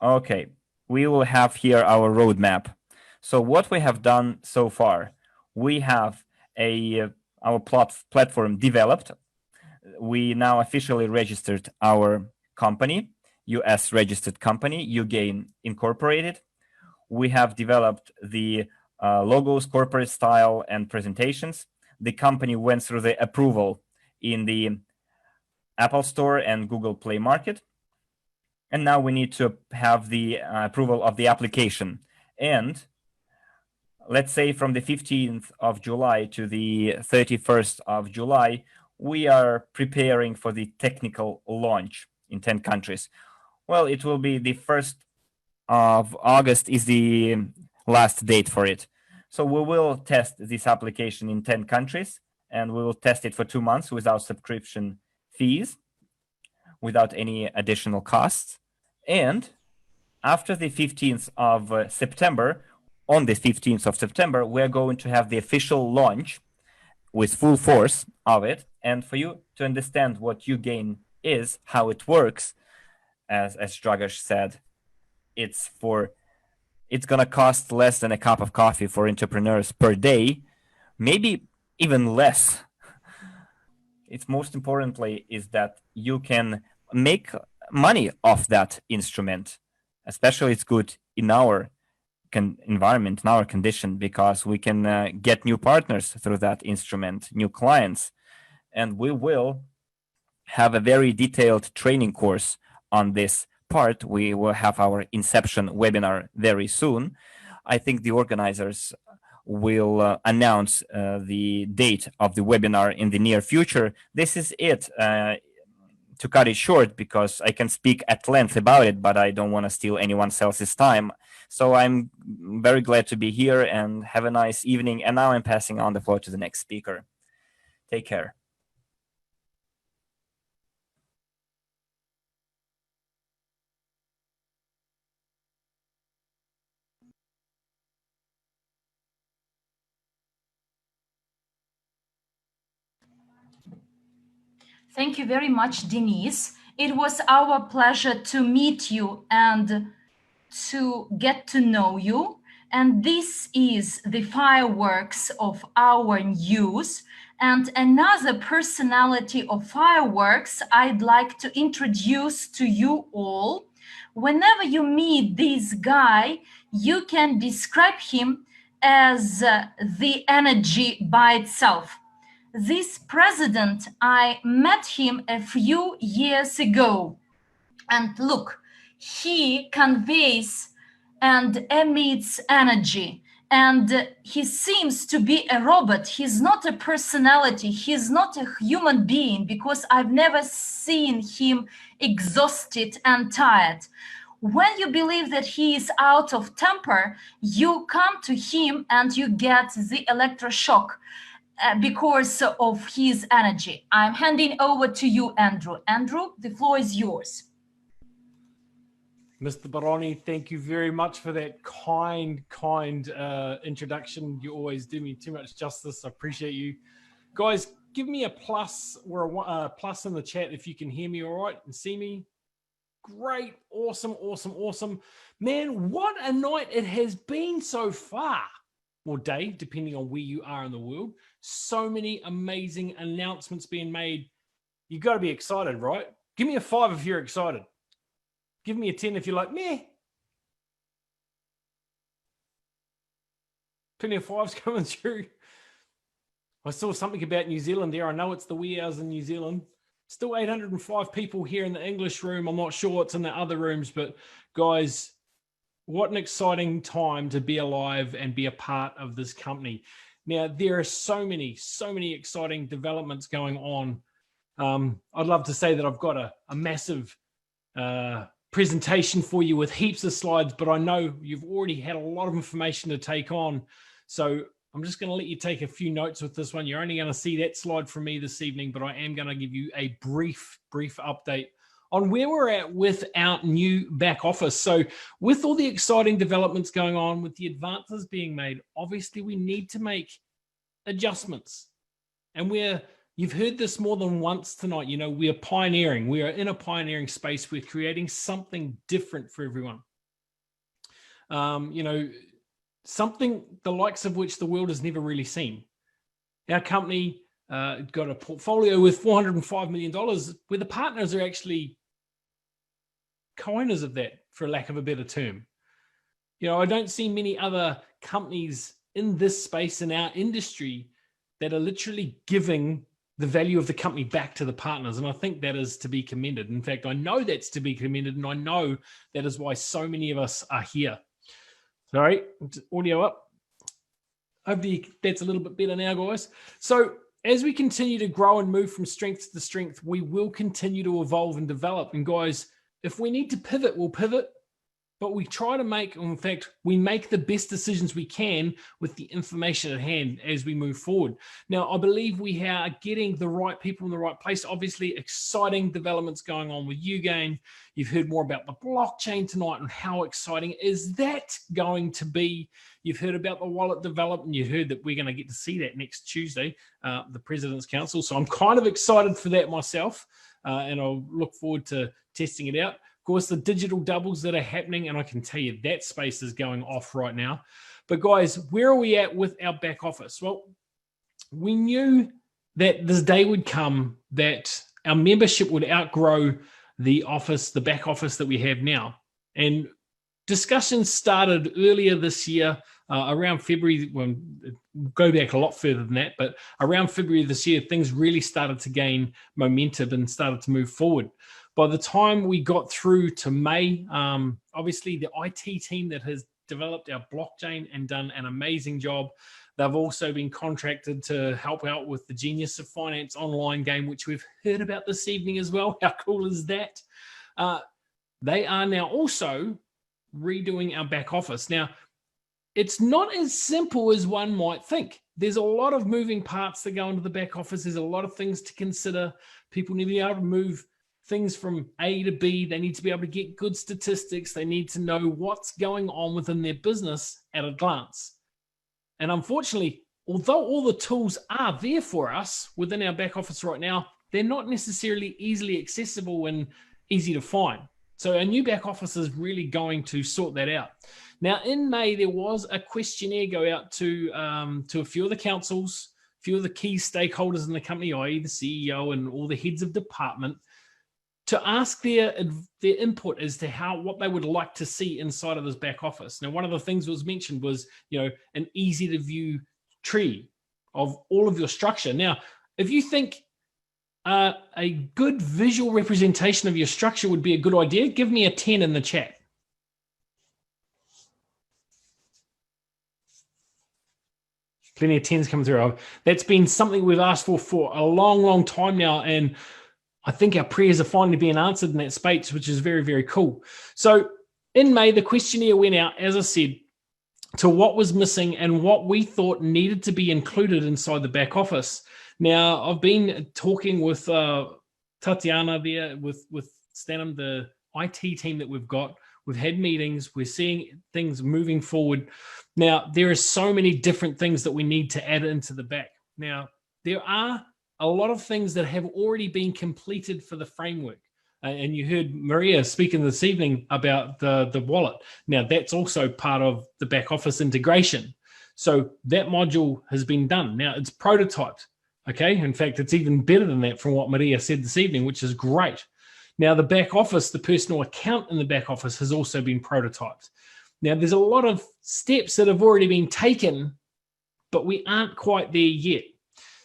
Okay, we will have here our roadmap. So what we have done so far, we have our platform developed. We now officially registered our company, US registered company, Ugain Incorporated. We have developed the logos, corporate style, and presentations. The company went through the approval in the Apple Store and Google Play Market. And now we need to have the approval of the application. And let's say from the 15th of July to the 31st of July, we are preparing for the technical launch in 10 countries. Well, it will be the 1st of August is the last date for it. So we will test this application in 10 countries, and we will test it for 2 months without subscription fees, without any additional costs. And after the 15th of September, on the 15th of September, we're going to have the official launch with full force of it. And for you to understand what Ugain is, how it works, as Dragos said, it's going to cost less than a cup of coffee for entrepreneurs per day, maybe even less. It's most importantly is that you can make money off that instrument. Especially it's good in our environment, in our condition, because we can get new partners through that instrument, new clients. And we will have a very detailed training course on this part. We will have our inception webinar very soon. I think the organizers will announce the date of the webinar in the near future. This is it. To cut it short, because I can speak at length about it, but I don't want to steal anyone else's time. So I'm very glad to be here and have a nice evening. And now I'm passing on the floor to the next speaker. Take care. Thank you very much, Denise. It was our pleasure to meet you and to get to know you. And this is the fireworks of our news. And another personality of fireworks I'd like to introduce to you all. Whenever you meet this guy, you can describe him as the energy by itself. This president, I met him a few years ago. And look, he conveys and emits energy. And he seems to be a robot. He's not a personality. He's not a human being because I've never seen him exhausted and tired. When you believe that he is out of temper, you come to him and you get the electroshock because of his energy. I'm handing over to you, Andrew. Andrew, the floor is yours. Mr. Baroni, thank you very much for that kind introduction. You always do me too much justice. I appreciate you. Guys, give me a plus or a plus in the chat if you can hear me all right and see me. Great. Awesome. Man, what a night it has been so far. Or day, depending on where you are in the world. So many amazing announcements being made. You've got to be excited, right? Give me a 5 if you're excited. Give me a 10 if you're like, meh. Plenty of 5s coming through. I saw something about New Zealand there. I know it's the wee hours in New Zealand. Still 805 people here in the English room. I'm not sure what's in the other rooms, but guys, what an exciting time to be alive and be a part of this company. Now, there are so many exciting developments going on. I'd love to say that I've got a massive presentation for you with heaps of slides, but I know you've already had a lot of information to take on. So I'm just going to let you take a few notes with this one. You're only going to see that slide from me this evening, but I am going to give you a brief update on where we're at with our new back office. So with all the exciting developments going on, with the advances being made, obviously we need to make adjustments. And you've heard this more than once tonight, you know, we are pioneering. We are in a pioneering space. We're creating something different for everyone. You know, something the likes of which the world has never really seen. Our company got a portfolio with $405 million, where the partners are actually co-owners of that, for lack of a better term. You know, I don't see many other companies in this space in our industry that are literally giving the value of the company back to the partners. And I think that is to be commended. In fact, I know that's to be commended, and I know that is why so many of us are here. Sorry, audio up. Hopefully that's a little bit better now, guys. So as we continue to grow and move from strength to strength, we will continue to evolve and develop. And guys, if we need to pivot, we'll pivot. But we try to make, in fact, we make the best decisions we can with the information at hand as we move forward. Now, I believe we are getting the right people in the right place. Obviously, exciting developments going on with Ugain. You've heard more about the blockchain tonight and how exciting is that going to be. You've heard about the wallet development. You heard that we're going to get to see that next Tuesday, the President's Council. So I'm kind of excited for that myself, and I'll look forward to testing it out. Of course, the digital doubles that are happening, and I can tell you that space is going off right now. But guys, where are we at with our back office? Well, we knew that this day would come that our membership would outgrow the office, the back office that we have now. And discussions started earlier this year, around February. Well, go back a lot further than that, but around February this year, things really started to gain momentum and started to move forward. By the time we got through to May, obviously the IT team that has developed our blockchain and done an amazing job, they've also been contracted to help out with the Genius of Finance online game, which we've heard about this evening as well. How cool is that? They are now also redoing our back office. Now, it's not as simple as one might think. There's a lot of moving parts that go into the back office. There's a lot of things to consider. People need to be able to move things from A to B. They need to be able to get good statistics. They need to know what's going on within their business at a glance. And unfortunately, although all the tools are there for us within our back office right now, they're not necessarily easily accessible and easy to find. So our new back office is really going to sort that out. Now, in May, there was a questionnaire go out to a few of the councils, a few of the key stakeholders in the company, i.e. the CEO and all the heads of department. to ask their input as to what they would like to see inside of this back office. Now, one of the things that was mentioned was, an easy to view tree of all of your structure. Now, if you think a good visual representation of your structure would be a good idea, give me a 10 in the chat. Plenty of 10s coming through. That's been something we've asked for a long, long time now, and I think our prayers are finally being answered in that space, which is very, very cool. So in May, the questionnaire went out, as I said, to what was missing and what we thought needed to be included inside the back office. Now, I've been talking with Tatiana there, with Stanham, the IT team that we've got. We've had meetings. We're seeing things moving forward. Now, there are so many different things that we need to add into the back. Now, there are a lot of things that have already been completed for the framework. And you heard Maria speaking this evening about the wallet. Now, that's also part of the back office integration. So that module has been done. Now, it's prototyped. Okay. In fact, it's even better than that from what Maria said this evening, which is great. Now, the back office, the personal account in the back office has also been prototyped. Now, there's a lot of steps that have already been taken, but we aren't quite there yet.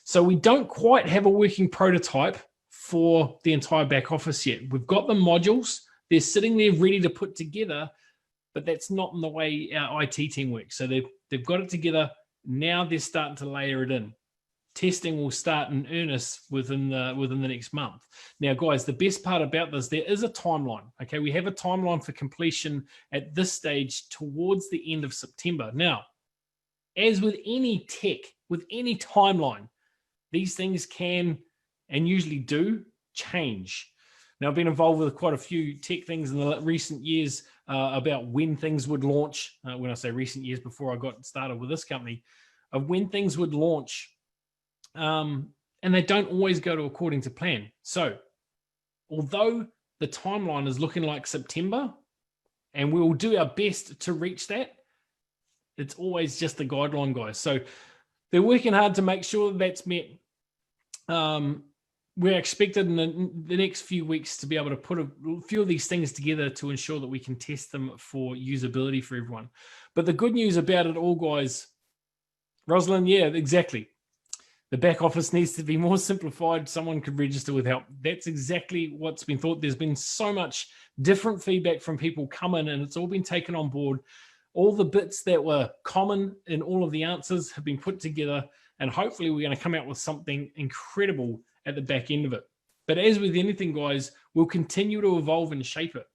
So we don't quite have a working prototype for the entire back office yet. We've got the modules. They're sitting there ready to put together, but that's not in the way our IT team works. So they've got it together. Now they're starting to layer it in. Testing will start in earnest within the next month. Now, guys, the best part about this, there is a timeline. Okay, we have a timeline for completion at this stage towards the end of September. Now, as with any tech, with any timeline, these things can and usually do change. Now, I've been involved with quite a few tech things in the recent years about when things would launch. When I say recent years, before I got started with this company, of when things would launch. And they don't always go according to plan. So although the timeline is looking like September, and we will do our best to reach that, it's always just a guideline, guys. So they're working hard to make sure that's met. We're expected in the next few weeks to be able to put a few of these things together to ensure that we can test them for usability for everyone. But the good news about it all, guys, Rosalind, yeah, exactly. The back office needs to be more simplified. Someone could register with help. That's exactly what's been thought. There's been so much different feedback from people coming, and it's all been taken on board. All the bits that were common in all of the answers have been put together, and hopefully we're going to come out with something incredible at the back end of it. But as with anything, guys, we'll continue to evolve and shape it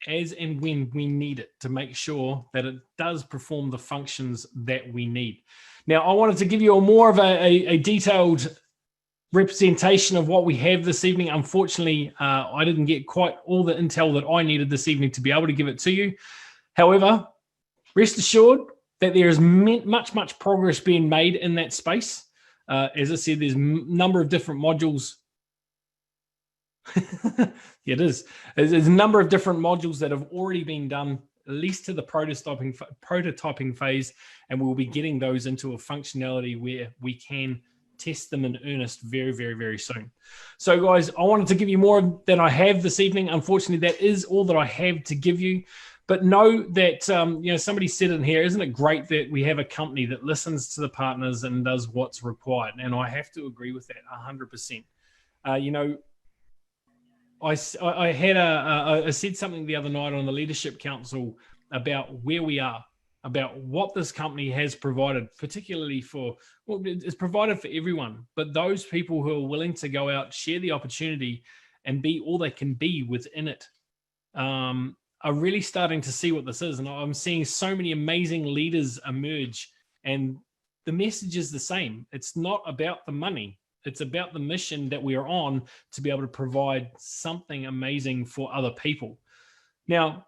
as and when we need it to make sure that it does perform the functions that we need. Now, I wanted to give you more of a detailed representation of what we have this evening. Unfortunately, I didn't get quite all the intel that I needed this evening to be able to give it to you. However, rest assured that there is much progress being made in that space. As I said, there's a number of different modules. Yeah, it is. There's a number of different modules that have already been done, at least to the prototyping phase, and we'll be getting those into a functionality where we can test them in earnest very, very, very soon. So, guys, I wanted to give you more than I have this evening. Unfortunately, that is all that I have to give you. But know that, somebody said in here, isn't it great that we have a company that listens to the partners and does what's required? And I have to agree with that 100%. I said something the other night on the Leadership Council about where we are, about what this company has provided, particularly it's provided for everyone, but those people who are willing to go out, share the opportunity, and be all they can be within it, are really starting to see what this is. And I'm seeing so many amazing leaders emerge, and the message is the same. It's not about the money. It's about the mission that we are on to be able to provide something amazing for other people. Now,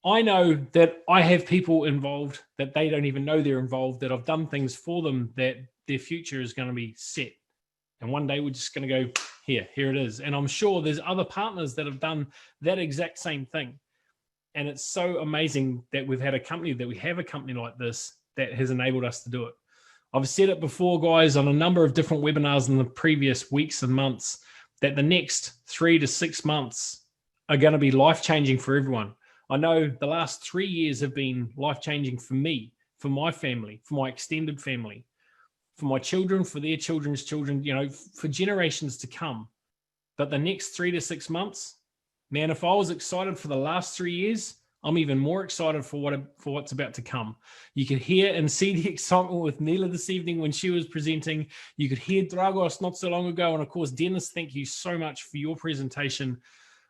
I know that I have people involved that they don't even know they're involved, that I've done things for them that their future is going to be set. And one day we're just going to go, here it is. And I'm sure there's other partners that have done that exact same thing. And it's so amazing that we have a company like this that has enabled us to do it. I've said it before, guys, on a number of different webinars in the previous weeks and months, that the next 3 to 6 months are going to be life-changing for everyone. I know the last 3 years have been life-changing for me, for my family, for my extended family, for my children, for their children's children, for generations to come. But the next 3 to 6 months, man, if I was excited for the last 3 years, I'm even more excited for what's about to come. You could hear and see the excitement with Nila this evening when she was presenting. You could hear Dragos not so long ago. And of course, Dennis, thank you so much for your presentation.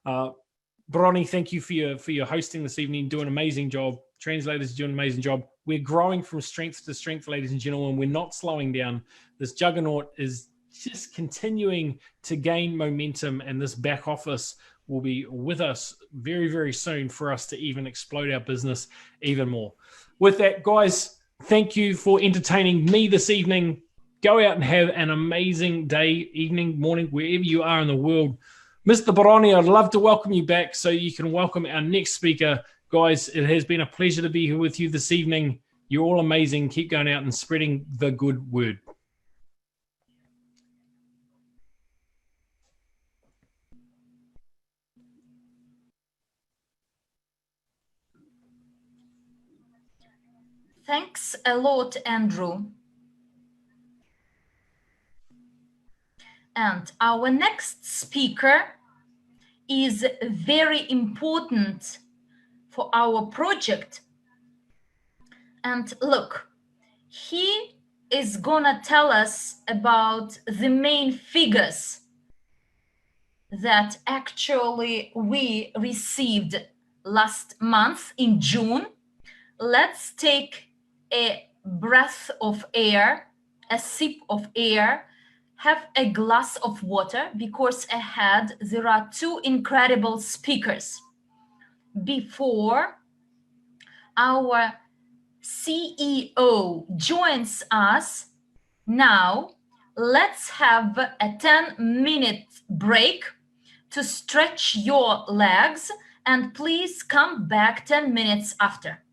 Bronny, thank you for your hosting this evening. Doing an amazing job. Translators doing an amazing job. We're growing from strength to strength, ladies and gentlemen. We're not slowing down. This juggernaut is just continuing to gain momentum, and this back office will be with us very, very soon for us to even explode our business even more. With that, guys, thank you for entertaining me this evening. Go out and have an amazing day, evening, morning, wherever you are in the world. Mr. Baroni, I'd love to welcome you back so you can welcome our next speaker. Guys, it has been a pleasure to be here with you this evening. You're all amazing. Keep going out and spreading the good word. Thanks a lot, Andrew. And our next speaker is very important for our project. And look, he is gonna tell us about the main figures that actually we received last month in June. Let's take a breath of air, a sip of air, have a glass of water, because ahead there are two incredible speakers. Before our CEO joins us now, let's have a 10-minute break to stretch your legs, and please come back 10 minutes after.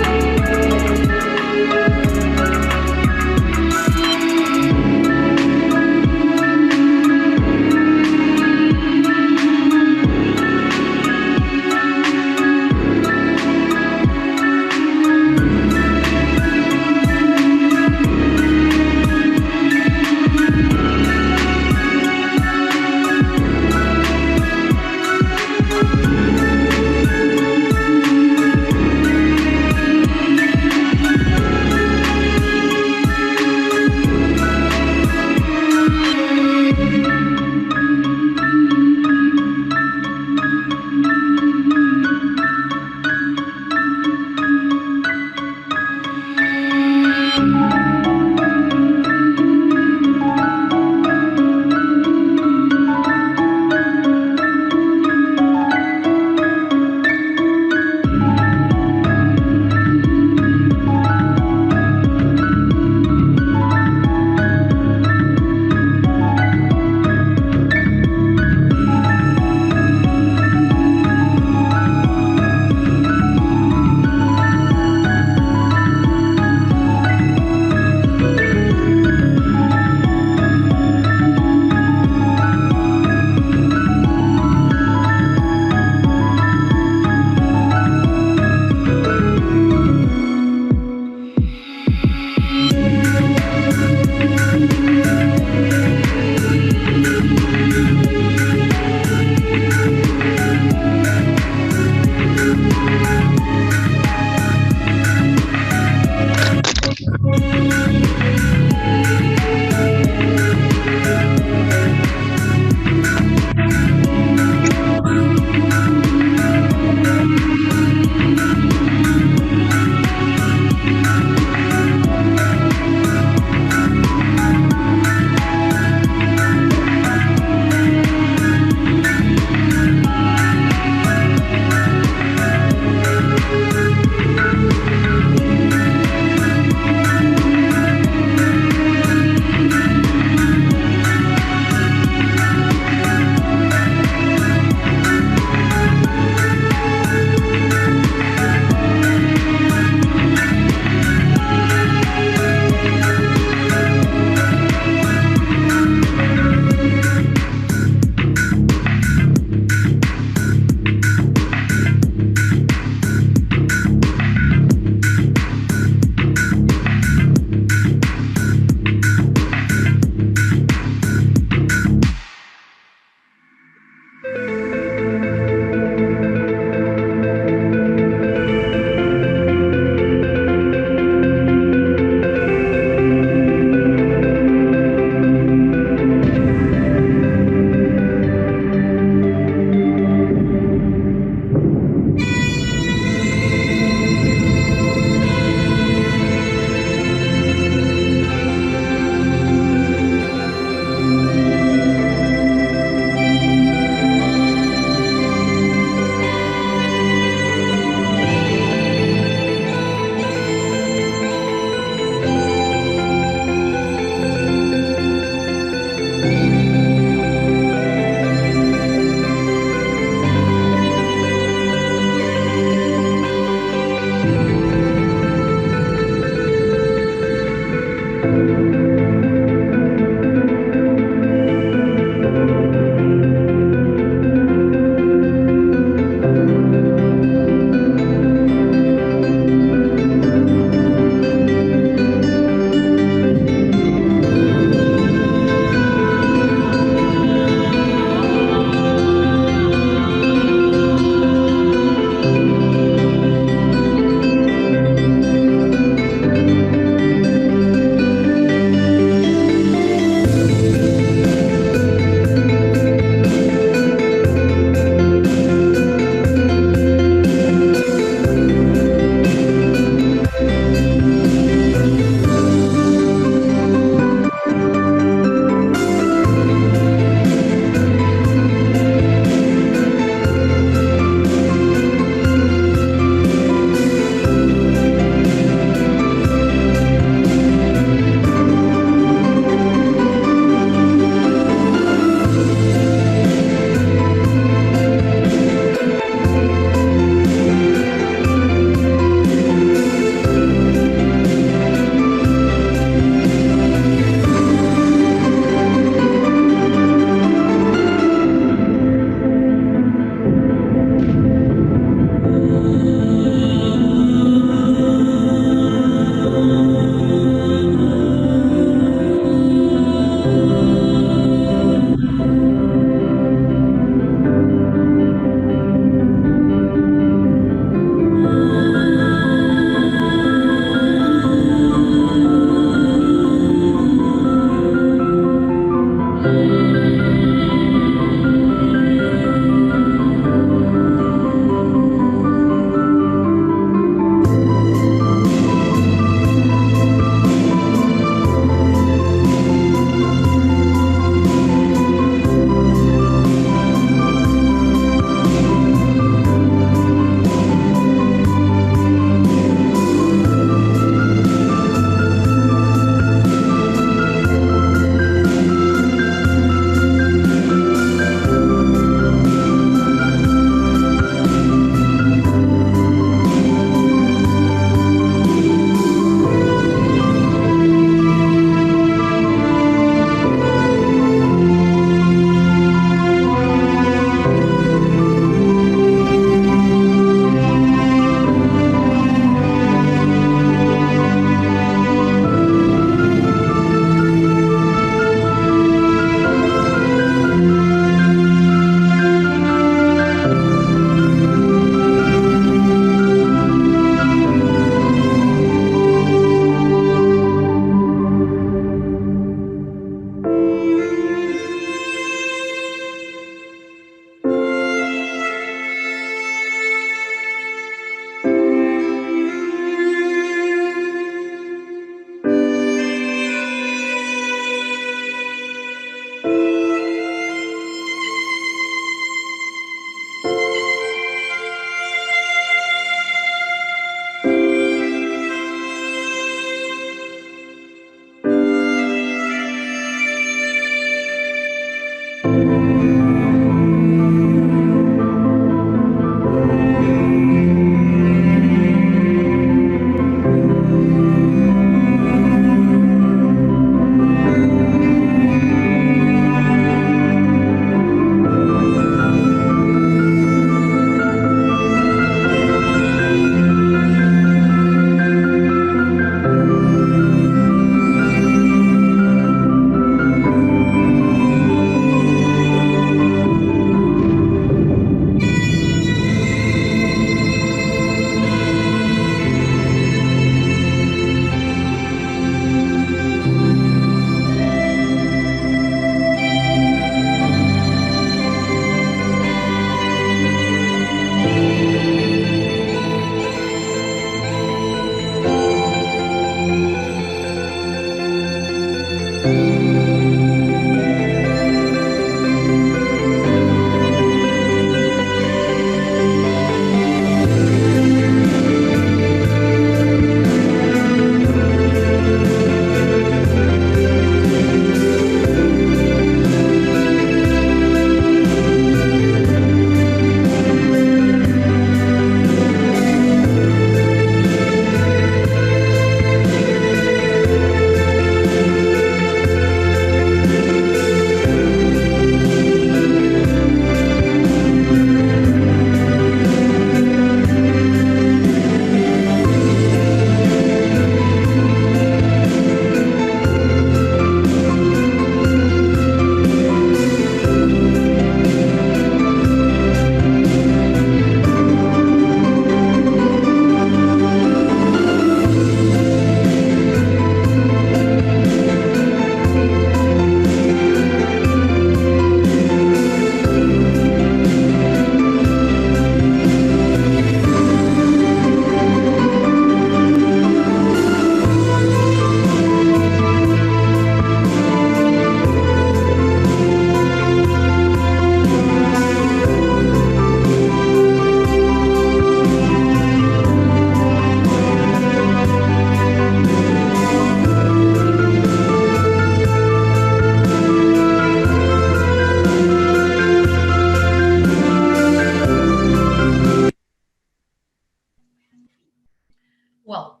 Well,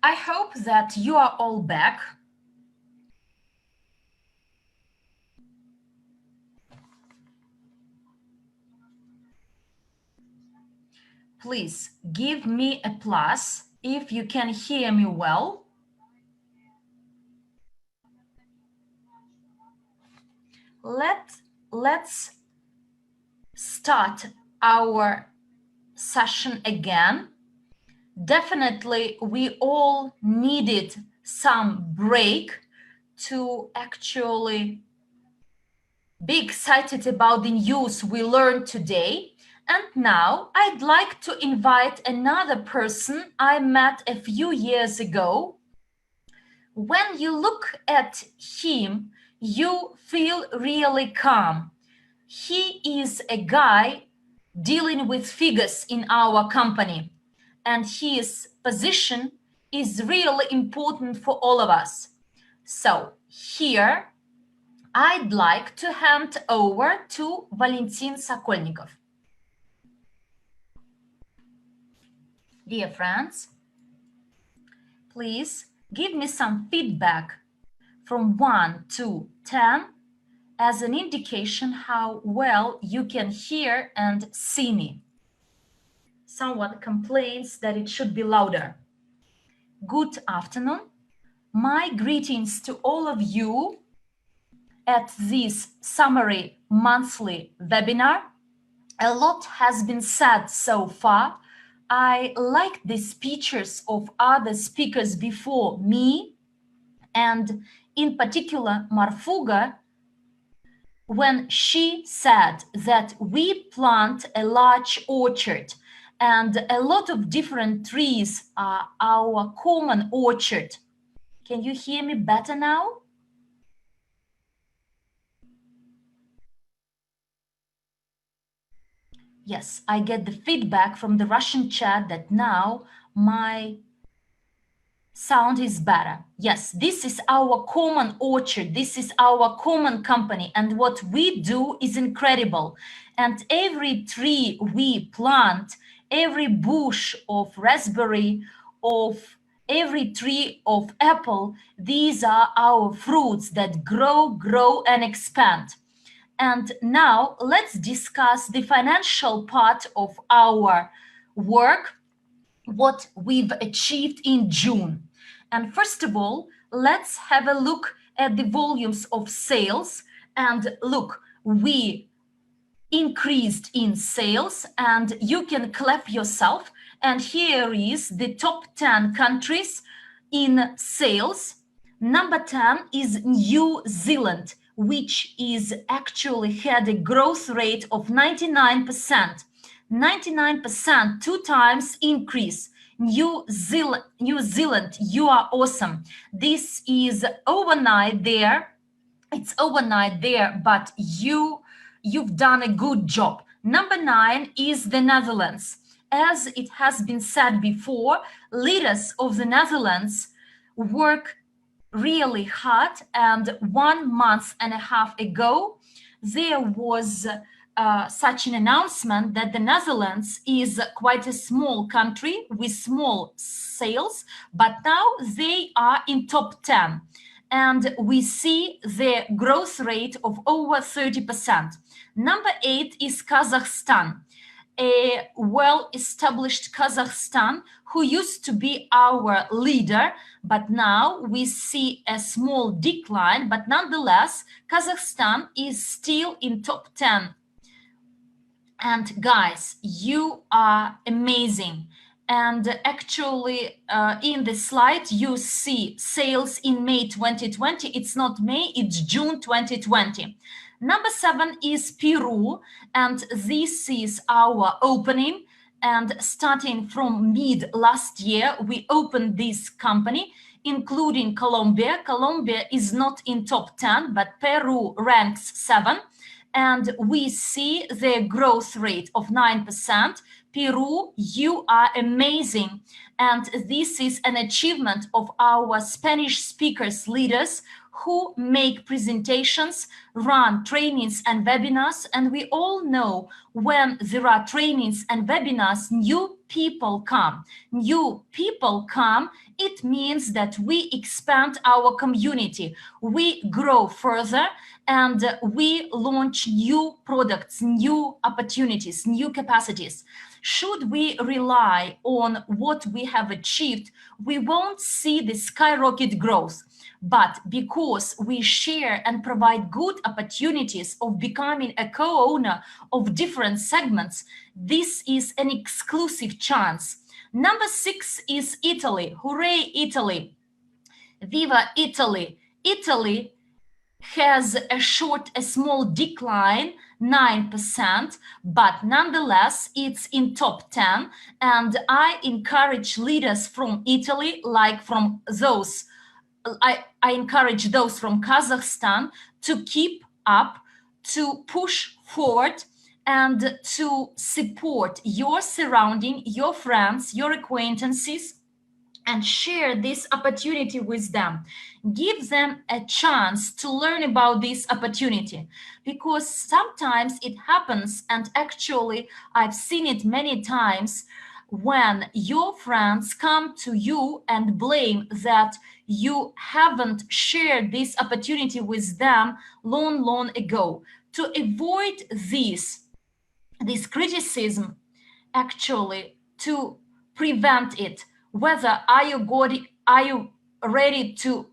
I hope that you are all back. Please give me a plus if you can hear me well. Let's start our session again. Definitely, we all needed some break to actually be excited about the news we learned today. And now I'd like to invite another person I met a few years ago. When you look at him, you feel really calm. He is a guy dealing with figures in our company, and his position is really important for all of us. So here, I'd like to hand over to Valentin Sokolnikov. Dear friends, please give me some feedback from 1 to 10 as an indication how well you can hear and see me. Someone complains that it should be louder. Good afternoon. My greetings to all of you at this summary monthly webinar. A lot has been said so far. I like the speeches of other speakers before me, and in particular Marfuga, when she said that we plant a large orchard and a lot of different trees are our common orchard. Can you hear me better now? Yes, I get the feedback from the Russian chat that now my sound is better. Yes, this is our common orchard. This is our common company. And what we do is incredible. And every tree we plant, every bush of raspberry, of every tree of apple, these are our fruits that grow and expand. And now let's discuss the financial part of our work, what we've achieved in June. And first of all, let's have a look at the volumes of sales. And look, we increased in sales, and you can clap yourself. And here is the top 10 countries in sales. Number 10 is New Zealand, which is actually had a growth rate of 99%. 99%, 2 times increase. New Zealand, you are awesome. This is overnight there. It's overnight there, but you've done a good job. Number 9 is the Netherlands. As it has been said before, leaders of the Netherlands work really hard, and 1.5 months ago there was such an announcement that the Netherlands is quite a small country with small sales, but now they are in top 10, and we see the growth rate of over 30%. Number 8 is Kazakhstan, a well-established Kazakhstan who used to be our leader, but now we see a small decline, but nonetheless, Kazakhstan is still in top 10. And guys, you are amazing. And actually, in the slide, you see sales in May 2020. It's not May, it's June 2020. Number 7 is Peru, and this is our opening. And starting from mid last year, we opened this company, including Colombia. Colombia is not in top 10, but Peru ranks 7. And we see the growth rate of 9%. Peru, you are amazing. And this is an achievement of our Spanish speakers leaders who make presentations, run trainings and webinars. And we all know when there are trainings and webinars, new people come. New people come, it means that we expand our community, we grow further, and we launch new products, new opportunities, new capacities. Should we rely on what we have achieved, we won't see the skyrocket growth. But because we share and provide good opportunities of becoming a co-owner of different segments, this is an exclusive chance. Number 6 is Italy. Hooray, Italy. Viva Italy. Italy has a small decline, 9%, but nonetheless, it's in top 10. And I encourage leaders from Italy, like from those, I encourage those from Kazakhstan to keep up, to push forward, and to support your surrounding, your friends, your acquaintances, and share this opportunity with them. Give them a chance to learn about this opportunity, because sometimes it happens, and actually I've seen it many times, when your friends come to you and blame that you haven't shared this opportunity with them long ago. To avoid this criticism, actually, to prevent it, whether are you ready to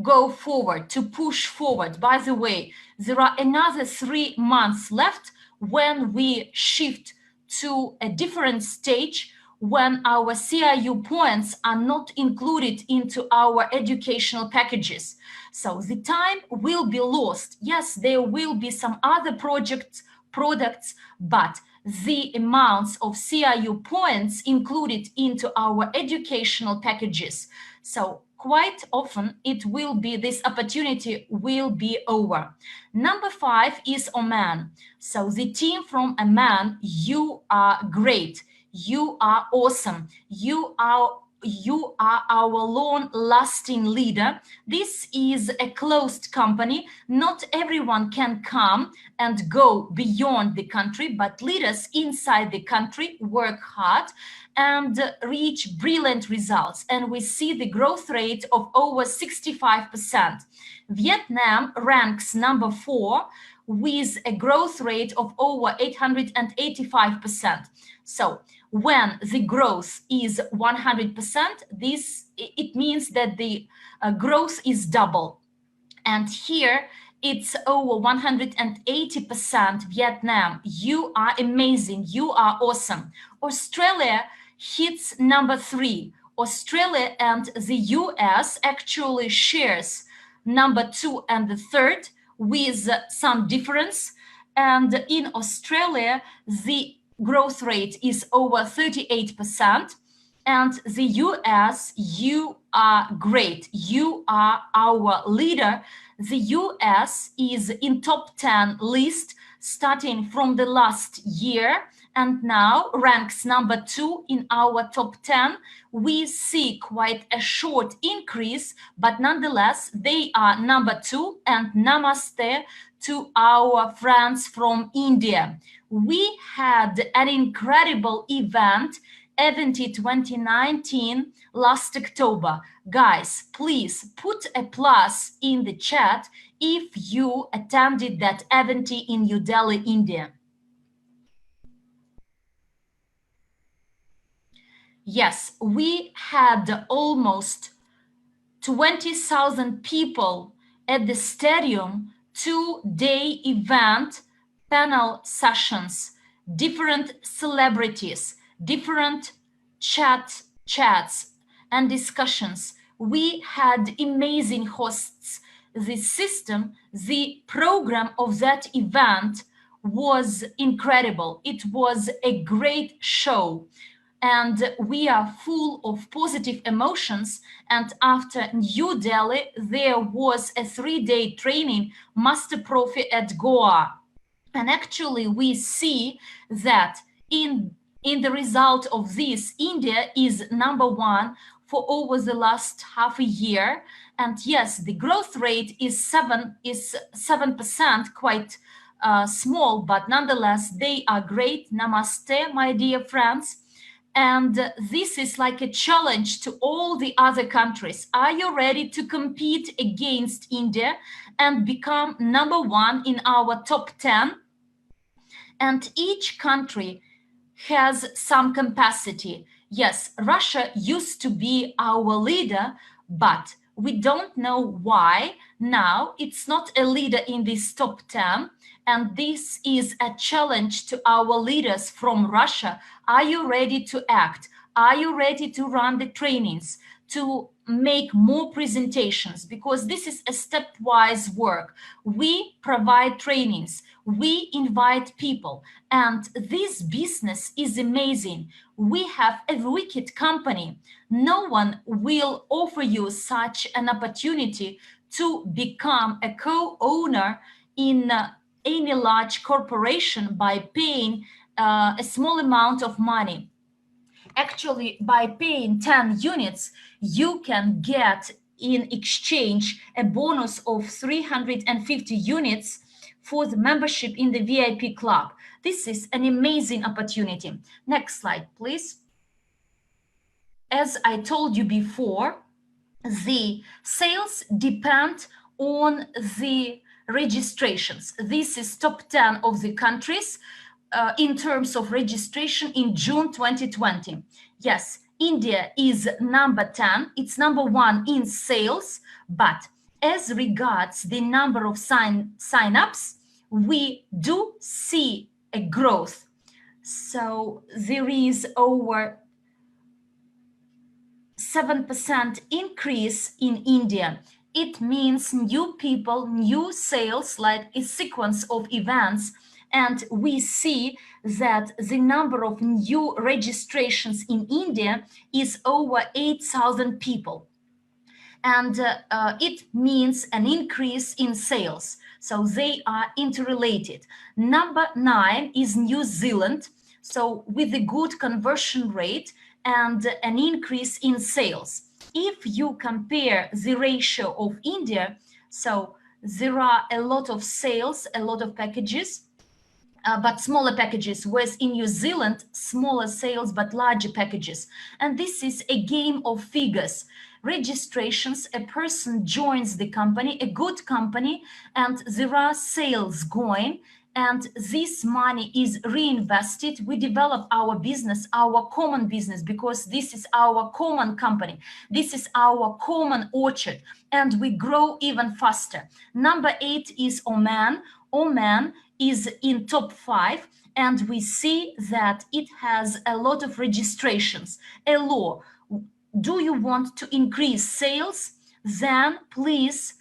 go forward, to push forward. By the way, there are another 3 months left when we shift to a different stage, when our CRU points are not included into our educational packages. So the time will be lost. Yes, there will be some other products, but the amounts of CRU points included into our educational packages. So quite often it will be, this opportunity will be over. Number 5 is Oman. So the team from Oman, you are great. You are awesome. You are our long-lasting leader. This is a closed company. Not everyone can come and go beyond the country, but leaders inside the country work hard and reach brilliant results. And we see the growth rate of over 65%. Vietnam ranks number 4 with a growth rate of over 885%. So when the growth is 100%, it means that the growth is double. And here it's over 180%. Vietnam, you are amazing. You are awesome. Australia hits number 3. Australia and the US actually shares number 2 and the 3rd with some difference. And in Australia, the growth rate is over 38%. And the US, you are great. You are our leader. The US is in top 10 list starting from the last year and now ranks number 2 in our top 10. We see quite a short increase, but nonetheless, they are number 2. And namaste to our friends from India. We had an incredible event 2019 last October. Guys, please put a plus in the chat if you attended that event in New Delhi, India. Yes, we had almost 20,000 people at the stadium, 2-day event, panel sessions, different celebrities, different chats and discussions. We had amazing hosts. The system, the program of that event was incredible. It was a great show. And we are full of positive emotions. And after New Delhi, there was a 3-day training, Master-Profi at Goa. And actually, we see that in the result of this, India is number 1 for over the last half a year. And yes, the growth rate is 7%, quite small, but nonetheless, they are great. Namaste, my dear friends. And this is like a challenge to all the other countries. Are you ready to compete against India and become number 1 in our top 10? And each country has some capacity. Yes, Russia used to be our leader, but we don't know why now it's not a leader in this top 10. And this is a challenge to our leaders from Russia. Are you ready to act? Are you ready to run the trainings, to make more presentations? Because this is a stepwise work. We provide trainings, we invite people, and this business is amazing. We have a wicked company. No one will offer you such an opportunity to become a co-owner in any large corporation by paying a small amount of money. Actually, by paying 10 units, you can get in exchange a bonus of 350 units for the membership in the VIP club. This is an amazing opportunity. Next slide, please. As I told you before, the sales depend on the registrations. This is top 10 of the countries in terms of registration in June 2020. Yes, India is number 10. It's number 1 in sales, but as regards the number of sign-ups, we do see a growth. So there is over 7% increase in India. It means new people, new sales, like a sequence of events. And we see that the number of new registrations in India is over 8,000 people. And it means an increase in sales. So they are interrelated. Number 9 is New Zealand. So with a good conversion rate and an increase in sales. If you compare the ratio of India, so there are a lot of sales, a lot of packages, but smaller packages, whereas in New Zealand, smaller sales, but larger packages. And this is a game of figures. Registrations, a person joins the company, a good company, and there are sales going, and this money is reinvested. We develop our business, our common business, because this is our common company. This is our common orchard, and we grow even faster. Number 8 is Oman. Oman is in top 5, and we see that it has a lot of registrations. A law. Do you want to increase sales? Then please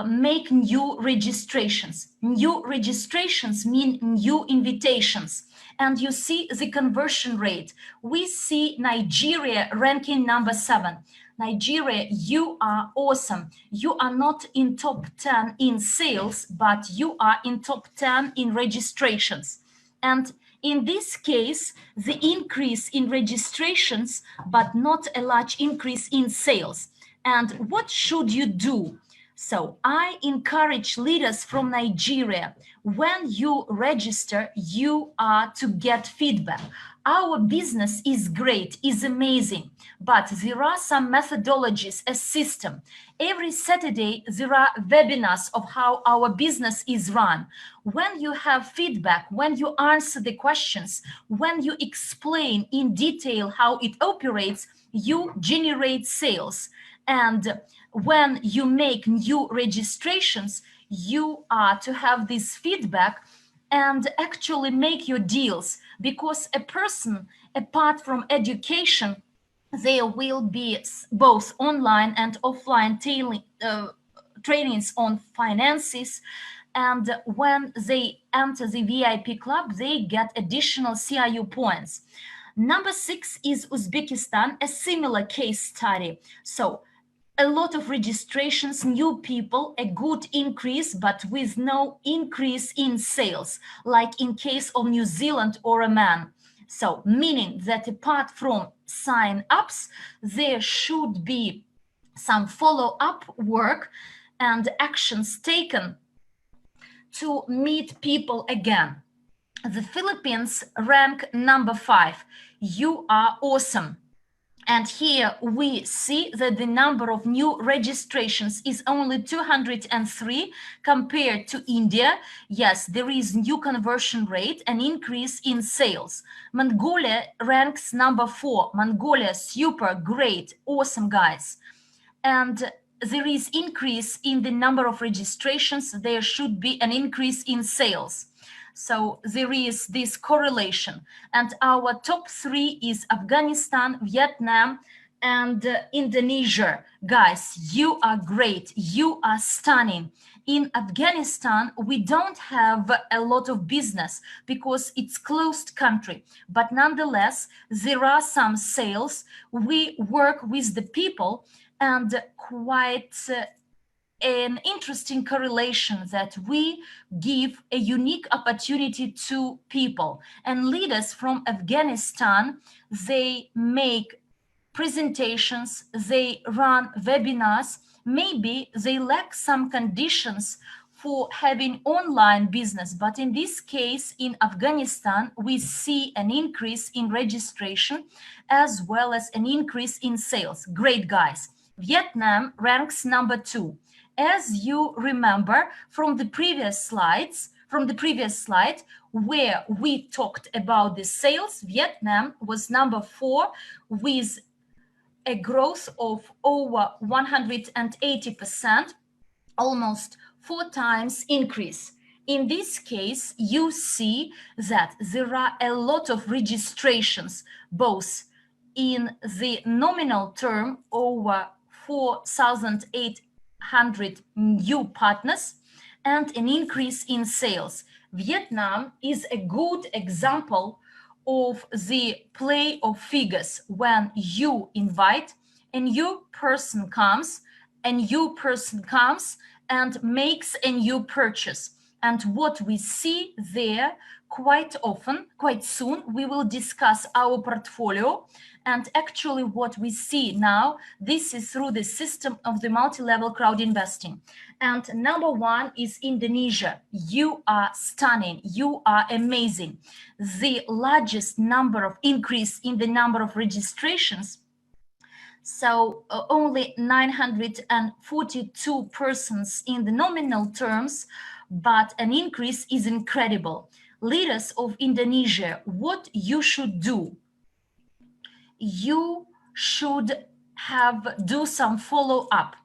make new registrations. New registrations mean new invitations. And you see the conversion rate. We see Nigeria ranking number 7. Nigeria, you are awesome. You are not in top 10 in sales, but you are in top 10 in registrations. And in this case, the increase in registrations, but not a large increase in sales. And what should you do? So I encourage leaders from Nigeria, when you register, you are to get feedback. Our business is great, is amazing, but there are some methodologies, a system. Every Saturday, there are webinars of how our business is run. When you have feedback, when you answer the questions, when you explain in detail how it operates, you generate sales. And when you make new registrations, you are to have this feedback and actually make your deals, because a person, apart from education, there will be both online and offline trainings on finances. And when they enter the VIP club, they get additional CRU points. Number 6 is Uzbekistan, a similar case study. So a lot of registrations, new people, a good increase, but with no increase in sales, like in case of New Zealand or Oman. So meaning that apart from sign-ups, there should be some follow-up work and actions taken to meet people again. The Philippines rank number 5. You are awesome. And here we see that the number of new registrations is only 203 compared to India. Yes, there is new conversion rate, an increase in sales. Mongolia ranks number 4. Mongolia, super, great, awesome guys. And there is increase in the number of registrations. There should be an increase in sales. So there is this correlation. And our top 3 is Afghanistan, Vietnam, and Indonesia. Guys, you are great. You are stunning. In Afghanistan, we don't have a lot of business because it's closed country. But nonetheless, there are some sales. We work with the people, and quite an interesting correlation that we give a unique opportunity to people. And leaders from Afghanistan, they make presentations, they run webinars. Maybe they lack some conditions for having online business, but in this case, in Afghanistan, we see an increase in registration as well as an increase in sales. Great, guys. Vietnam ranks number 2. As you remember from the previous slide where we talked about the sales, Vietnam was number 4 with a growth of over 180%, almost 4 times increase. In this case, you see that there are a lot of registrations, both in the nominal term, over 4,800 new partners, and an increase in sales. Vietnam is a good example of the play of figures. When you invite, a new person comes and makes a new purchase. And what we see there quite often, quite soon, we will discuss our portfolio. And actually what we see now, this is through the system of the multi-level crowd investing. And number 1 is Indonesia. You are stunning. You are amazing. The largest number of increase in the number of registrations. So only 942 persons in the nominal terms, but an increase is incredible. Leaders of Indonesia, what you should do? You should do some follow-up.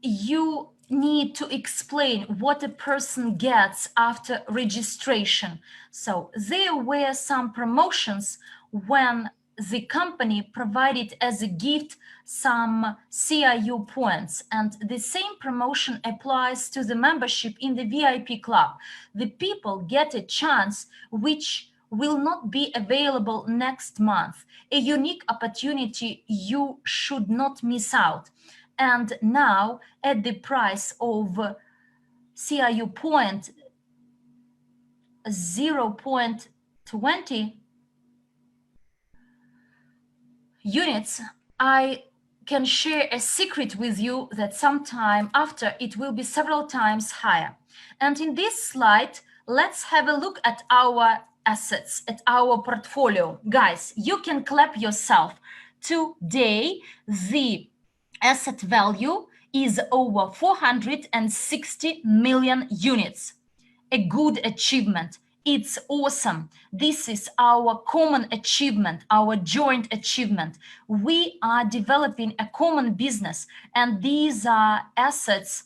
You need to explain what a person gets after registration. So there were some promotions when the company provided as a gift some CRU points, and the same promotion applies to the membership in the VIP club. The people get a chance which will not be available next month, a unique opportunity you should not miss out. And now at the price of CRU point 0.20 units, I can share a secret with you that sometime after it will be several times higher. And in this slide, let's have a look at our assets, at our portfolio. Guys, you can clap yourself. Today, the asset value is over 460 million units. A good achievement. It's awesome. This is our common achievement, our joint achievement. We are developing a common business, and these are assets,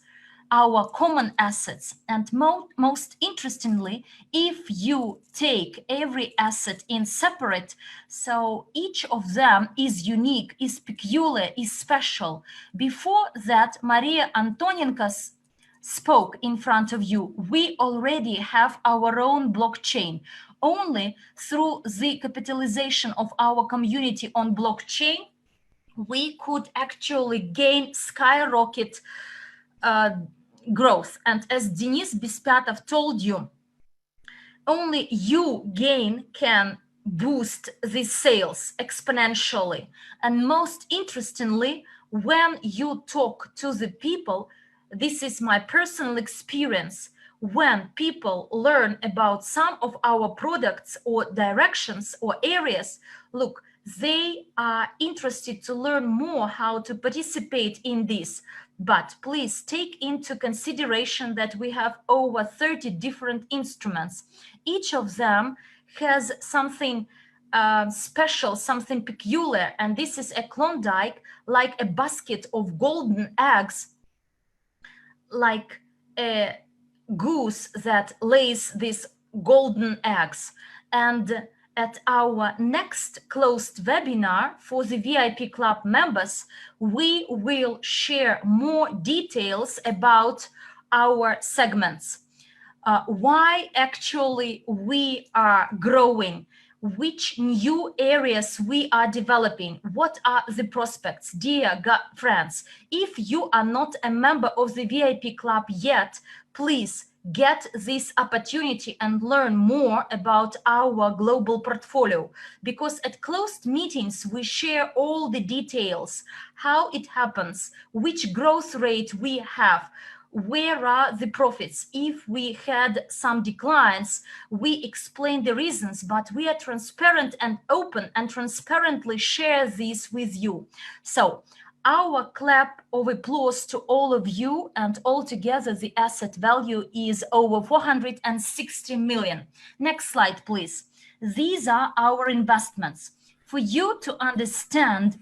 our common assets. And most interestingly, if you take every asset in separate, so each of them is unique, is peculiar, is special. Before that, Maria Antonenko spoke in front of you. We already have our own blockchain. Only through the capitalization of our community on blockchain, we could actually gain skyrocket growth. And as Denis Bespyatov told you, only you gain can boost the sales exponentially. And most interestingly, when you talk to the people, this is my personal experience, when people learn about some of our products or directions or areas, look, they are interested to learn more how to participate in this. But please take into consideration that we have over 30 different instruments. Each of them has something special, something peculiar, and this is a Klondike, like a basket of golden eggs, like a goose that lays these golden eggs. And at our next closed webinar for the VIP Club members, we will share more details about our segments. Why actually we are growing, which new areas we are developing, what are the prospects. Dear friends, if you are not a member of the VIP Club yet, please get this opportunity and learn more about our global portfolio, because at closed meetings we share all the details, how it happens, which growth rate we have, where are the profits. If we had some declines, we explain the reasons, but we are transparent and open and transparently share this with you. So our clap of applause to all of you, and altogether the asset value is over 460 million. Next slide, please. These are our investments. For you to understand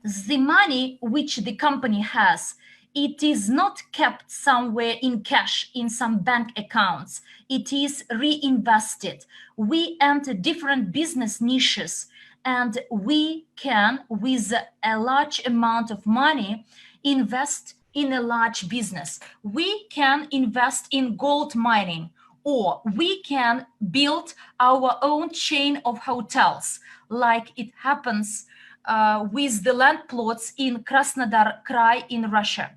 the money which the company has, it is not kept somewhere in cash in some bank accounts. It is reinvested. We enter different business niches, and we can, with a large amount of money, invest in a large business. We can invest in gold mining, or we can build our own chain of hotels, like it happens with the land plots in Krasnodar Krai in Russia.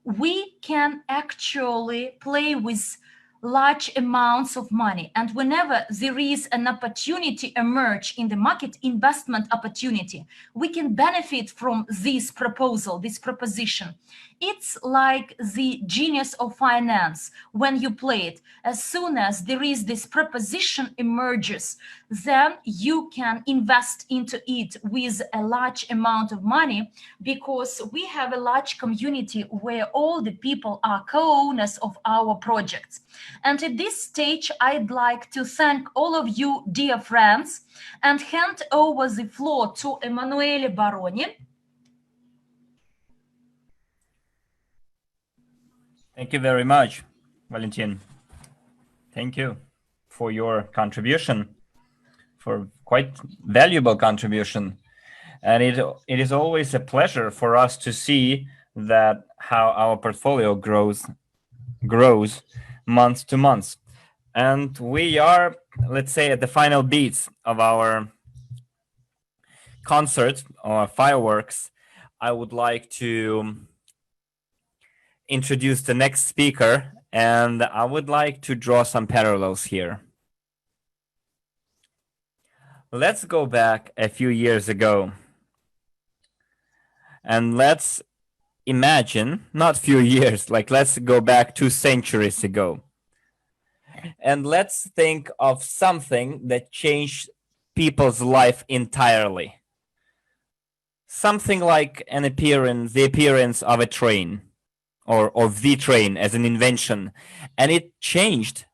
We can actually play with large amounts of money, and whenever there is an opportunity emerge in the market, investment opportunity, we can benefit from this proposal, this proposition. It's like the genius of finance. When you play it, as soon as there is this proposition emerges, then you can invest into it with a large amount of money, because we have a large community where all the people are co-owners of our projects. And at this stage, I'd like to thank all of you, dear friends, and hand over the floor to Emanuele Baroni. Thank you very much, Valentin. Thank you for your contribution, for quite valuable contribution. And it is always a pleasure for us to see that how our portfolio grows month to month. And we are, let's say, at the final beats of our concert or fireworks. I would like to introduce the next speaker, and I would like to draw some parallels here. Let's go back a few years ago, and let's imagine, not few years, like let's go back 2 centuries ago. And let's think of something that changed people's life entirely. Something like the appearance of a train, or of the train as an invention. And it changed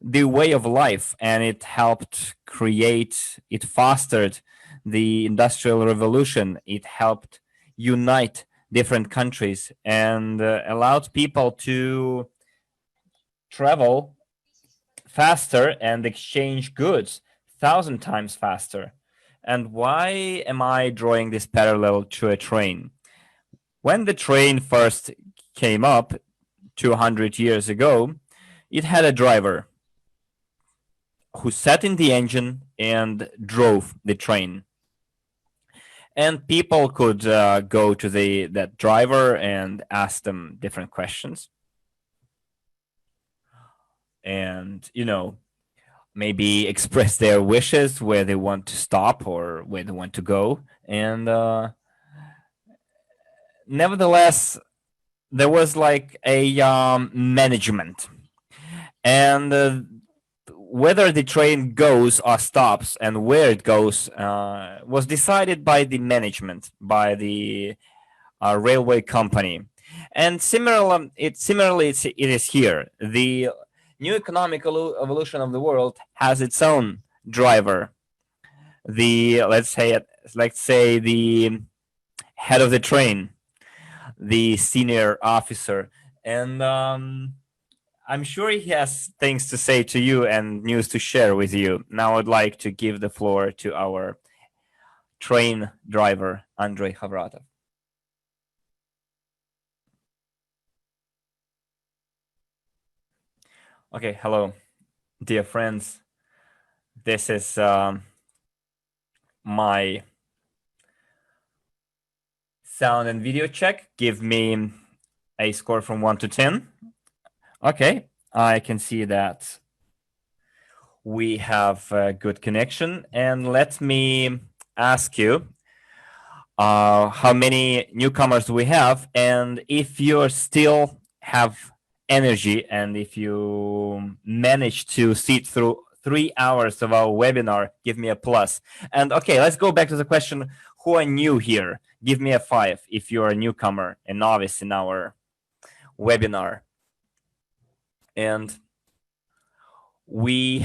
the way of life, and it helped it fostered the Industrial Revolution. It helped unite different countries and allowed people to travel faster and exchange goods 1,000 times faster. And why am I drawing this parallel to a train? When the train first came up 200 years ago, it had a driver who sat in the engine and drove the train. And people could go to that driver and ask them different questions. And, maybe express their wishes, where they want to stop or where they want to go. And nevertheless, there was like a management. And whether the train goes or stops and where it goes was decided by the management, by the railway company. And similarly, it is here. The new economic evolution of the world has its own driver. Let's say the head of the train, the senior officer, and I'm sure he has things to say to you and news to share with you. Now I'd like to give the floor to our train driver, Andrey Khovratov. Okay, hello, dear friends. This is my sound and video check. Give me a score from 1 to 10. Okay, I can see that we have a good connection. And let me ask you how many newcomers do we have, and if you still have energy, and if you manage to sit through 3 hours of our webinar, give me a plus. And okay, let's go back to the question, who are new here? Give me a 5 if you're a newcomer, a novice in our webinar. And we've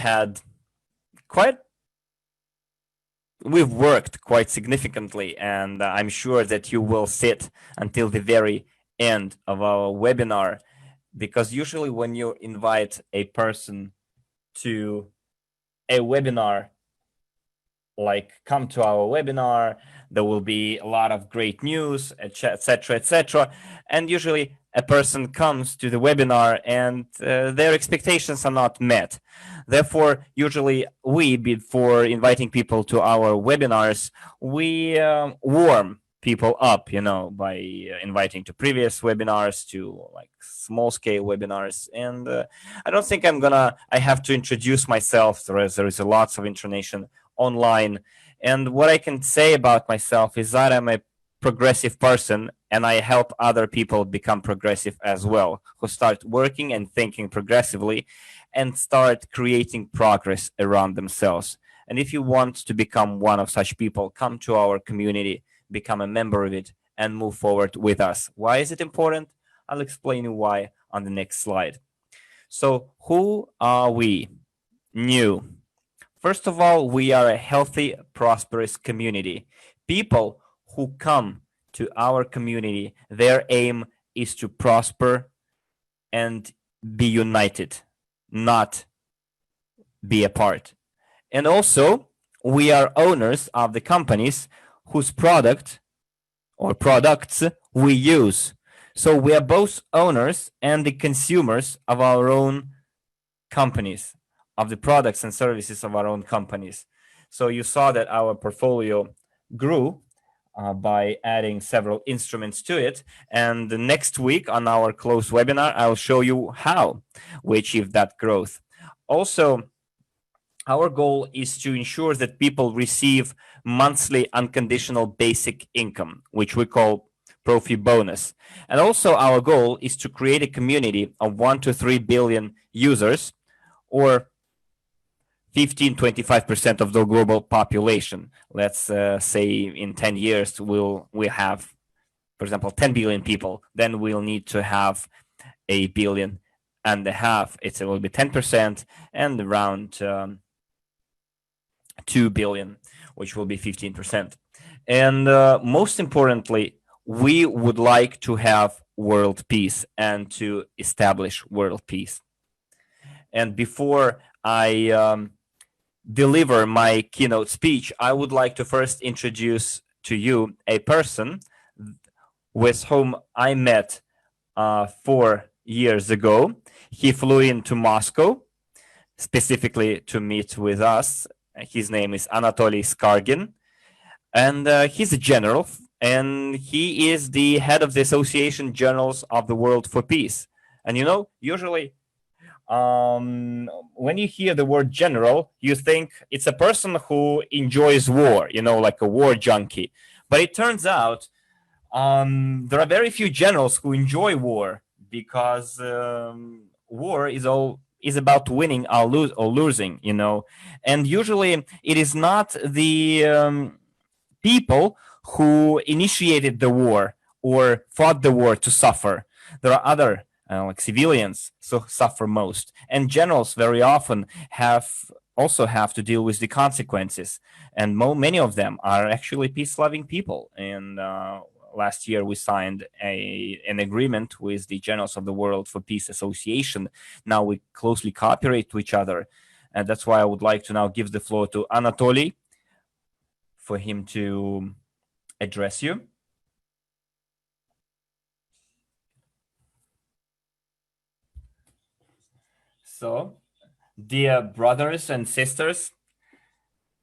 worked quite significantly, and I'm sure that you will sit until the very end of our webinar, because usually when you invite a person to a webinar, like come to our webinar, there will be a lot of great news, etc., etc. And usually a person comes to the webinar and their expectations are not met. Therefore, usually before inviting people to our webinars, we warm people up, by inviting to previous webinars, to like small scale webinars. And I don't think I have to introduce myself. There is lots of information online. And what I can say about myself is that I'm a progressive person, and I help other people become progressive as well, who start working and thinking progressively and start creating progress around themselves. And if you want to become one of such people, come to our community, become a member of it, and move forward with us. Why is it important? I'll explain you why on the next slide. So who are we? New. First of all, we are a healthy, prosperous community. People who come to our community, their aim is to prosper and be united, not be apart. And also, we are owners of the companies whose product or products we use. So we are both owners and the consumers of our own companies, of the products and services of our own companies. So you saw that our portfolio grew by adding several instruments to it. And the next week on our closed webinar, I'll show you how we achieve that growth. Also, our goal is to ensure that people receive monthly unconditional basic income, which we call Profi bonus. And also our goal is to create a community of 1 to 3 billion users, or 15-25% of the global population. Let's say in 10 years we'll have, for example, 10 billion people. Then we'll need to have 1.5 billion. It will be 10%, and around 2 billion, which will be 15%. And most importantly, we would like to have world peace and to establish world peace. And before I deliver my keynote speech, I would like to first introduce to you a person with whom I met 4 years ago. He flew into Moscow specifically to meet with us. His name is Anatoly Skargin, and he's a general, and he is the head of the Association Generals of the World for Peace. And you know, usually when you hear the word general, you think it's a person who enjoys war, you know, like a war junkie. But it turns out there are very few generals who enjoy war, because war is about winning or losing, you know. And usually it is not the people who initiated the war or fought the war to suffer. There are other like civilians so suffer most, and generals very often also have to deal with the consequences, and many of them are actually peace-loving people. And last year we signed an agreement with the Generals of the World for Peace Association. Now we closely cooperate to each other, and that's why I would like to now give the floor to Anatoly for him to address you. So, dear brothers and sisters,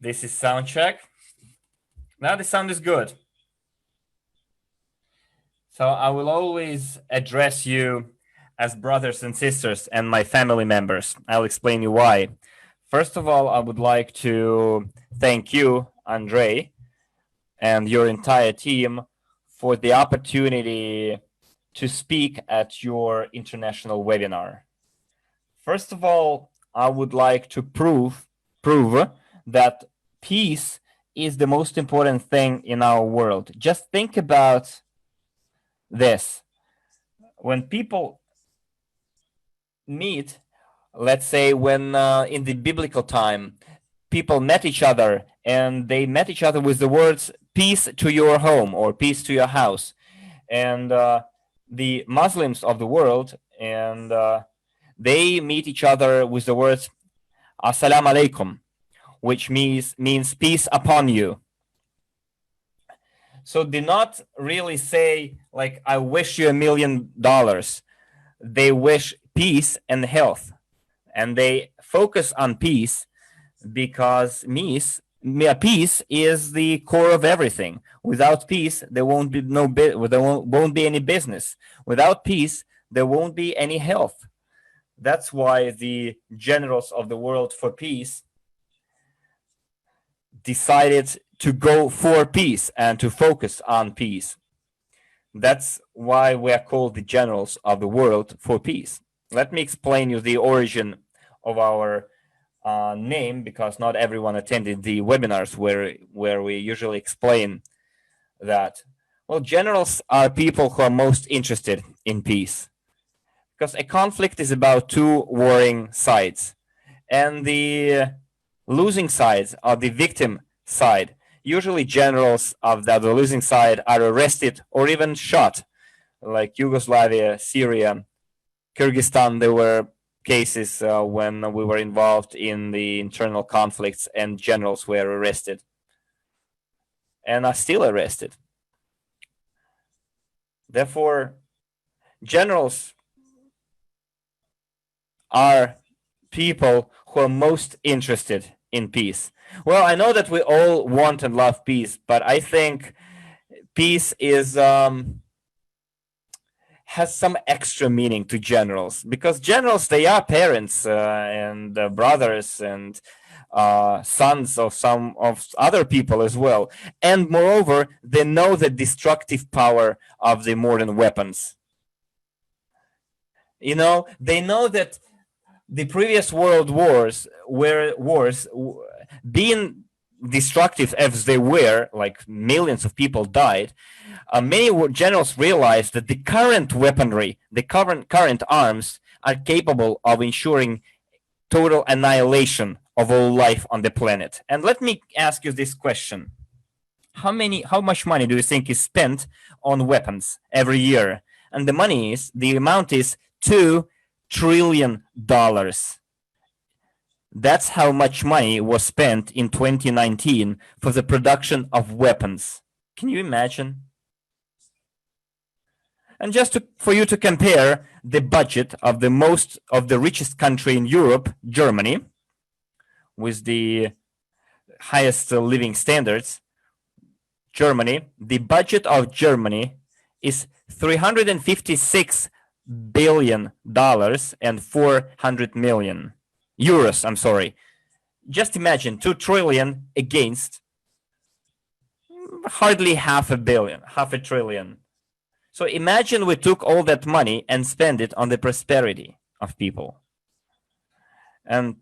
this is sound check. Now the sound is good. So I will always address you as brothers and sisters and my family members. I'll explain you why. First of all, I would like to thank you, Andrey, and your entire team for the opportunity to speak at your international webinar. First of all, I would like to prove that peace is the most important thing in our world. Just think about this. When people meet, let's say when in the biblical time, people met each other, and they met each other with the words, peace to your home, or peace to your house. And the Muslims of the world, and they meet each other with the words Assalamu alaikum, which means peace upon you. So do not really say like, I wish you $1 million. They wish peace and health, and they focus on peace because peace is the core of everything. Without peace, there won't be won't be any business. Without peace, there won't be any health. That's why the Generals of the World for Peace decided to go for peace and to focus on peace. That's why we are called the Generals of the World for Peace. Let me explain you the origin of our name, because not everyone attended the webinars where we usually explain that. Well, generals are people who are most interested in peace, because a conflict is about two warring sides, and the losing sides are the victim side. Usually generals of the losing side are arrested or even shot, like Yugoslavia, Syria, Kyrgyzstan. There were cases when we were involved in the internal conflicts and generals were arrested and are still arrested. Therefore, generals are people who are most interested in peace. Well, I know that we all want and love peace, but I think peace is has some extra meaning to generals, because generals, they are parents and brothers and sons of some of other people as well, and moreover, they know the destructive power of the modern weapons. You know, they know that the previous world wars were being destructive as they were, like millions of people died. Many generals realized that the current weaponry, the current arms, are capable of ensuring total annihilation of all life on the planet. And let me ask you this question: how much money do you think is spent on weapons every year? And the amount is $2 trillion. That's how much money was spent in 2019 for the production of weapons. Can you imagine? And just for you to compare the budget of the richest country in Europe, Germany, with the highest living standards, Germany, the budget of Germany is $356 billion and 400 million euros. I'm sorry. Just imagine 2 trillion against hardly half a trillion. So imagine we took all that money and spent it on the prosperity of people. And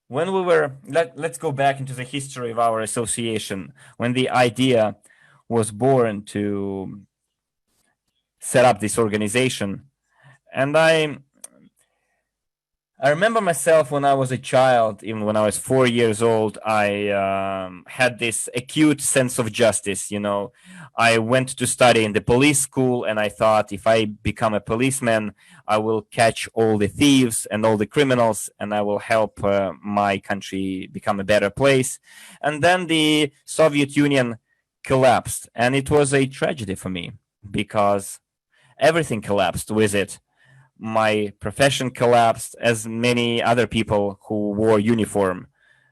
when we were, let's go back into the history of our association, when the idea was born to set up this organization. And I remember myself when I was a child, even when I was 4 years old, I had this acute sense of justice. You know, I went to study in the police school, and I thought if I become a policeman, I will catch all the thieves and all the criminals, and I will help my country become a better place. And then the Soviet Union collapsed, and it was a tragedy for me because everything collapsed with it. My profession collapsed, as many other people who wore uniform.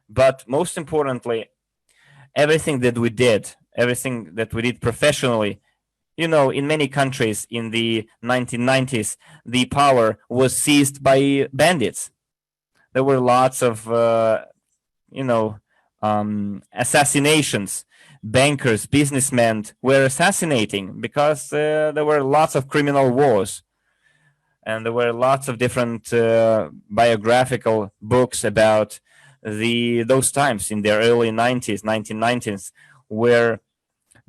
But most importantly, everything that we did professionally, you know, in many countries in the 1990s, the power was seized by bandits. There were lots of, assassinations. Bankers, businessmen were assassinating because there were lots of criminal wars. And there were lots of different biographical books about those times in the early 1990s, where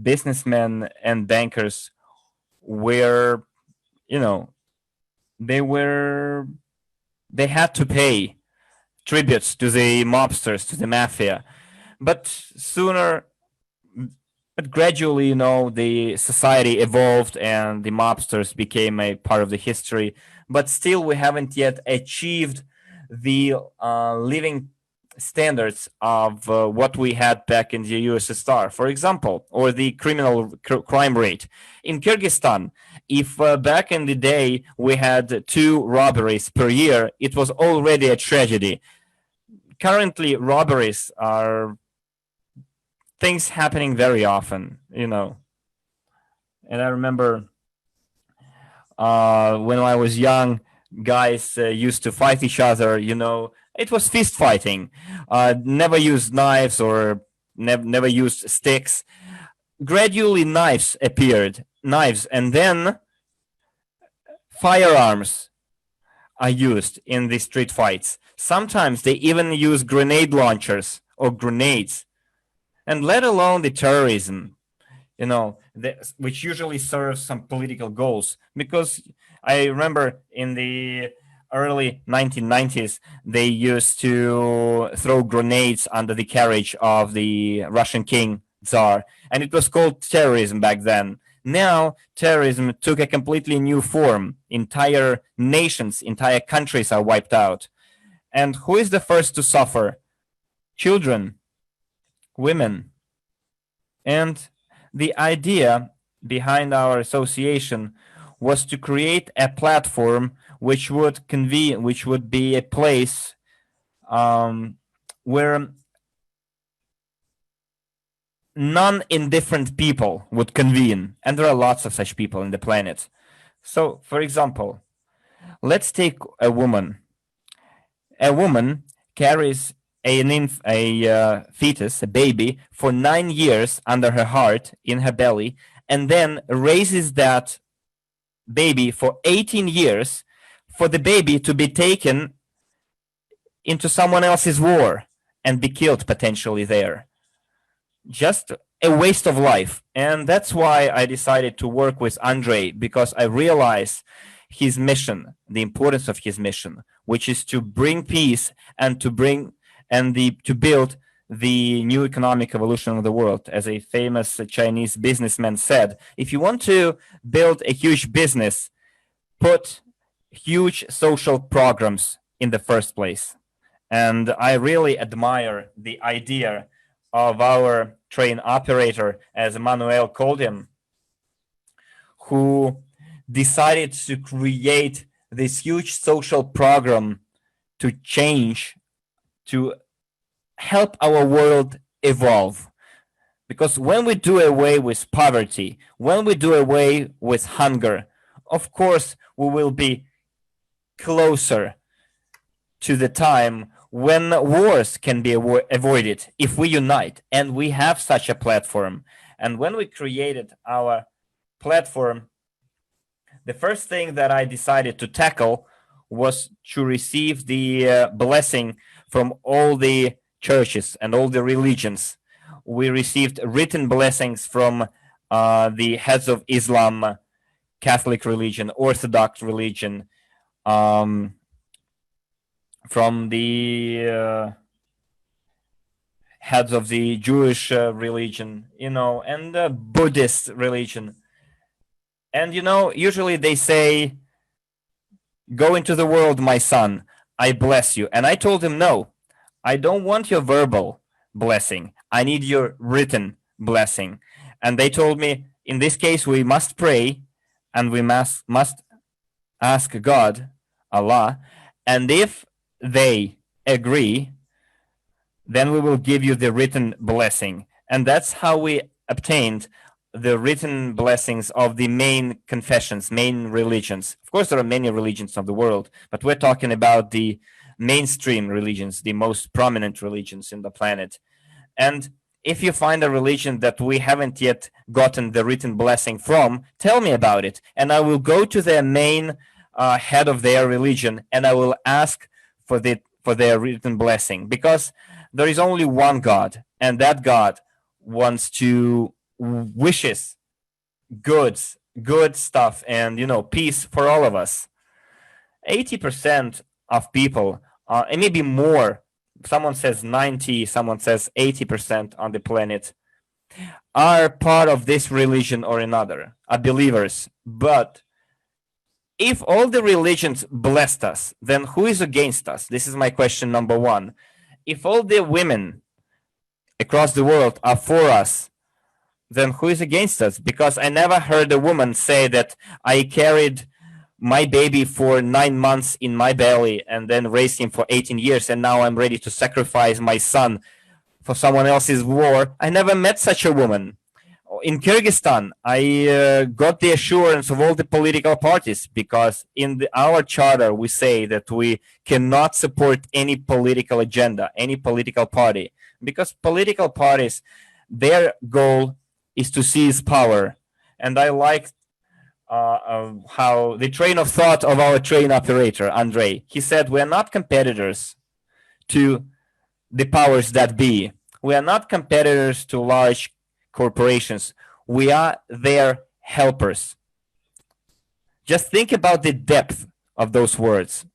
businessmen and bankers were, they had to pay tributes to the mobsters, to the mafia. But gradually, the society evolved and the mobsters became a part of the history. But still, we haven't yet achieved the living standards of what we had back in the USSR, for example, or the crime rate. In Kyrgyzstan, if back in the day we had 2 robberies per year, it was already a tragedy. Currently, robberies are things happening very often, And I remember when I was young, guys used to fight each other, It was fist fighting. Never used knives or never used sticks. Gradually, knives appeared. And then firearms are used in the street fights. Sometimes they even use grenade launchers or grenades. And let alone the terrorism, which usually serves some political goals. Because I remember in the early 1990s, they used to throw grenades under the carriage of the Russian king, Tsar. And it was called terrorism back then. Now terrorism took a completely new form. Entire nations, entire countries are wiped out. And who is the first to suffer? Children, women. And the idea behind our association was to create a platform which would convene, which would be a place where non-indifferent people would convene. And there are lots of such people in the planet. So, for example, let's take a woman. A woman carries a fetus, a baby, for 9 years under her heart, in her belly, and then raises that baby for 18 years for the baby to be taken into someone else's war and be killed potentially there. Just a waste of life. And that's why I decided to work with Andrey, because I realized his mission, the importance of his mission, which is to bring peace and to build the new economic evolution of the world. As a famous Chinese businessman said, if you want to build a huge business, put huge social programs in the first place. And I really admire the idea of our train operator, as Emmanuel called him, who decided to create this huge social program to change, to help our world evolve. Because when we do away with poverty, when we do away with hunger, of course, we will be closer to the time when wars can be avoided if we unite. And we have such a platform. And when we created our platform, the first thing that I decided to tackle was to receive the blessing from all the churches and all the religions. We received written blessings from the heads of Islam, Catholic religion, Orthodox religion, from the heads of the Jewish religion, and the Buddhist religion. And, usually they say, "Go into the world, my son, I bless you." And I told him, no, I don't want your verbal blessing. I need your written blessing. And they told me, in this case, we must pray and we must ask God, Allah, and if they agree, then we will give you the written blessing. And that's how we obtained the written blessings of the main confessions, main religions. Of course, there are many religions of the world, but we're talking about the mainstream religions, the most prominent religions in the planet. And if you find a religion that we haven't yet gotten the written blessing from, tell me about it. And I will go to the main head of their religion and I will ask for their written blessing, because there is only one God, and that God wishes good stuff and peace for all of us. 80% of people, and maybe more, someone says 90, someone says 80% on the planet, are part of this religion or another, are believers. But if all the religions blessed us, then who is against us? This is my question number one. If all the women across the world are for us, then who is against us? Because I never heard a woman say that I carried my baby for 9 months in my belly and then raised him for 18 years and now I'm ready to sacrifice my son for someone else's war. I never met such a woman. In Kyrgyzstan, I got the assurance of all the political parties, because in our charter we say that we cannot support any political agenda, any political party, because political parties, their goal is to seize power. And I liked how the train of thought of our train operator, Andrey, he said, we are not competitors to the powers that be. We are not competitors to large corporations. We are their helpers. Just think about the depth of those words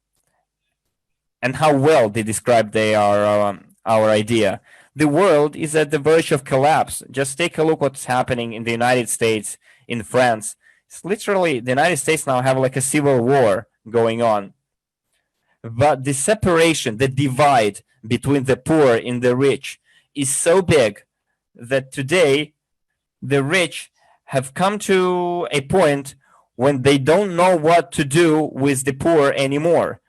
and how well they describe our idea. The world is at the verge of collapse. Just take a look what's happening in the United States, in France. It's literally the United States now have like a civil war going on. But the separation, the divide between the poor and the rich is so big that today the rich have come to a point when they don't know what to do with the poor anymore.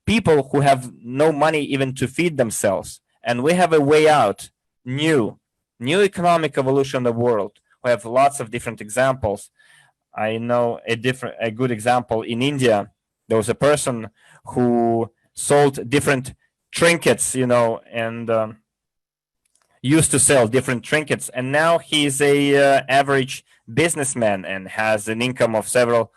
People who have no money even to feed themselves. And we have a way out, new economic evolution of the world. We have lots of different examples. I know a good example in India. There was a person who sold different trinkets, and used to sell different trinkets, and now he's a average businessman and has an income of several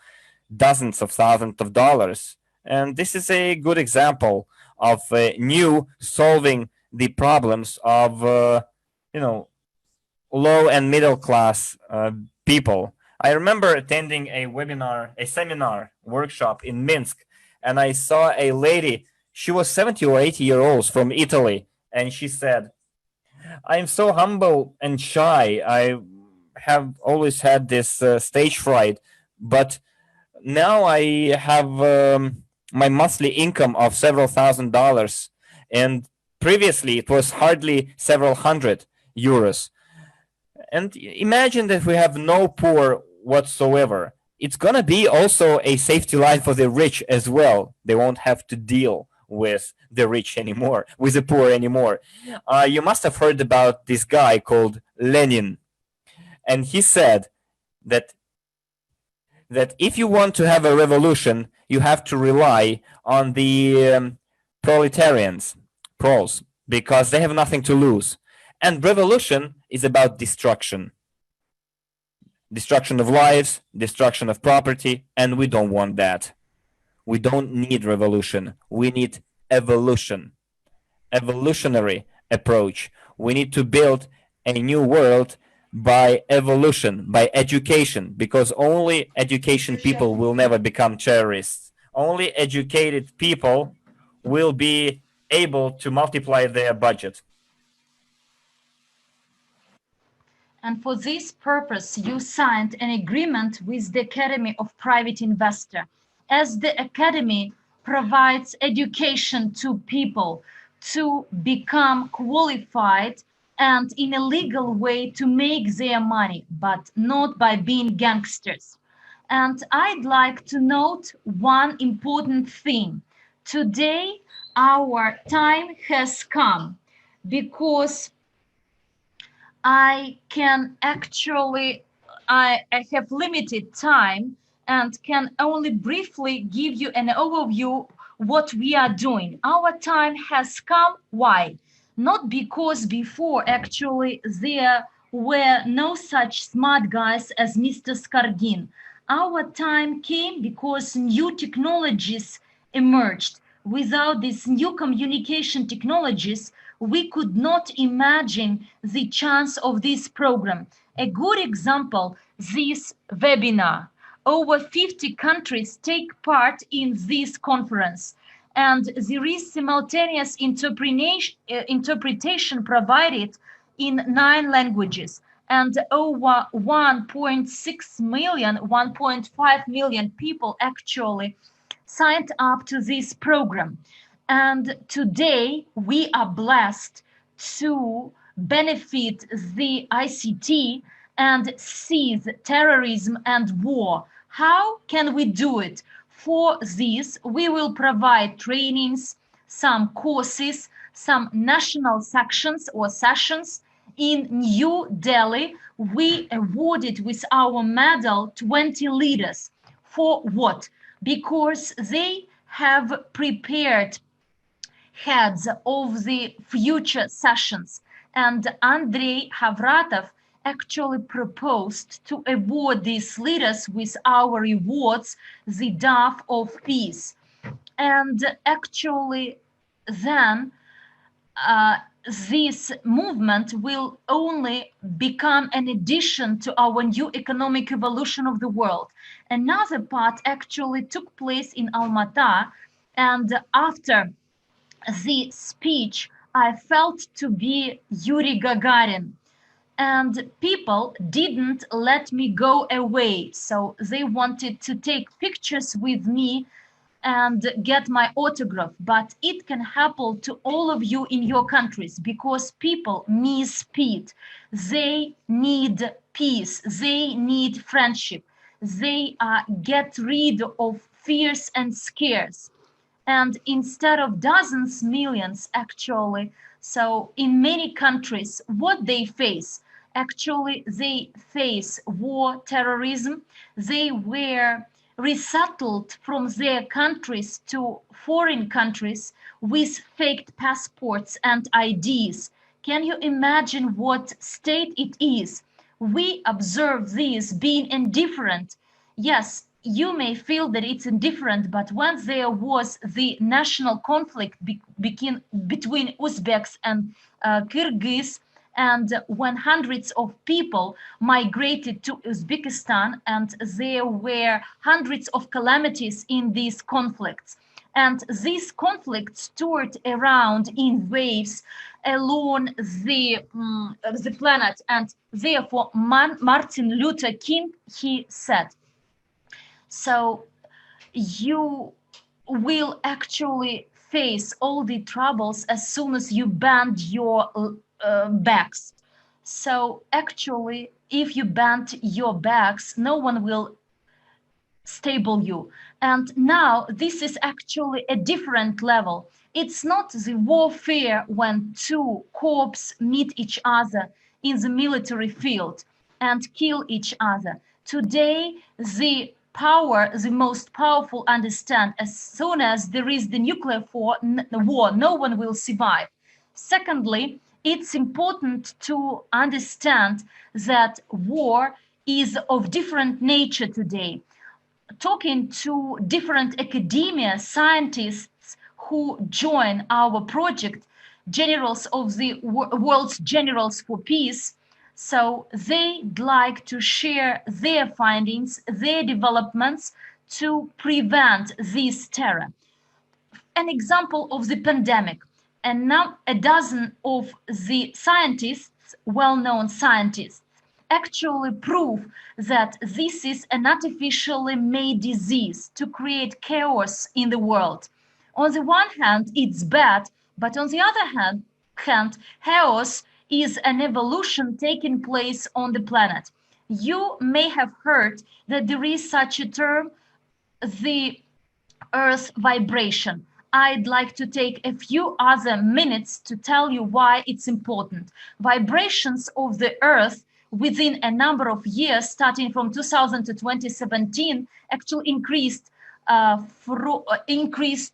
dozens of thousands of dollars. And this is a good example of new solving the problems of low and middle class people. I remember attending a seminar workshop in Minsk, and I saw a lady. She was 70 or 80 years old from Italy, and she said, I'm so humble and shy. I have always had this stage fright, but now I have my monthly income of several $1,000s, and previously it was hardly several €100. And imagine that we have no poor whatsoever. It's gonna be also a safety line for the rich as well. They won't have to deal with the rich anymore, with the poor anymore. You must have heard about this guy called Lenin, and he said that if you want to have a revolution, you have to rely on the proles, because they have nothing to lose. And revolution is about destruction of lives, destruction of property, and we don't want that. We don't need revolution. We need evolutionary approach. We need to build a new world by evolution, by education, because only education people will never become terrorists. Only educated people will be able to multiply their budget. And for this purpose, you signed an agreement with the Academy of Private Investor, as the Academy provides education to people to become qualified and in a legal way to make their money, but not by being gangsters. And I'd like to note one important thing. Today, our time has come, because I have limited time and can only briefly give you an overview what we are doing. Our time has come. Why? Not because before actually there were no such smart guys as Mr. Skardin. Our time came because new technologies emerged. Without these new communication technologies, we could not imagine the chance of this program. A good example, this webinar. Over 50 countries take part in this conference, and there is simultaneous interpretation provided in 9 languages, and over 1.6 million, 1.5 million people actually signed up to this program. And today we are blessed to benefit the ICT and seize terrorism and war. How can we do it? For this, we will provide trainings, some courses, some national sections or sessions. In New Delhi, we awarded with our medal 20 leaders. For what? Because they have prepared heads of the future sessions, and Andrey Khovratov actually proposed to award these leaders with our rewards, the Dove of Peace. And actually then this movement will only become an addition to our new economic evolution of the world. Another part actually took place in Almaty, and after the speech, I felt to be Yuri Gagarin. and people didn't let me go away. So they wanted to take pictures with me and get my autograph. But it can happen to all of you in your countries because people miss peace. They need peace. They need friendship. They get rid of fears and scares. And instead of dozens, millions actually. So in many countries, what they face, actually they face war, terrorism. They were resettled from their countries to foreign countries with faked passports and IDs. Can you imagine what state it is? We observe this being indifferent. Yes, you may feel that it's indifferent, but when there was the national conflict between Uzbeks and Kyrgyz, and when hundreds of people migrated to Uzbekistan, and there were hundreds of calamities in these conflicts. And these conflicts toured around in waves along the planet. And therefore, Martin Luther King, he said, so you will actually face all the troubles as soon as you bend your backs. So actually, if you bend your backs, no one will stable you. And now this is actually a different level. It's not the warfare when two corps meet each other in the military field and kill each other. Today, the power, the most powerful understand as soon as there is the nuclear war, no one will survive. Secondly, it's important to understand that war is of different nature today. Talking to different academia scientists who join our project, generals of the world's generals for peace, so they'd like to share their findings, their developments to prevent this terror. An example of the pandemic, and now a dozen of the scientists, well-known scientists, actually prove that this is an artificially made disease to create chaos in the world. On the one hand, it's bad, but on the other hand, chaos is an evolution taking place on the planet. You may have heard that there is such a term, the Earth vibration. I'd like to take a few other minutes to tell you why it's important. Vibrations of the Earth within a number of years, starting from 2000 to 2017, actually increased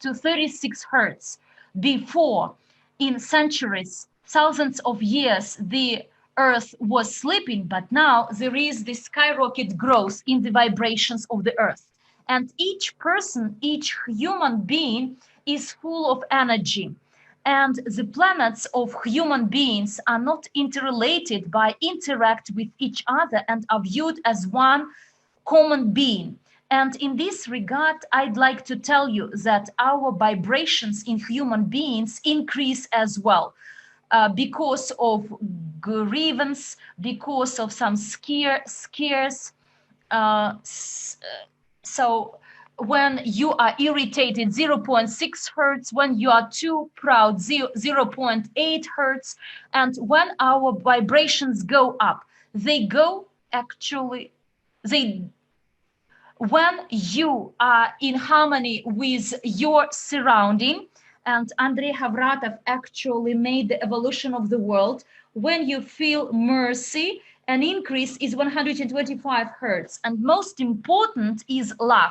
to 36 hertz. Before, in centuries, thousands of years, the Earth was sleeping, but now there is this skyrocket growth in the vibrations of the Earth. And each person, each human being is full of energy. And the planets of human beings are not interrelated but interact with each other and are viewed as one common being. And in this regard, I'd like to tell you that our vibrations in human beings increase as well. Because of grievance, because of some scares, so when you are irritated, 0.6 hertz, when you are too proud, 0.8 hertz, and when our vibrations go up, they go actually, when you are in harmony with your surrounding, and Andrey Khovratov actually made the evolution of the world, when you feel mercy, an increase is 125 hertz. And most important is love.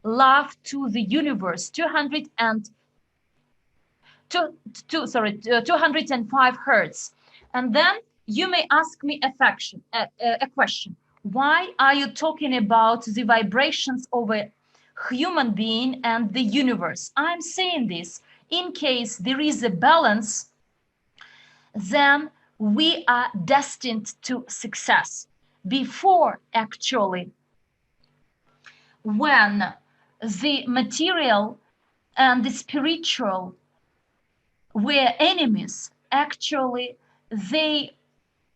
Love to the universe, 205 hertz. And then you may ask me a question. Why are you talking about the vibrations of a human being and the universe? I'm saying this in case there is a balance, then we are destined to success. Before, actually, when the material and the spiritual were enemies, actually, they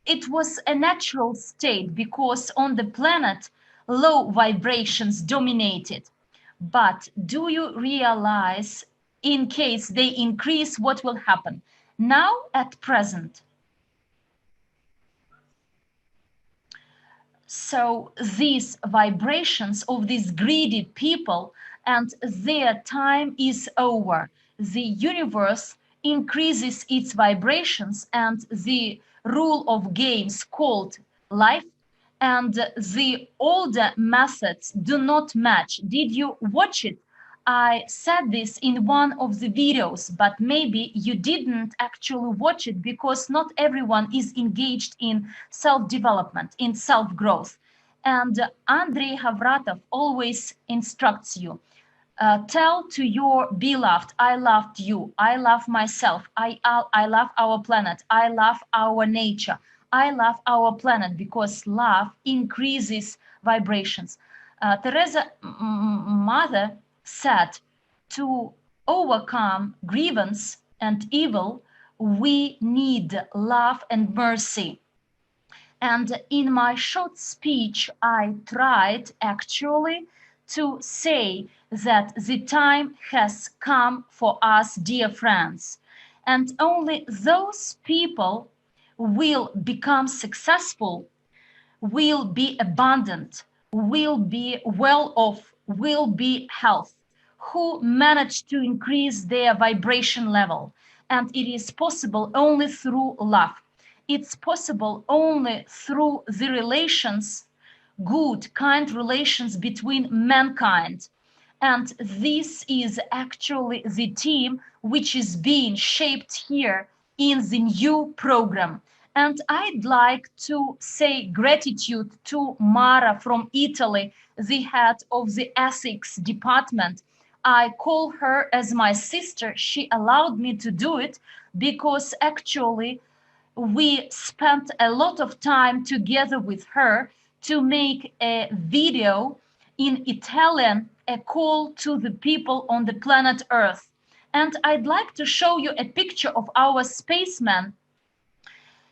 it was a natural state because on the planet, low vibrations dominated. But do you realize, in case they increase, what will happen? Now, at present, so these vibrations of these greedy people and their time is over. The universe increases its vibrations and the rule of games called life and the older methods do not match. Did you watch it? I said this in one of the videos, but maybe you didn't actually watch it because not everyone is engaged in self-development, in self-growth. And Andrey Khovratov always instructs you, tell to your beloved, I loved you, I love myself, I love our planet, I love our nature, I love our planet, because love increases vibrations. Teresa Mother said, to overcome grievance and evil, we need love and mercy. And in my short speech, I tried actually to say that the time has come for us, dear friends, and only those people will become successful, will be abundant, will be well off, will be health, who manage to increase their vibration level. And it is possible only through love. It's possible only through the relations, good, kind relations between mankind. And this is actually the team which is being shaped here in the new program. And I'd like to say gratitude to Mara from Italy, the head of the ethics department. I call her as my sister. She allowed me to do it because actually we spent a lot of time together with her to make a video in Italian, a call to the people on the planet Earth. And I'd like to show you a picture of our spaceman.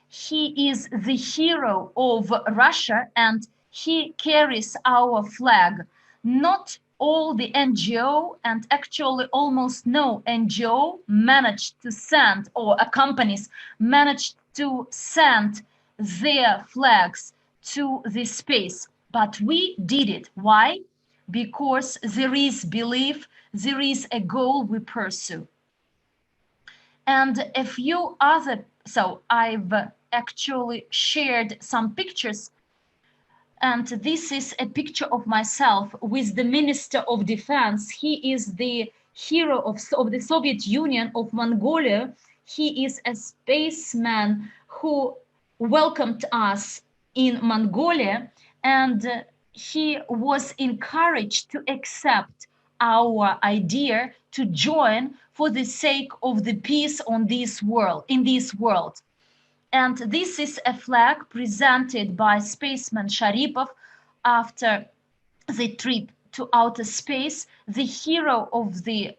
He is the hero of Russia and he carries our flag. Not all the NGO and actually almost no NGO managed to send, or companies managed to send their flags to the space. But we did it. Why? Because there is belief, there is a goal we pursue. And a few other, so I've actually shared some pictures, and this is a picture of myself with the Minister of Defense. He is the hero of the Soviet Union of Mongolia. He is a spaceman who welcomed us in Mongolia, and he was encouraged to accept our idea to join for the sake of the peace on this world, in this world. And this is a flag presented by spaceman Sharipov after the trip to outer space, the hero of the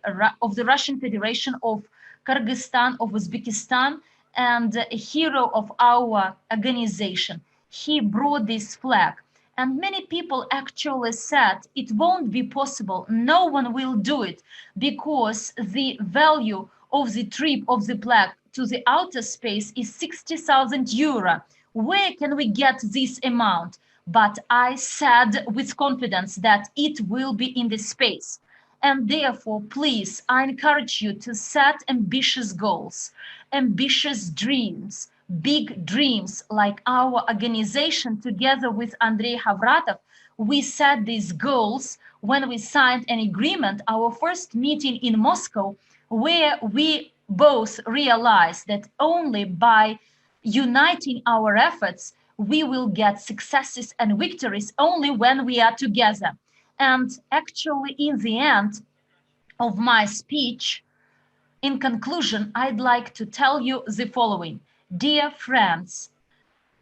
Russian Federation, of Kyrgyzstan, of Uzbekistan, and a hero of our organization. He brought this flag. And many people actually said it won't be possible. No one will do it because the value of the trip of the flag to the outer space is 60,000 euro. Where can we get this amount? But I said with confidence that it will be in the space. And therefore, please, I encourage you to set ambitious goals, ambitious dreams, big dreams, like our organization together with Andrey Khovratov. We set these goals when we signed an agreement, our first meeting in Moscow, where we both realized that only by uniting our efforts, we will get successes and victories only when we are together. And actually, in the end of my speech, in conclusion, I'd like to tell you the following. Dear friends,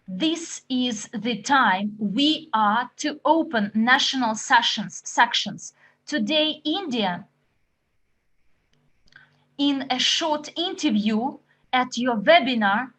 this is the time we are to open national sections. Today, India, in a short interview at your webinar,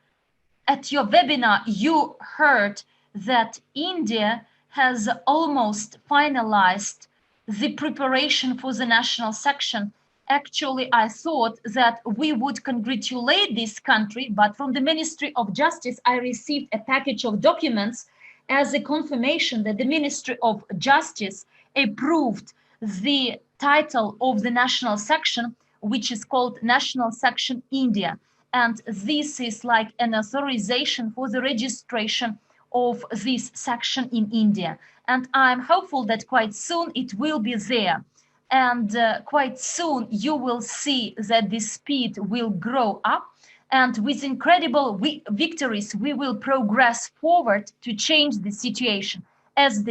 at your webinar, you heard that India has almost finalized the preparation for the national section. Actually, I thought that we would congratulate this country, but from the Ministry of Justice, I received a package of documents as a confirmation that the Ministry of Justice approved the title of the national section, which is called National Section India. And this is like an authorization for the registration of this section in India. And I'm hopeful that quite soon it will be there. And quite soon you will see that the speed will grow up. And with incredible victories, we will progress forward to change the situation as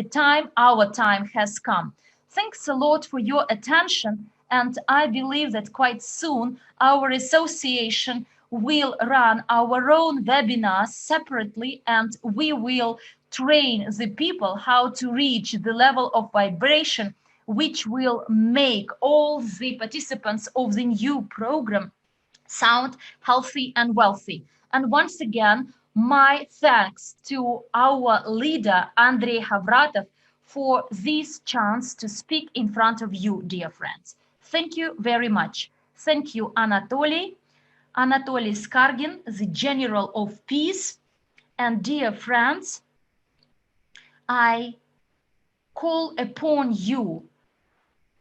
our time has come. Thanks a lot for your attention. And I believe that quite soon our association will run our own webinars separately, and we will train the people how to reach the level of vibration which will make all the participants of the new program sound, healthy, and wealthy. And once again, my thanks to our leader, Andrey Khovratov, for this chance to speak in front of you, dear friends. Thank you very much. Thank you, Anatoly Skargin, the General of Peace. And dear friends, I call upon you.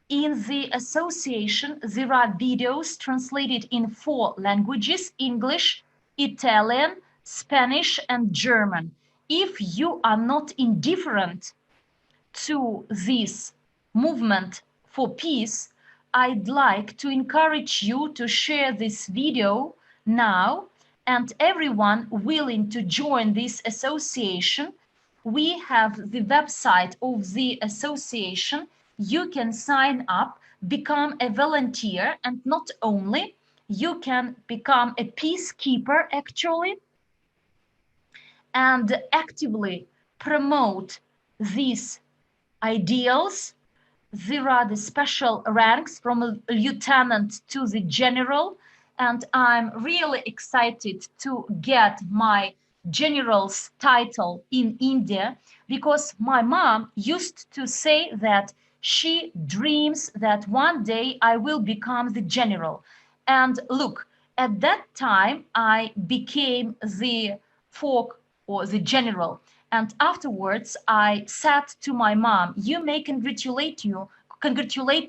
In the association, there are videos translated in 4 languages: English, Italian, Spanish, and German. If you are not indifferent to this movement for peace, I'd like to encourage you to share this video now, and everyone willing to join this association, we have the website of the association. You can sign up, become a volunteer, and not only, you can become a peacekeeper actually, and actively promote these ideals. There are the special ranks from a lieutenant to the general, and I'm really excited to get my general's title in India, because my mom used to say that she dreams that one day I will become the general. And look, at that time I became the folk or the general. And afterwards, I said to my mom, you may congratulate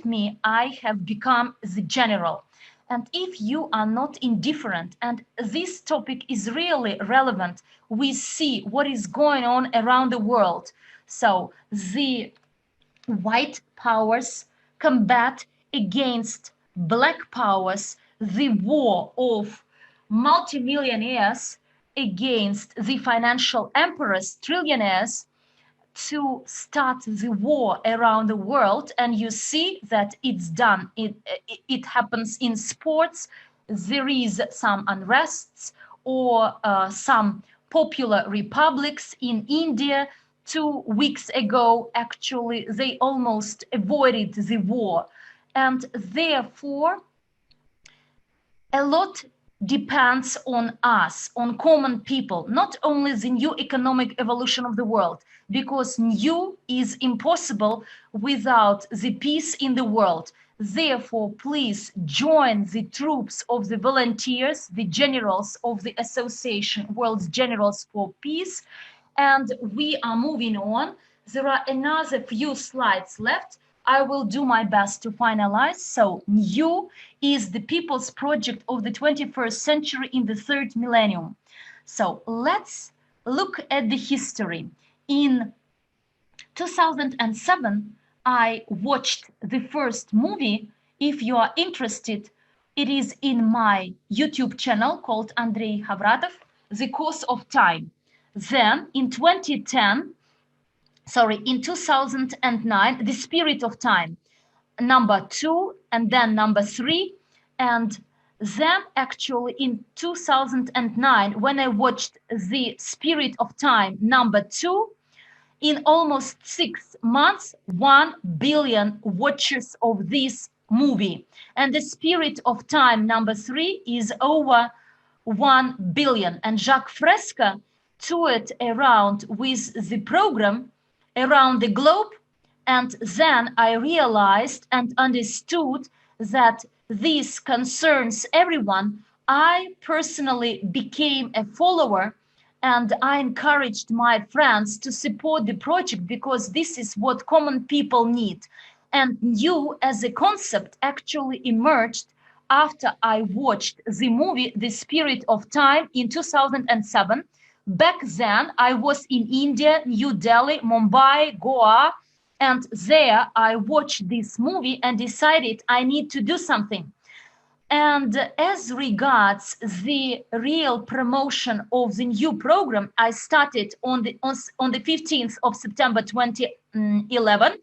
me, I have become the general. And if you are not indifferent, and this topic is really relevant, we see what is going on around the world. So the white powers combat against black powers, the war of multimillionaires against the financial emperors, trillionaires, to start the war around the world. And you see that it's done. It happens in sports. There is some unrests or some popular republics in India. 2 weeks ago, actually, they almost avoided the war. And therefore, a lot depends on us, on common people, not only the new economic evolution of the world, because new is impossible without the peace in the world. Therefore, please join the troops of the volunteers, the generals of the association, World Generals for Peace. And we are moving on. There are another few slides left. I will do my best to finalize. So new is the people's project of the 21st century in the 3rd millennium. So let's look at the history. In 2007, I watched the first movie. If you are interested, it is in my YouTube channel called Andrey Khovratov, The Course of Time. Then in 2009, The Spirit of Time, number 2, and then number 3. And then actually in 2009, when I watched The Spirit of Time, number 2, in almost 6 months, 1 billion watchers of this movie. And The Spirit of Time, number 3, is over 1 billion. And Jacques Fresca toured around with the program around the globe. And then I realized and understood that this concerns everyone. I personally became a follower, and I encouraged my friends to support the project because this is what common people need. And you as a concept actually emerged after I watched the movie The Spirit of Time in 2007. Back then, I was in India, New Delhi, Mumbai, Goa, and there I watched this movie and decided I need to do something. And as regards the real promotion of the new program, I started on the 15th of September 2011.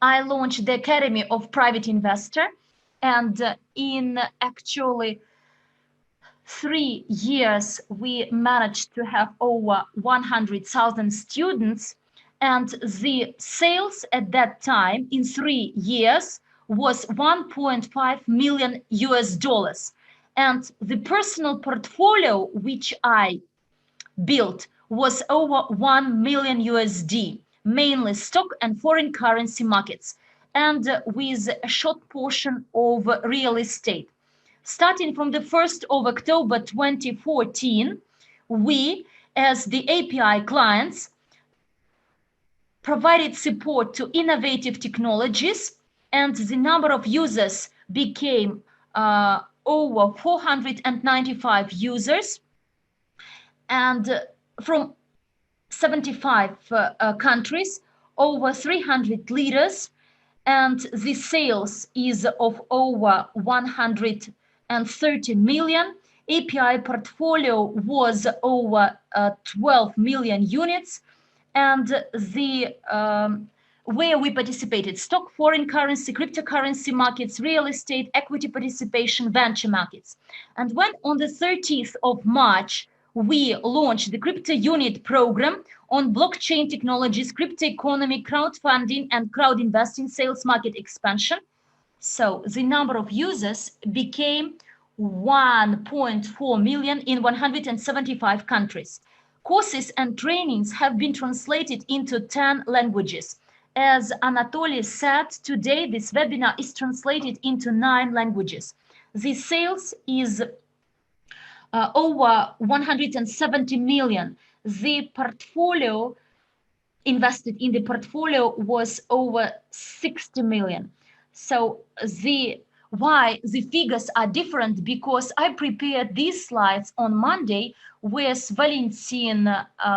I launched the Academy of Private Investor, and in actually 3 years, we managed to have over 100,000 students, and the sales at that time in 3 years was 1.5 million US dollars. And the personal portfolio which I built was over 1 million USD, mainly stock and foreign currency markets, and with a short portion of real estate. Starting from the 1st of October 2014, we, as the API clients, provided support to innovative technologies, and the number of users became over 495 users, and from 75 countries, over 300 leaders, and the sales is of over 130 million. API portfolio was over 12 million units, and the where we participated: stock, foreign currency, cryptocurrency markets, real estate, equity participation, venture markets. And when on the 30th of March, we launched the CryPTOUNIT program on blockchain technologies, crypto economy, crowdfunding, and crowd investing, sales market expansion. So the number of users became 1.4 million in 175 countries. Courses and trainings have been translated into 10 languages. As Anatoly said, today this webinar is translated into 9 languages. The sales is over 170 million. The portfolio invested in the portfolio was over 60 million. So why the figures are different, because I prepared these slides on Monday, whereas Valentin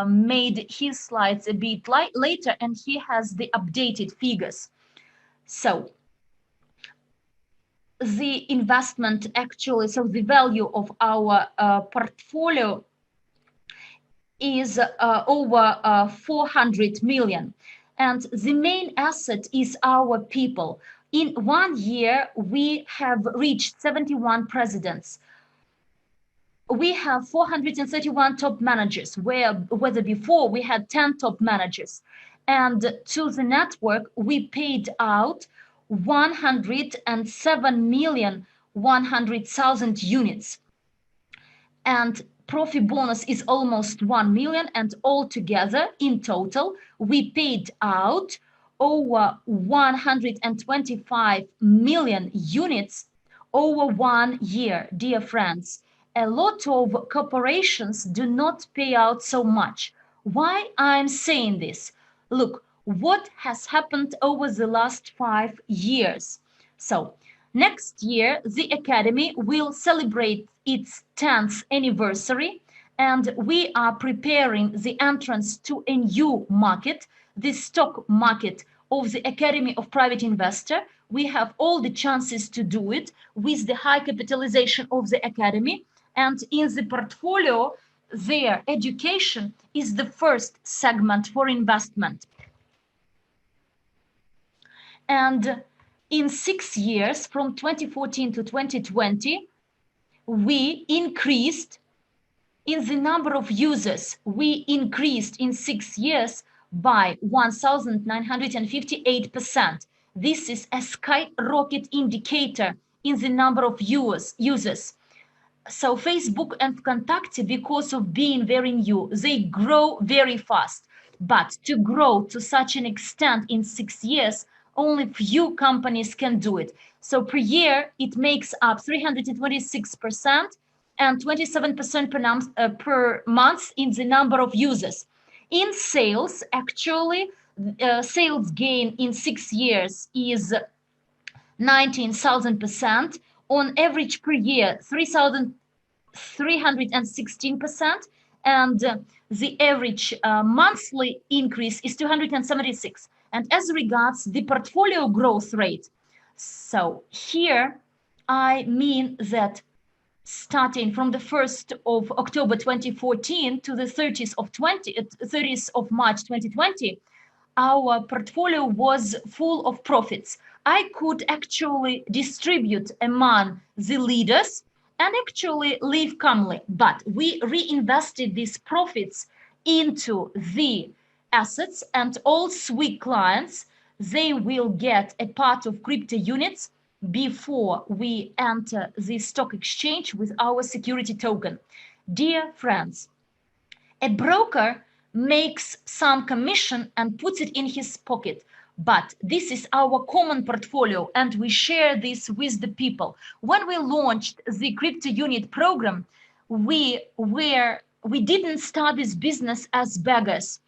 made his slides a bit later, and he has the updated figures. So the investment actually, so the value of our portfolio is over 400 million. And the main asset is our people. In 1 year, we have reached 71 presidents. We have 431 top managers, whether before we had 10 top managers. And to the network, we paid out 107,100,000 units. And Profi bonus is almost 1 million, and altogether in total we paid out over 125 million units over 1 year. Dear friends, a lot of corporations do not pay out so much. Why I'm saying this? Look what has happened over the last 5 years. So next year, the Academy will celebrate its 10th anniversary, and we are preparing the entrance to a new market, the stock market of the Academy of Private Investor. We have all the chances to do it with the high capitalization of the Academy, and in the portfolio, their education is the first segment for investment. And in 6 years, from 2014 to 2020, we increased in the number of users. We increased in 6 years by 1,958%. This is a skyrocket indicator in the number of users. So Facebook and Contact, because of being very new, they grow very fast. But to grow to such an extent in 6 years, only few companies can do it. So per year, it makes up 326% and 27% per month in the number of users. In sales, actually, sales gain in 6 years is 19,000%. On average per year, 316%, and the average monthly increase is 276. And as regards the portfolio growth rate, so here I mean that starting from the 1st of October 2014 to the 30th of March 2020, our portfolio was full of profits. I could actually distribute among the leaders and actually live calmly, but we reinvested these profits into the assets, and all SWIG clients, they will get a part of crypto units before we enter the stock exchange with our security token. Dear friends, a broker makes some commission and puts it in his pocket, but this is our common portfolio and we share this with the people. When we launched the crypto unit program, we didn't start this business as beggars,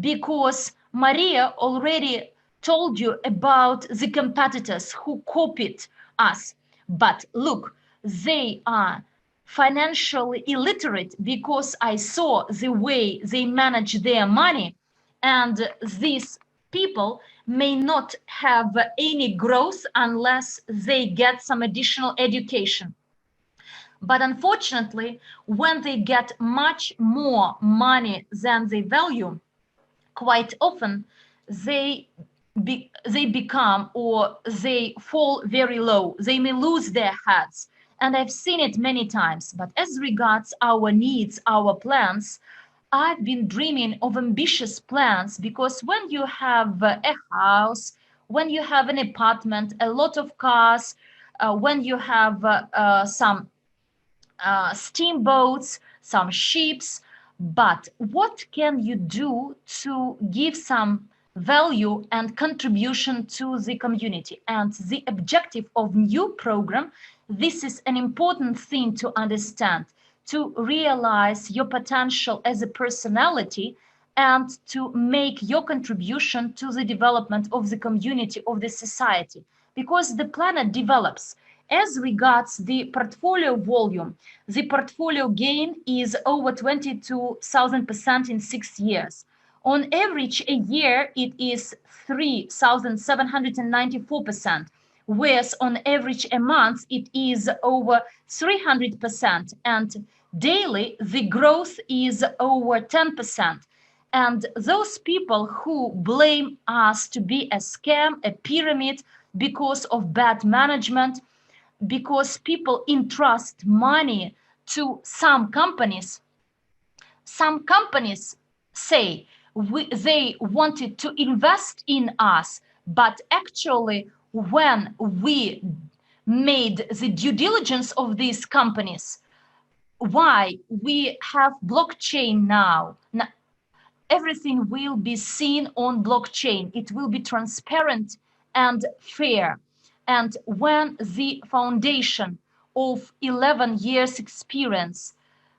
because Maria already told you about the competitors who copied us. But look, they are financially illiterate, because I saw the way they manage their money, and these people may not have any growth unless they get some additional education. But unfortunately, when they get much more money than they value, quite often they become, or they fall very low. They may lose their heads. And I've seen it many times. But as regards our needs, our plans, I've been dreaming of ambitious plans, because when you have a house, when you have an apartment, a lot of cars, when you have some steamboats, some ships, but what can you do to give some value and contribution to the community? And the objective of new program, this is an important thing to understand, to realize your potential as a personality and to make your contribution to the development of the community, of the society, because the planet develops. As regards the portfolio volume, the portfolio gain is over 22,000% in 6 years. On average, a year, it is 3,794%, whereas on average a month, it is over 300%. And daily, the growth is over 10%. And those people who blame us to be a scam, a pyramid, because of bad management, because people entrust money to some companies say they wanted to invest in us, but actually when we made the due diligence of these companies, why we have blockchain now, everything will be seen on blockchain. It will be transparent and fair. And when the foundation of 11 years experience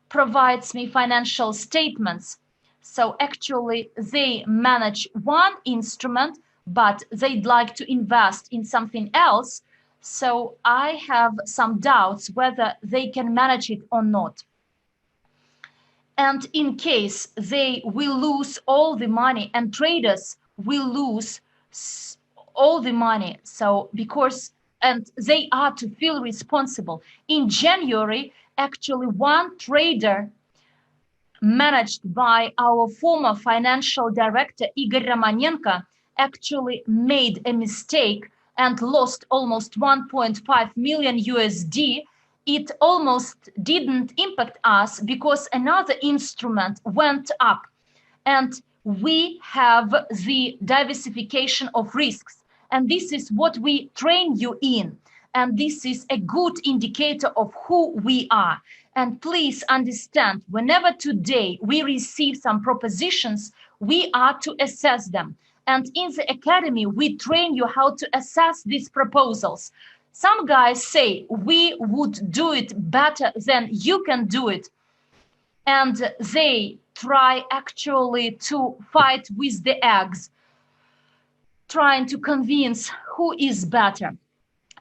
provides me financial statements, so actually they manage one instrument, but they'd like to invest in something else. So I have some doubts whether they can manage it or not. And in case they will lose all the money, and traders will lose all the money, so because, and they are to feel responsible. In January, actually one trader managed by our former financial director Igor Romanenko actually made a mistake and lost almost 1.5 million USD. It almost didn't impact us because another instrument went up, and we have the diversification of risks. And this is what we train you in. and this is a good indicator of who we are. And please understand, whenever today we receive some propositions, we are to assess them. And in the academy, we train you how to assess these proposals. Some guys say, we would do it better than you can do it. And they try actually to fight with the eggs, trying to convince who is better.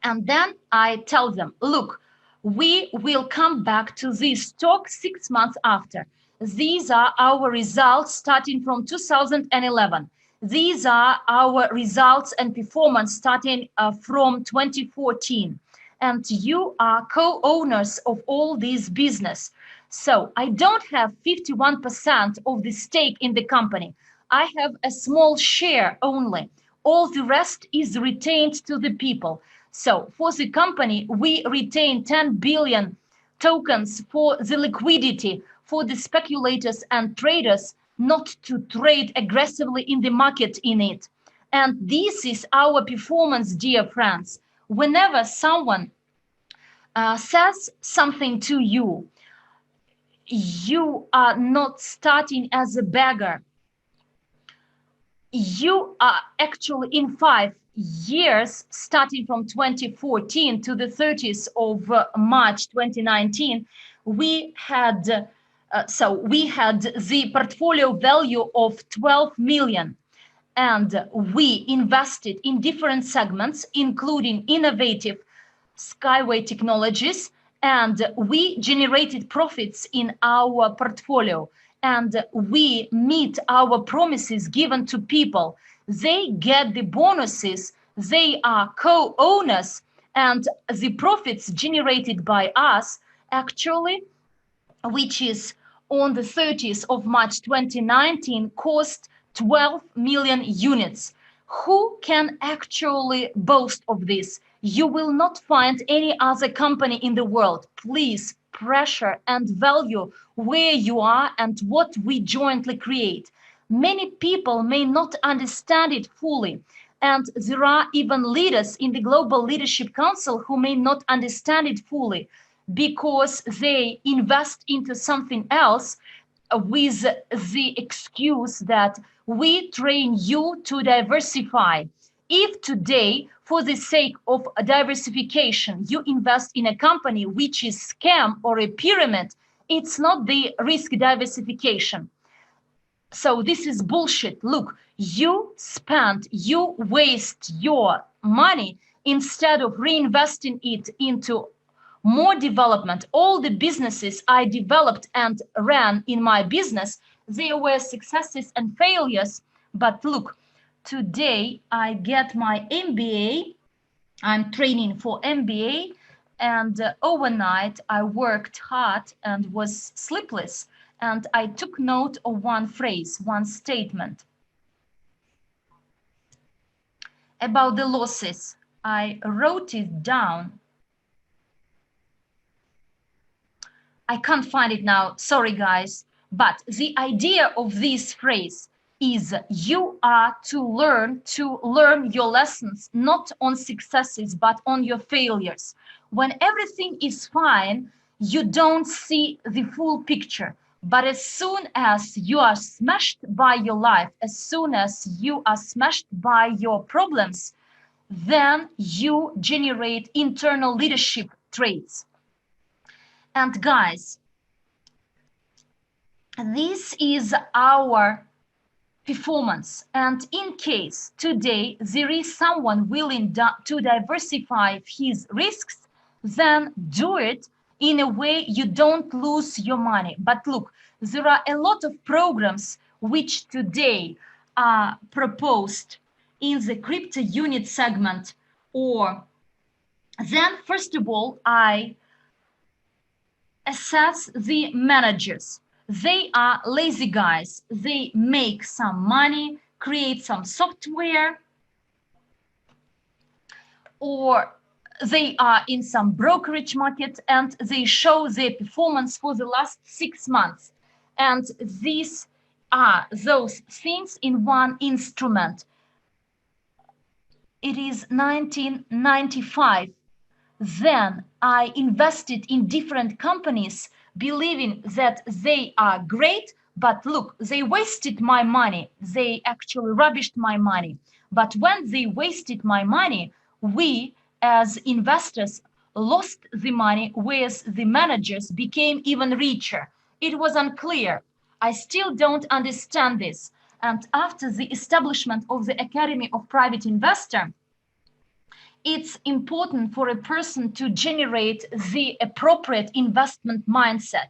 And then I tell them, look, we will come back to this talk 6 months after. These are our results starting from 2011. These are our results and performance starting from 2014. And you are co-owners of all this business. So I don't have 51% of the stake in the company. I have a small share only. All the rest is retained to the people. So for the company, we retain 10 billion tokens for the liquidity, for the speculators and traders not to trade aggressively in the market in it. And this is our performance, dear friends. Whenever someone says something to you, you are not starting as a beggar. You are actually in 5 years, starting from 2014 to the 30th of March 2019, we had the portfolio value of 12 million, and we invested in different segments, including innovative skyway technologies, and we generated profits in our portfolio, and we meet our promises given to people. They get the bonuses, they are co-owners, and the profits generated by us actually, which is on the 30th of March 2019, cost 12 million units. Who can actually boast of this? You will not find any other company in the world. Please pressure and value where you are and what we jointly create. Many people may not understand it fully, and there are even leaders in the Global Leadership Council who may not understand it fully because they invest into something else with the excuse that we train you to diversify. If today, for the sake of diversification, you invest in a company which is scam or a pyramid, it's not the risk diversification. So this is bullshit. Look, you waste your money instead of reinvesting it into more development. All the businesses I developed and ran in my business, there were successes and failures. But look, today I get my MBA. I'm training for MBA, and overnight I worked hard and was sleepless. And I took note of one phrase, one statement about the losses. I wrote it down. I can't find it now, sorry guys, but the idea of this phrase is you are to learn your lessons, not on successes, but on your failures. When everything is fine, you don't see the full picture. But as soon as you are smashed by your life, as soon as you are smashed by your problems, then you generate internal leadership traits. And guys, this is our performance. And in case today there is someone willing to diversify his risks, then do it in a way you don't lose your money. But look, there are a lot of programs which today are proposed in the crypto unit segment. Or then first of all, I assess the managers. They are lazy guys. They make some money, create some software, or they are in some brokerage market and they show their performance for the last 6 months. And these are those things in one instrument. It is 1995. Then I invested in different companies, believing that they are great, but look, they wasted my money. They actually rubbished my money. But when they wasted my money, we as investors lost the money, whereas the managers became even richer. It was unclear. I still don't understand this. And after the establishment of the Academy of Private Investor, it's important for a person to generate the appropriate investment mindset.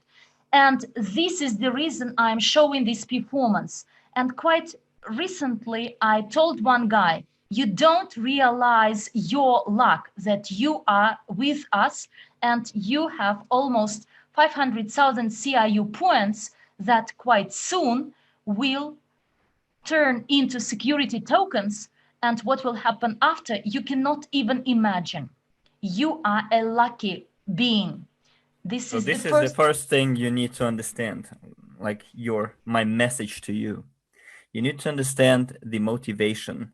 And this is the reason I'm showing this performance. And quite recently, I told one guy, you don't realize your luck that you are with us and you have almost 500,000 CIU points that quite soon will turn into security tokens, and what will happen after, you cannot even imagine. You are a lucky being. This So is the this is the first. first thing you need to understand, like my message to you. You need to understand the motivation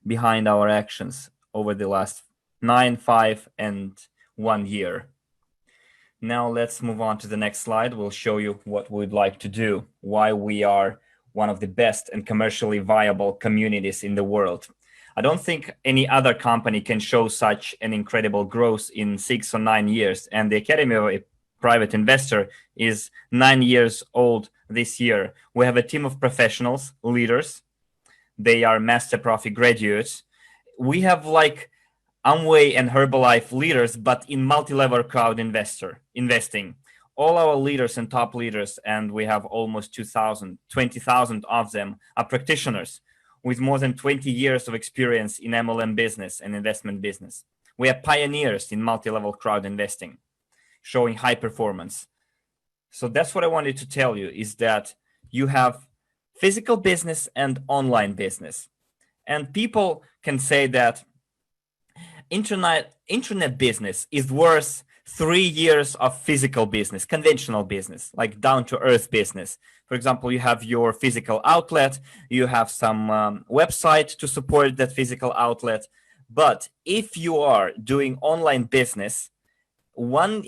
behind our actions over the last 9, 5, and 1 year. Now let's move on to the next slide. We'll show you what we'd like to do, why we are one of the best and commercially viable communities in the world. I don't think any other company can show such an incredible growth in 6 or 9 years. And the Academy of a Private Investor is 9 years old this year. We have a team of professionals, leaders. They are Master-Profi graduates. We have like Amway and Herbalife leaders, but in multi-level crowd investing. All our leaders and top leaders, and we have almost 20,000 of them are practitioners with more than 20 years of experience in MLM business and investment business. We are pioneers in multi-level crowd investing, showing high performance. So that's what I wanted to tell you, is that you have physical business and online business. And people can say that internet business is worth 3 years of physical business, conventional business, like down-to-earth business. For example, you have your physical outlet, you have some website to support that physical outlet. But if you are doing online business, 1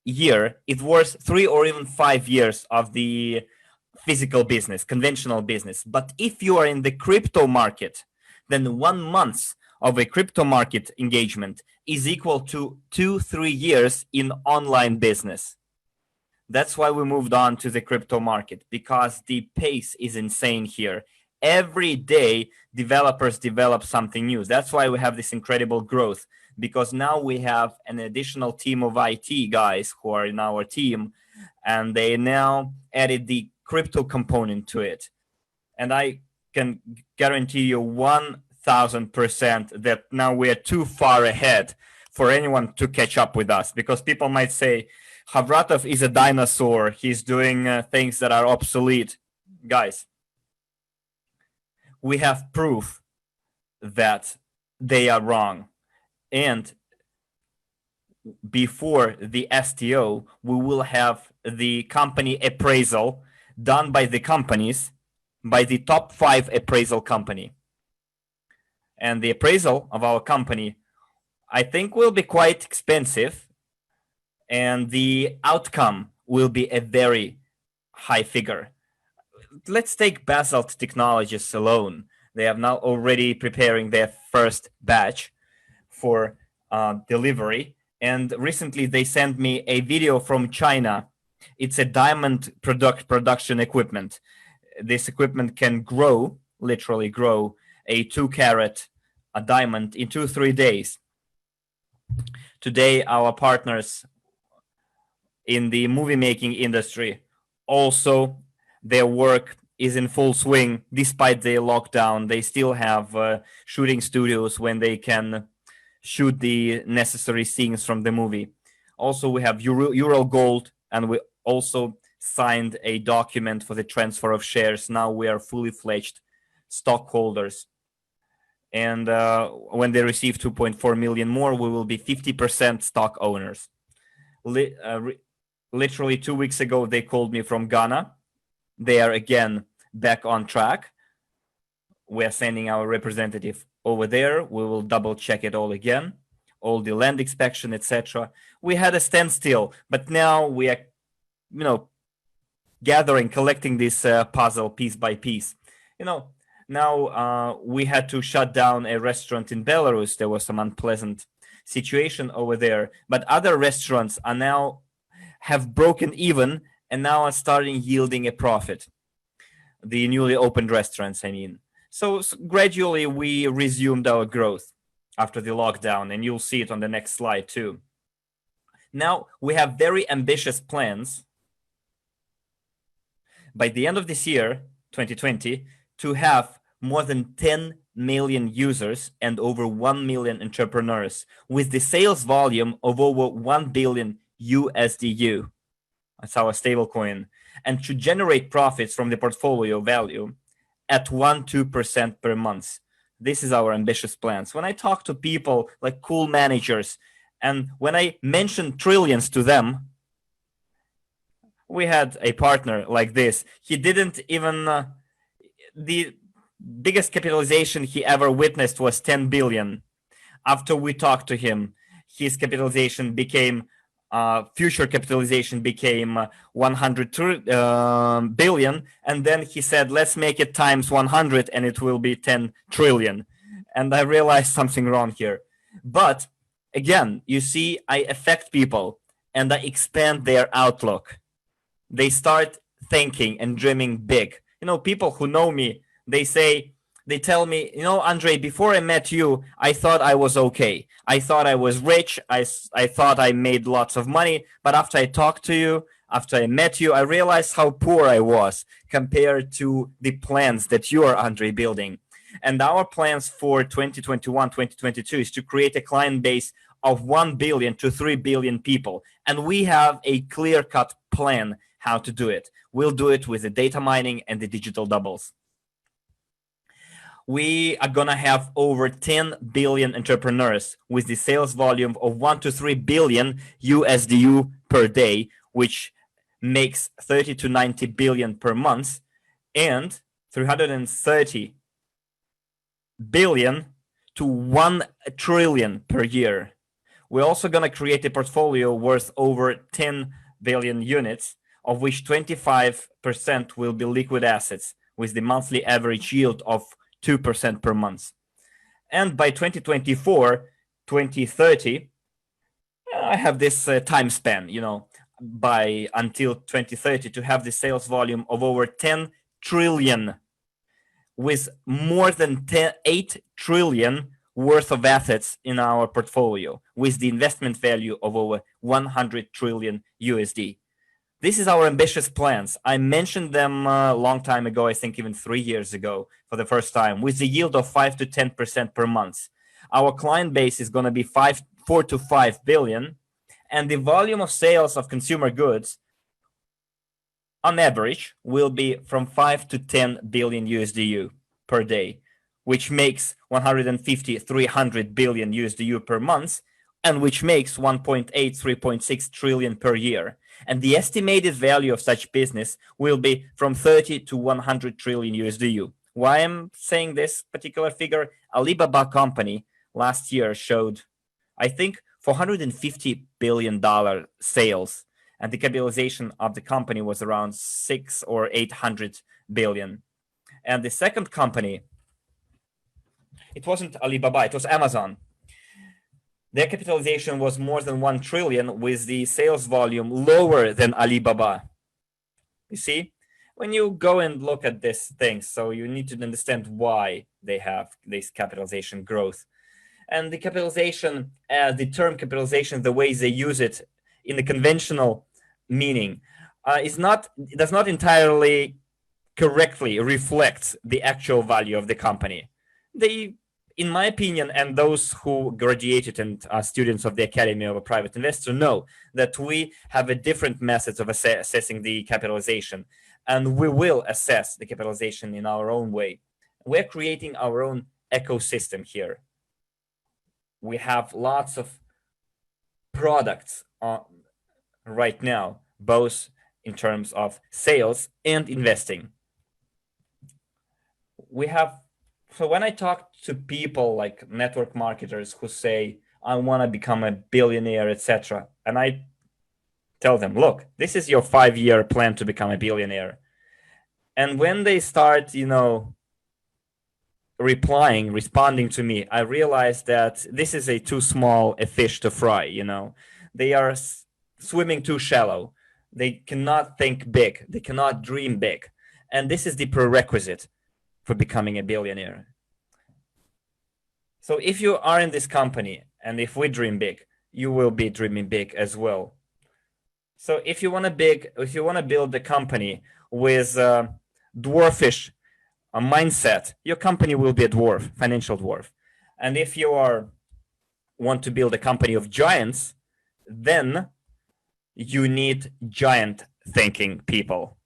year is worth 3 or even 5 years of the physical business, conventional business. But if you are in the crypto market, then 1 month of a crypto market engagement is equal to 2-3 years in online business. That's why we moved on to the crypto market, because the pace is insane here. Every day, developers develop something new. That's why we have this incredible growth, because now we have an additional team of IT guys who are in our team, and they now added the crypto component to it. And I can guarantee you 1,000% that now we're too far ahead for anyone to catch up with us, because people might say, Khovratov is a dinosaur. He's doing things that are obsolete. Guys, we have proof that they are wrong. And before the STO, we will have the company appraisal done by the companies, by the top 5 appraisal company. And the appraisal of our company, I think, will be quite expensive. And the outcome will be a very high figure. Let's take Basalt Technologies alone. They are now already preparing their first batch for delivery. And recently they sent me a video from China. It's a diamond production equipment. This equipment can grow, literally grow, a 2-carat diamond in 2-3 days. Today, our partners in the movie making industry, also their work is in full swing. Despite the lockdown, they still have shooting studios when they can shoot the necessary scenes from the movie. Also, we have Ural Gold, and we also signed a document for the transfer of shares. Now we are fully fledged stockholders. And when they receive 2.4 million more, we will be 50% stock owners. Literally 2 weeks ago, they called me from Ghana. They are again back on track. We are sending our representative over there. We will double check it all again. all the land inspection, etc. We had a standstill, but now we are, collecting this puzzle piece by piece. Now we had to shut down a restaurant in Belarus. There was some unpleasant situation over there, but other restaurants are now have broken even and now are starting yielding a profit. The newly opened restaurants, I mean. So gradually we resumed our growth after the lockdown, and you'll see it on the next slide too. Now we have very ambitious plans by the end of this year, 2020, to have more than 10 million users and over 1 million entrepreneurs with the sales volume of over 1 billion USDU. That's our stablecoin, and to generate profits from the portfolio value at 1-2% per month. This is our ambitious plans. When I talk to people like cool managers, and when I mention trillions to them, we had a partner like this. He didn't even, the biggest capitalization he ever witnessed was 10 billion. After we talked to him, his capitalization became, future capitalization became 100 billion. And then he said, let's make it times 100 and it will be 10 trillion. And I realized something wrong here. But again, you see, I affect people and I expand their outlook. They start thinking and dreaming big. People who know me, they tell me, Andrey, before I met you, I thought I was okay. I thought I was rich. I thought I made lots of money. But after I talked to you, after I met you, I realized how poor I was compared to the plans that you are, Andrey, building. And our plans for 2021, 2022 is to create a client base of 1 billion to 3 billion people. And we have a clear-cut plan how to do it. We'll do it with the data mining and the digital doubles. We are going to have over 10 billion entrepreneurs with the sales volume of 1 to 3 billion USDU per day, which makes 30 to 90 billion per month, and 330 billion to 1 trillion per year. We're also going to create a portfolio worth over 10 billion units, of which 25% will be liquid assets with the monthly average yield of 2% per month. And by 2024, 2030, I have this time span, by until 2030 to have the sales volume of over 10 trillion with more than 8 trillion worth of assets in our portfolio with the investment value of over 100 trillion USD. This is our ambitious plans. I mentioned them a long time ago, I think even 3 years ago for the first time, with the yield of 5 to 10% per month. Our client base is going to be 4 to 5 billion, and the volume of sales of consumer goods on average will be from 5 to 10 billion USDU per day, which makes 150, 300 billion USDU per month, and which makes 1.8, 3.6 trillion per year. And the estimated value of such business will be from 30 to 100 trillion USDU. Why I'm saying this particular figure? Alibaba company last year showed, I think, $450 billion sales, and the capitalization of the company was around 600 or 800 billion. And the second company, it wasn't Alibaba, it was Amazon. Their capitalization was more than 1 trillion with the sales volume lower than Alibaba. You see, when you go and look at these things, so you need to understand why they have this capitalization growth. And the capitalization, the term capitalization, the way they use it in the conventional meaning, does not entirely correctly reflect the actual value of the company. They, in my opinion, and those who graduated and are students of the Academy of a Private Investor know that we have a different methods of assessing the capitalization, and we will assess the capitalization in our own way. We're creating our own ecosystem here. We have lots of products right now, both in terms of sales and investing. So when I talk to people like network marketers who say, I want to become a billionaire, etc. And I tell them, look, this is your 5-year plan to become a billionaire. And when they start, responding to me, I realize that this is too small a fish to fry. They are swimming too shallow. They cannot think big. They cannot dream big. And this is the prerequisite for becoming a billionaire. So if you are in this company and if we dream big, you will be dreaming big as well. So if you want to build a company with dwarfish mindset, your company will be a dwarf, financial dwarf. And if you want to build a company of giants, then you need giant thinking people.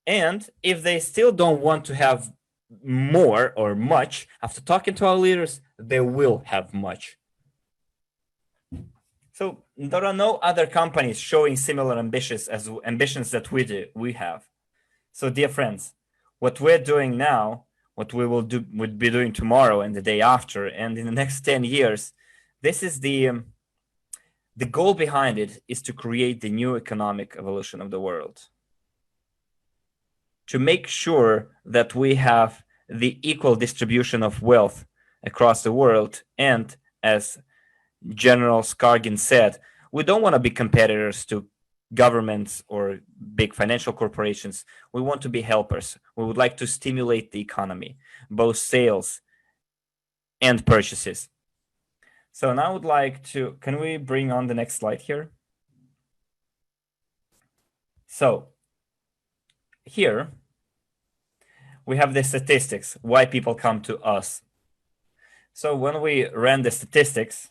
And if they still don't want to have more or much, after talking to our leaders, they will have much. So there are no other companies showing similar ambitions that we have. So dear friends, what we're doing now, what we would be doing tomorrow and the day after, and in the next 10 years, this is the goal behind it is to create the new economic evolution of the world. To make sure that we have the equal distribution of wealth across the world. And as General Skargin said, we don't want to be competitors to governments or big financial corporations. We want to be helpers. We would like to stimulate the economy, both sales and purchases. So now I would like to, can we bring on the next slide here? So here we have the statistics, why people come to us. So when we ran the statistics,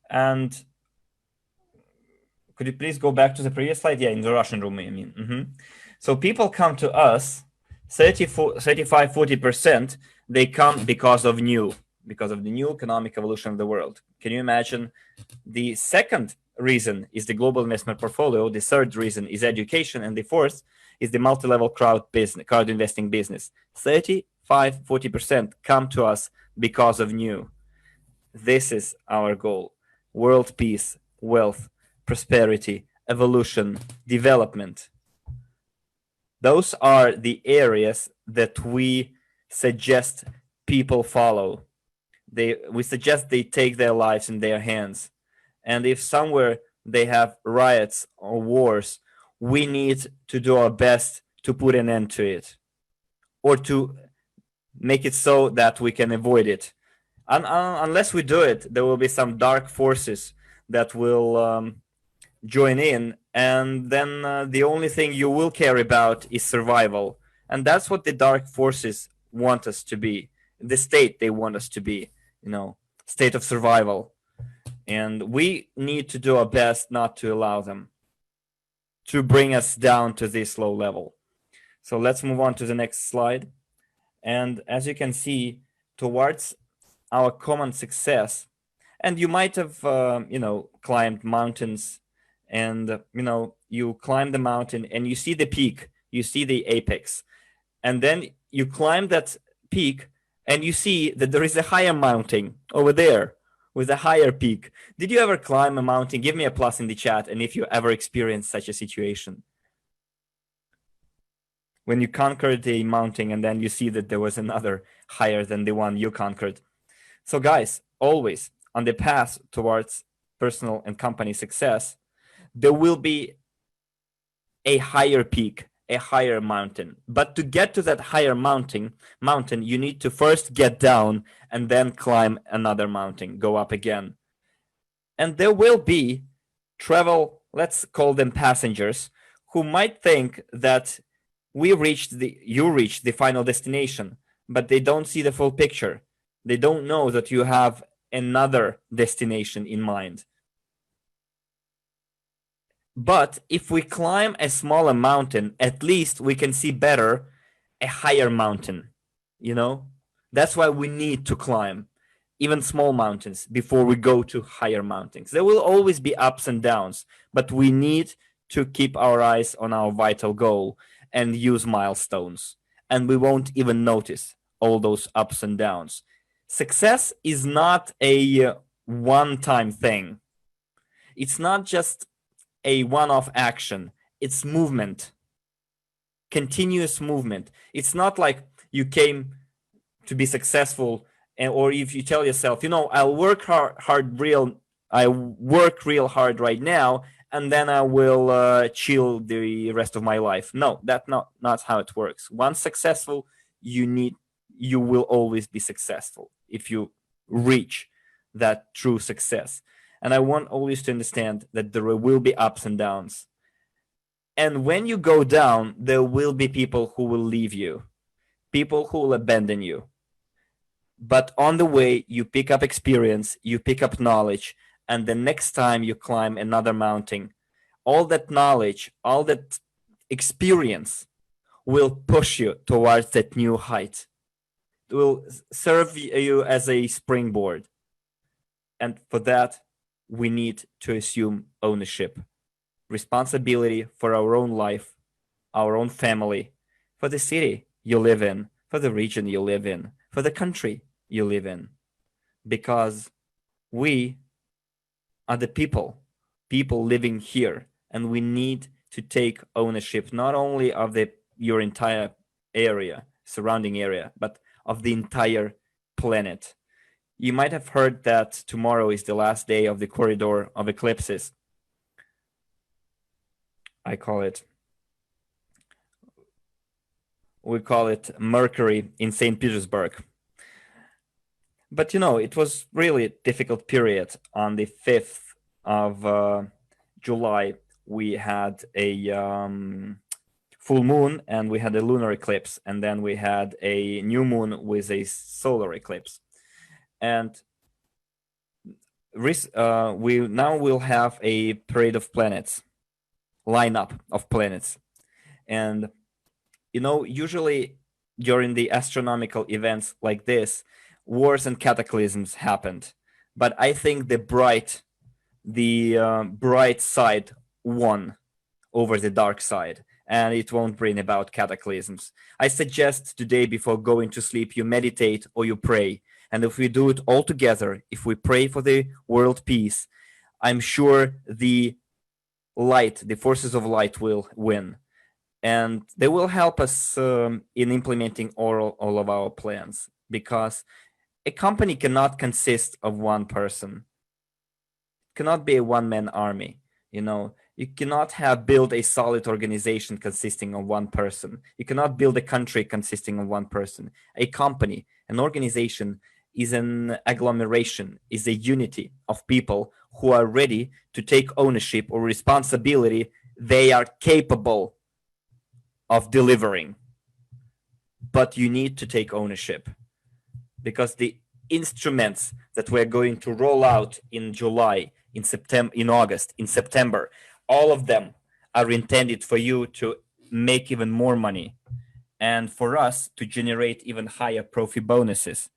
and could you please go back to the previous slide? Yeah, in the Russian room, I mean. So people come to us, 35-40%, they come because of the new economic evolution of the world. Can you imagine? The second reason is the global investment portfolio. The third reason is education. And the fourth is the multi-level crowd investing business. 35-40% come to us because of new. This is our goal. World peace, wealth, prosperity, evolution, development. Those are the areas that we suggest people follow. We suggest they take their lives in their hands. And if somewhere they have riots or wars, we need to do our best to put an end to it, or to make it so that we can avoid it. Unless we do it, there will be some dark forces that will join in, and then the only thing you will care about is survival. And that's what the dark forces want us to be. The state they want us to be, state of survival. And we need to do our best not to allow them to bring us down to this low level. So let's move on to the next slide. And as you can see, towards our common success, and you might have, climbed mountains, and, you climb the mountain and you see the peak, you see the apex, and then you climb that peak and you see that there is a higher mountain over there with a higher peak. Did you ever climb a mountain? Give me a plus in the chat, and if you ever experienced such a situation. When you conquered a mountain and then you see that there was another higher than the one you conquered. So guys, always on the path towards personal and company success, there will be a higher peak, a higher mountain. But to get to that higher mountain, you need to first get down and then climb another mountain, go up again. And there will be let's call them passengers, who might think that you reached the final destination, but they don't see the full picture. They don't know that you have another destination in mind. But if we climb a smaller mountain, at least we can see better a higher mountain. That's why we need to climb even small mountains before we go to higher mountains. There will always be ups and downs, but we need to keep our eyes on our vital goal and use milestones. And we won't even notice all those ups and downs. Success is not a one-time thing. It's not just a one-off action. It's movement, continuous movement. It's not like you came to be successful, or if you tell yourself, I'll work I work real hard right now, and then I will chill the rest of my life. No, that's not how it works. Once successful, you will always be successful if you reach that true success. And I want always to understand that there will be ups and downs. And when you go down, there will be people who will leave you, people who will abandon you. But on the way, you pick up experience, you pick up knowledge, and the next time you climb another mountain, all that knowledge, all that experience will push you towards that new height. It will serve you as a springboard. And for that, we need to assume ownership, responsibility for our own life, our own family, for the city you live in, for the region you live in, for the country you live in. Because we are the people living here, and we need to take ownership not only of your entire area, surrounding area, but of the entire planet. You might have heard that tomorrow is the last day of the corridor of eclipses. We call it Mercury in St. Petersburg. But it was really a difficult period. On the 5th of July, we had a full moon and we had a lunar eclipse, and then we had a new moon with a solar eclipse. And we now will have a parade of planets, lineup of planets. And usually during the astronomical events like this, wars and cataclysms happened. But I think the bright side won over the dark side, and it won't bring about cataclysms. I suggest today, before going to sleep, you meditate or you pray. And if we do it all together, if we pray for the world peace, I'm sure the forces of light will win. And they will help us in implementing all of our plans, because a company cannot consist of one person. It cannot be a one-man army. You cannot build a solid organization consisting of one person. You cannot build a country consisting of one person. A company, an organization, is an agglomeration, is a unity of people who are ready to take ownership or responsibility they are capable of delivering. But you need to take ownership, because the instruments that we're going to roll out in July, in September, in August, in September, all of them are intended for you to make even more money and for us to generate even higher Profi bonuses,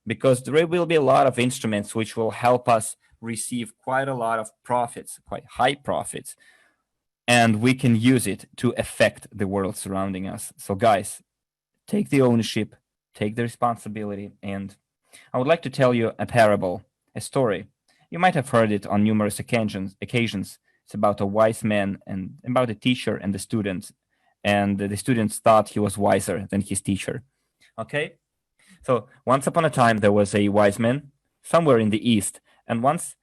because there will be a lot of instruments which will help us receive quite a lot of profits, quite high profits, and we can use it to affect the world surrounding us. So guys, take the ownership, take the responsibility. And I would like to tell you a parable, a story. You might have heard it on numerous occasions. It's about a wise man and about a teacher and the students. And the students thought he was wiser than his teacher. Okay? So once upon a time, there was a wise man somewhere in the East. And once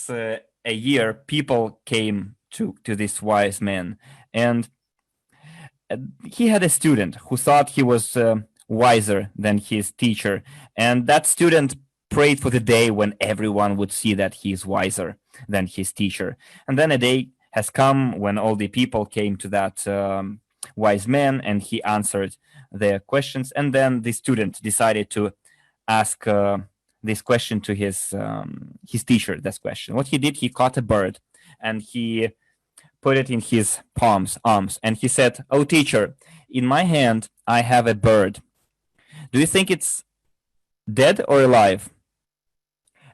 a year, people came to this wise man. And he had a student who thought he was wiser than his teacher. And that student prayed for the day when everyone would see that he's wiser than his teacher. And then a day has come when all the people came to that wise man, and he answered their questions. And then the student decided to ask this question to his teacher. This question. What he did, he caught a bird and he put it in his arms, and he said, "Oh, teacher, in my hand I have a bird. Do you think it's dead or alive?"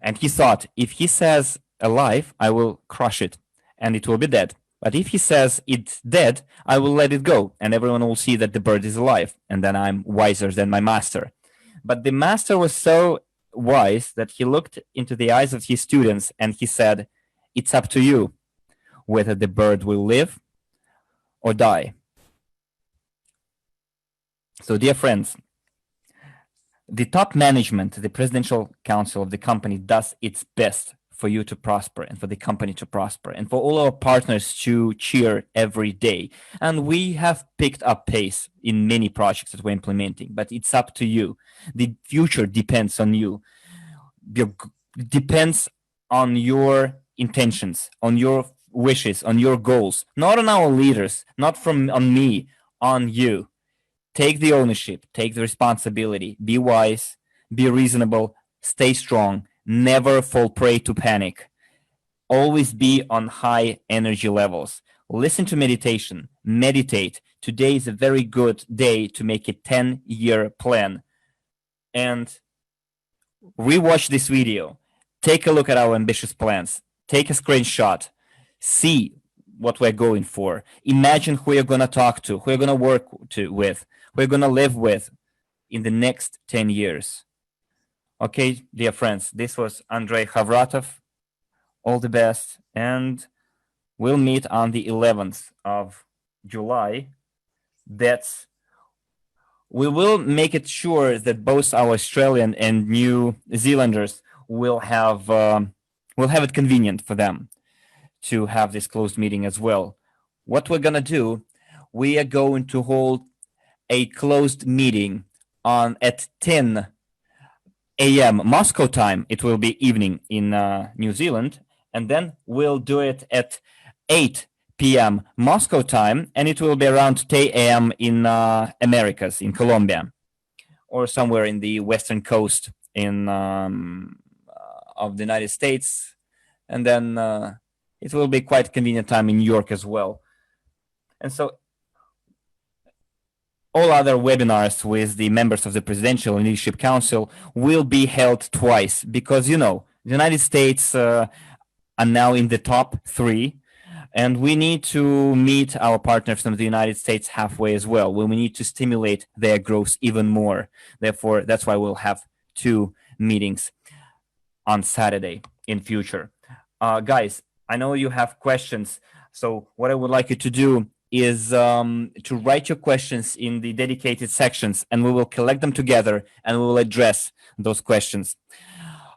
And he thought, if he says alive, I will crush it and it will be dead. But if he says it's dead, I will let it go and everyone will see that the bird is alive, and then I'm wiser than my master. But the master was so wise that he looked into the eyes of his students and he said, it's up to you whether the bird will live or die. So, dear friends, the top management, the presidential council of the company does its best for you to prosper and for the company to prosper and for all our partners to cheer every day. And we have picked up pace in many projects that we're implementing, but it's up to you. The future depends on you. Depends on your intentions, on your wishes, on your goals, not on our leaders, not on me, on you. Take the ownership, take the responsibility, be wise, be reasonable, stay strong, never fall prey to panic. Always be on high energy levels. Listen to meditation, meditate. Today is a very good day to make a 10-year plan. And rewatch this video. Take a look at our ambitious plans. Take a screenshot. See what we're going for. Imagine who you're going to talk to, who you're going to work with, who you're going to live with in the next 10 years. Okay, dear friends, this was Andrey Khovratov. All the best. And we'll meet on the 11th of July. We will make it sure that both our Australian and New Zealanders will have it convenient for them to have this closed meeting as well. What we're going to do, we are going to hold a closed meeting at 10 a.m. Moscow time. It will be evening in New Zealand. And then we'll do it at 8 p.m. Moscow time. And it will be around 10 a.m. in Americas, in Colombia, or somewhere in the western coast of the United States. And then it will be quite convenient time in New York as well. And so all other webinars with the members of the Presidential and Leadership Council will be held twice because, the United States are now in the top 3, and we need to meet our partners from the United States halfway as well, where we need to stimulate their growth even more. Therefore, that's why we'll have 2 meetings on Saturday in future. Guys, I know you have questions, so what I would like you to do is to write your questions in the dedicated sections, and we will collect them together and we will address those questions.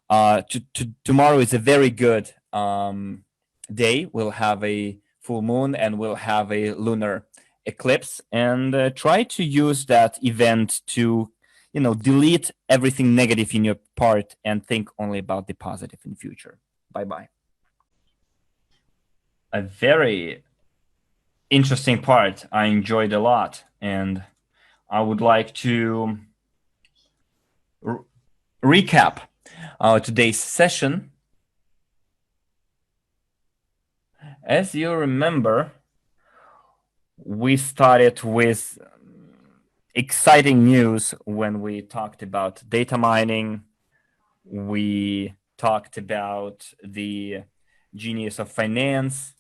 Tomorrow is a very good day. We'll have a full moon and we'll have a lunar eclipse, and try to use that event to delete everything negative in your part and think only about the positive in the future. Bye-bye. A very interesting part I enjoyed a lot, and I would like to recap today's session. As you remember, we started with exciting news when we talked about data mining. We talked about the genius of finance.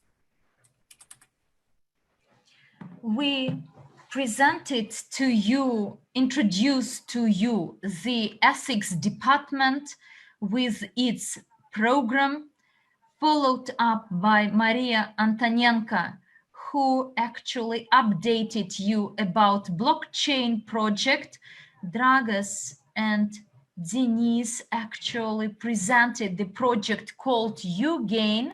We presented to you, introduced to you the ethics department with its program, followed up by Maria Antonenko, who actually updated you about blockchain project. Dragos and Denise actually presented the project called YouGain,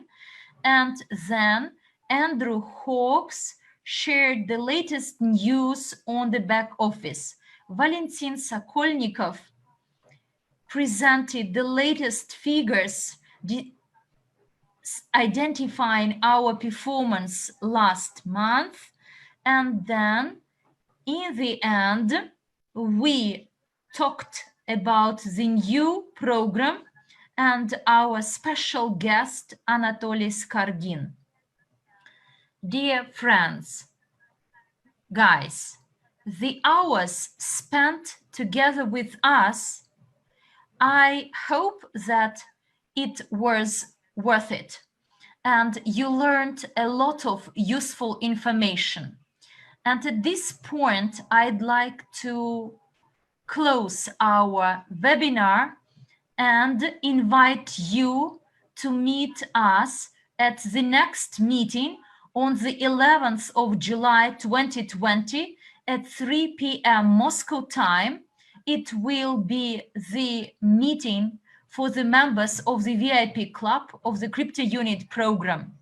and then Andrew Hawkes shared the latest news on the back office. Valentin Sokolnikov presented the latest figures identifying our performance last month. And then in the end, we talked about the new program and our special guest, Anatoly Skargin. Dear friends, guys, the hours spent together with us, I hope that it was worth it and you learned a lot of useful information. And at this point, I'd like to close our webinar and invite you to meet us at the next meeting on the 11th of July 2020 at 3 p.m. Moscow time. It will be the meeting for the members of the VIP club of the Crypto Unit program.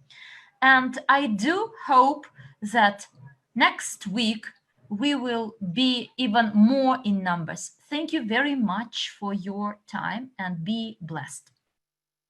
And I do hope that next week we will be even more in numbers. Thank you very much for your time and be blessed.